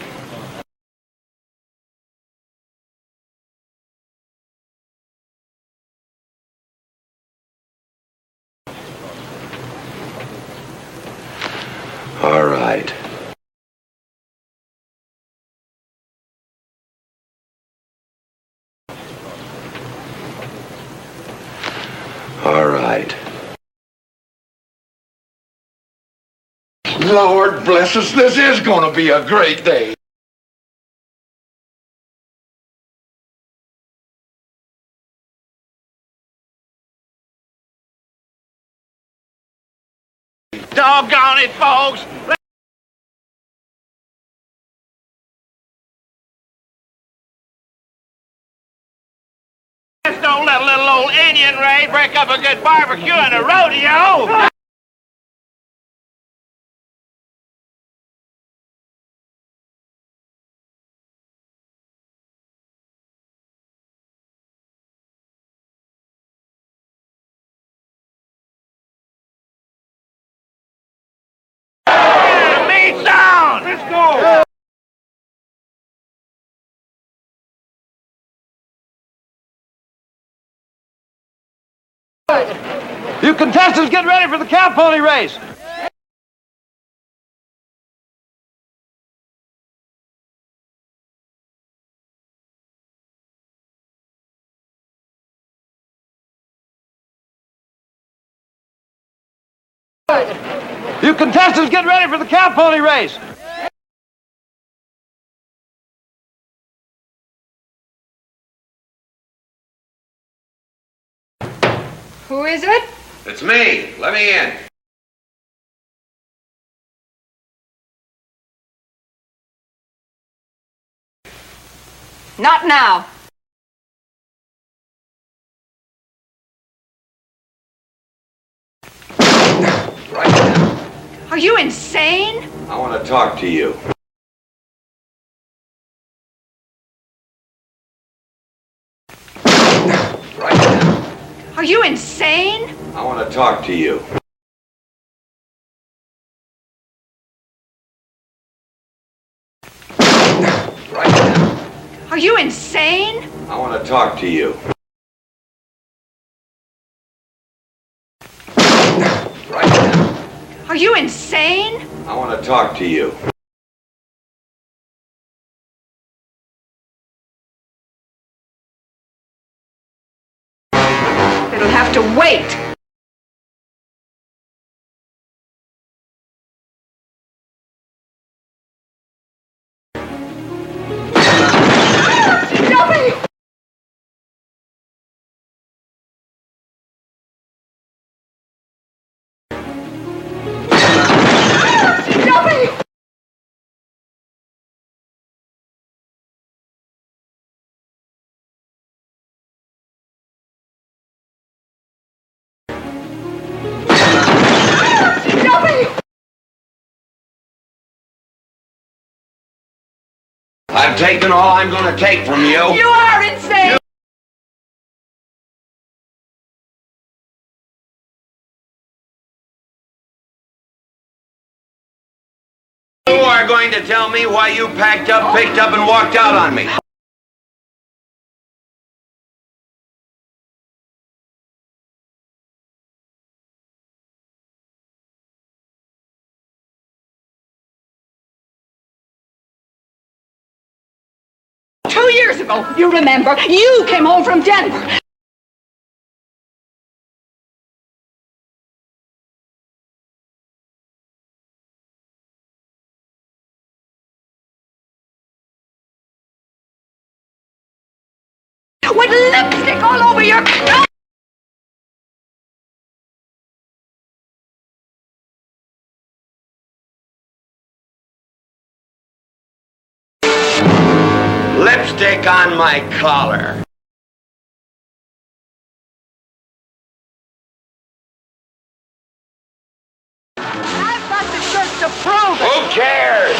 [SPEAKER 1] All right. All right.
[SPEAKER 11] Lord bless us, this is going to be a great day.
[SPEAKER 15] Doggone it, folks! Let's don't let a little old Indian raid break up a good barbecue and a rodeo! Meat down! Let's go!
[SPEAKER 6] You contestants get ready for the cow pony race. You contestants get ready for the cow pony race.
[SPEAKER 12] Who is it?
[SPEAKER 1] It's me. Let me in.
[SPEAKER 12] Not now.
[SPEAKER 1] Right now.
[SPEAKER 12] Are you insane?
[SPEAKER 1] I want to talk to you. Right now.
[SPEAKER 12] Are you insane?
[SPEAKER 1] I want to talk to you. Right now.
[SPEAKER 12] Are you insane?
[SPEAKER 1] I want to talk to you. Right now.
[SPEAKER 12] Are you insane?
[SPEAKER 1] I want to talk to you.
[SPEAKER 12] It'll have to wait. Stop it! Stop it! Stop it!
[SPEAKER 1] I've taken all I'm going to take from you.
[SPEAKER 12] You are insane!
[SPEAKER 1] You are going to tell me why you packed up, picked up, and walked out on me.
[SPEAKER 12] ago. You remember? You came home from Denver. With lipstick all over your...
[SPEAKER 10] Lipstick on my collar.
[SPEAKER 12] I've got the shirt to prove it.
[SPEAKER 10] Who cares?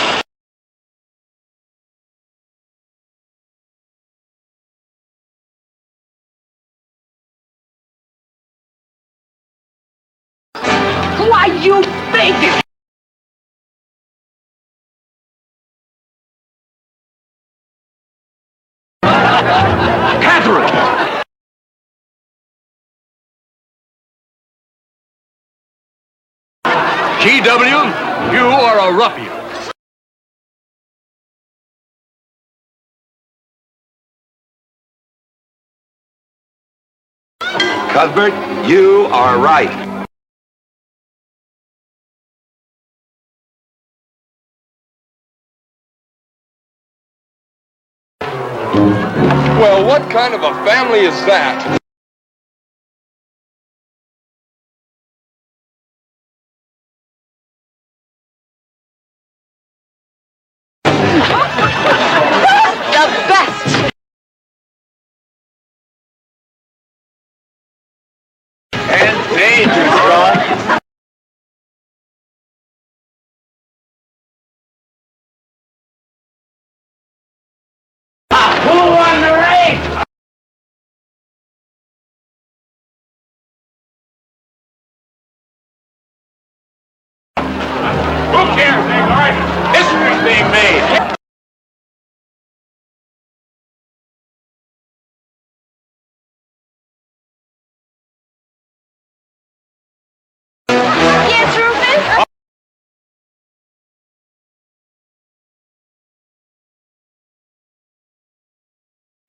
[SPEAKER 12] Why, you big...
[SPEAKER 10] Catherine!
[SPEAKER 15] GW, you are a ruffian.
[SPEAKER 1] Cuthbert, you are right.
[SPEAKER 15] Well, what kind of a family is that?
[SPEAKER 12] The best.
[SPEAKER 10] And dangerous, Ross. Who won the race? Who cares, Neymar? History's being made.
[SPEAKER 12] Yes, Rufus?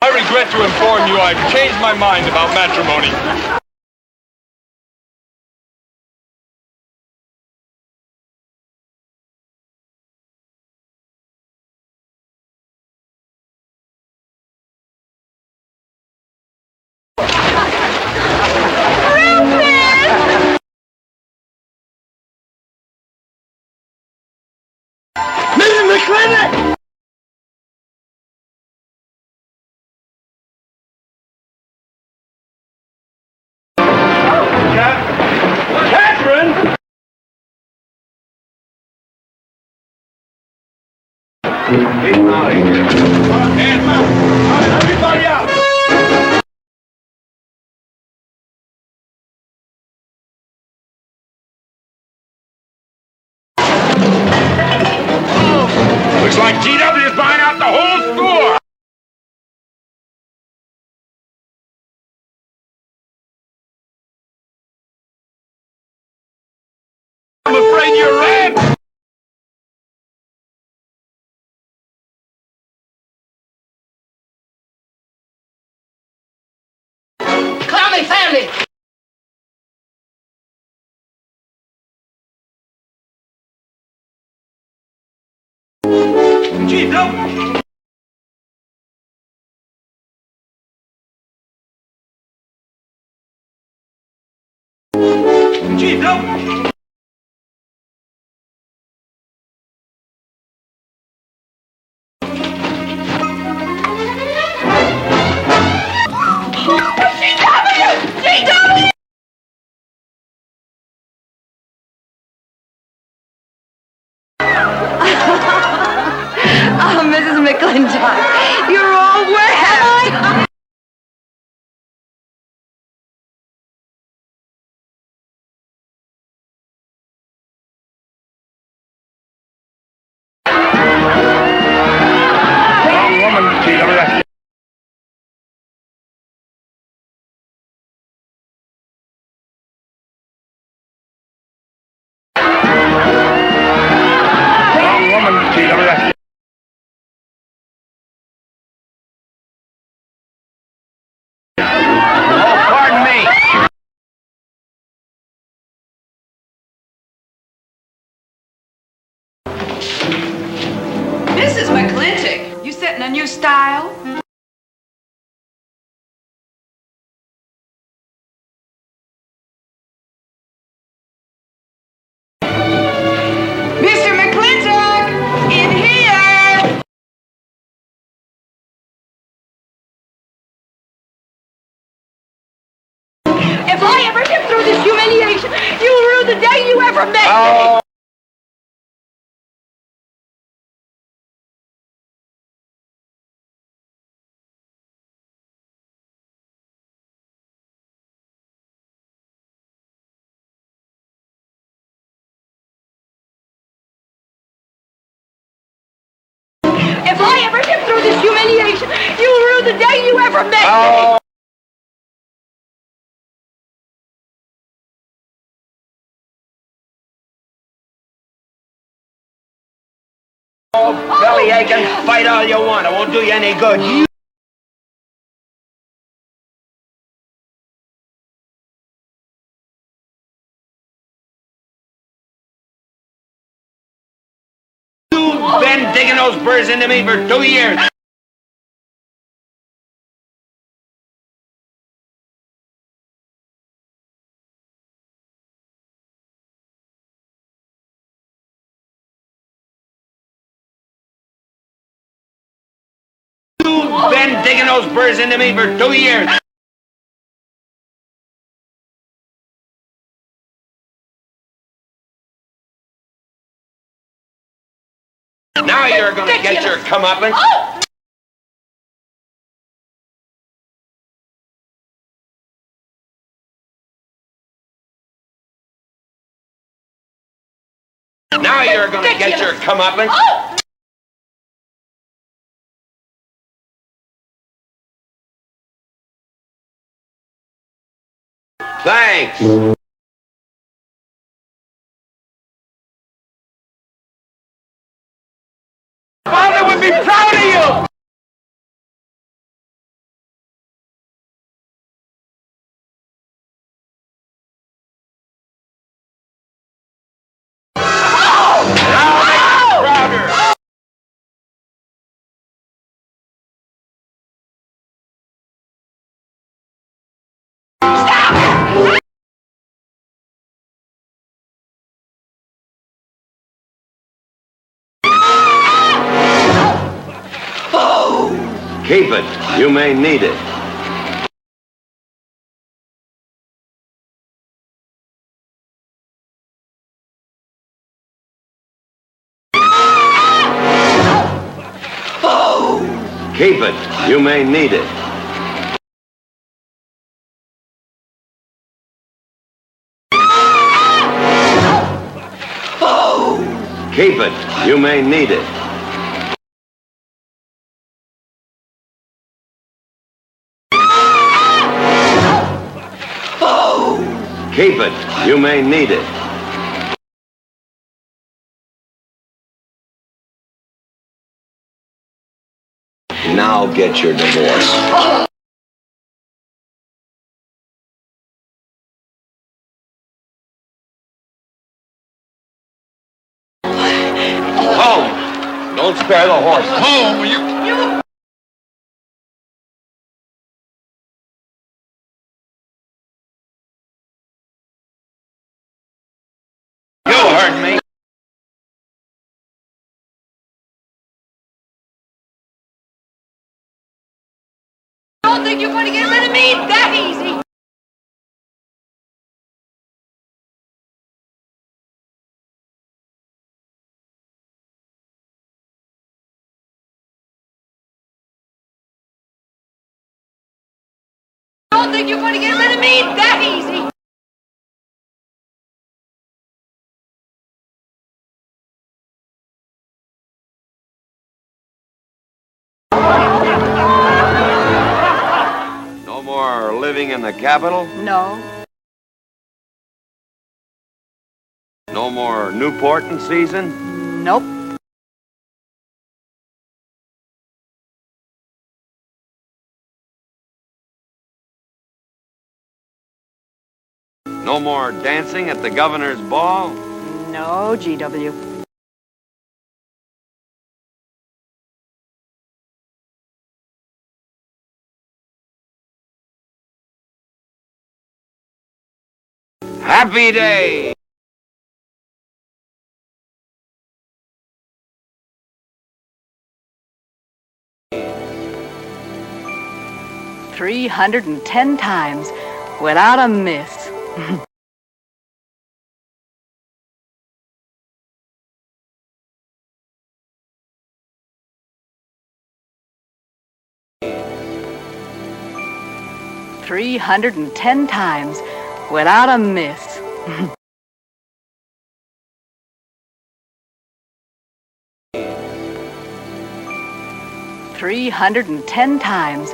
[SPEAKER 15] I regret to inform you I've changed my mind about matrimony.
[SPEAKER 10] Mrs. McClintock! Catherine! Get out of here. Hands up! Everybody out! Looks like GW is buying out the whole store! I'm afraid you're right!
[SPEAKER 12] Clowny family.
[SPEAKER 10] GW! GW!
[SPEAKER 5] Oh, Mrs. McClintock, you're all where have I?
[SPEAKER 10] Wrong woman, GW. Wrong woman, GW.
[SPEAKER 7] your style? Mr. McClintock, in here!
[SPEAKER 12] If I ever get through this humiliation, you'll rue the day you ever met me. If I ever get through this humiliation, you'll rue the day you ever met me.
[SPEAKER 4] Belly aching, fight all you want. It won't do you any good. You've been digging those burrs into me for 2 years. You've been digging those burrs into me for 2 years. Now you're gonna get your comeuppance. Now you're gonna get your comeuppance. Thanks. Father would be proud of you.
[SPEAKER 1] Keep it. You may need it. Keep it. You may need it. Keep it. You may need it. Keep it. You may need it. Now get your divorce.
[SPEAKER 13] Home! Don't spare the horse. Home, you... You heard me.
[SPEAKER 12] I don't think you're going to get rid of me that easy. I don't think you're going to get rid of me that easy.
[SPEAKER 1] No more living in the capital?
[SPEAKER 12] No.
[SPEAKER 1] No more Newport in season?
[SPEAKER 12] Nope.
[SPEAKER 1] No more dancing at the governor's ball?
[SPEAKER 12] No, GW.
[SPEAKER 10] Happy day!
[SPEAKER 12] $310 times without a miss. $310 times without a miss. $310 times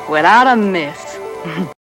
[SPEAKER 12] without a miss.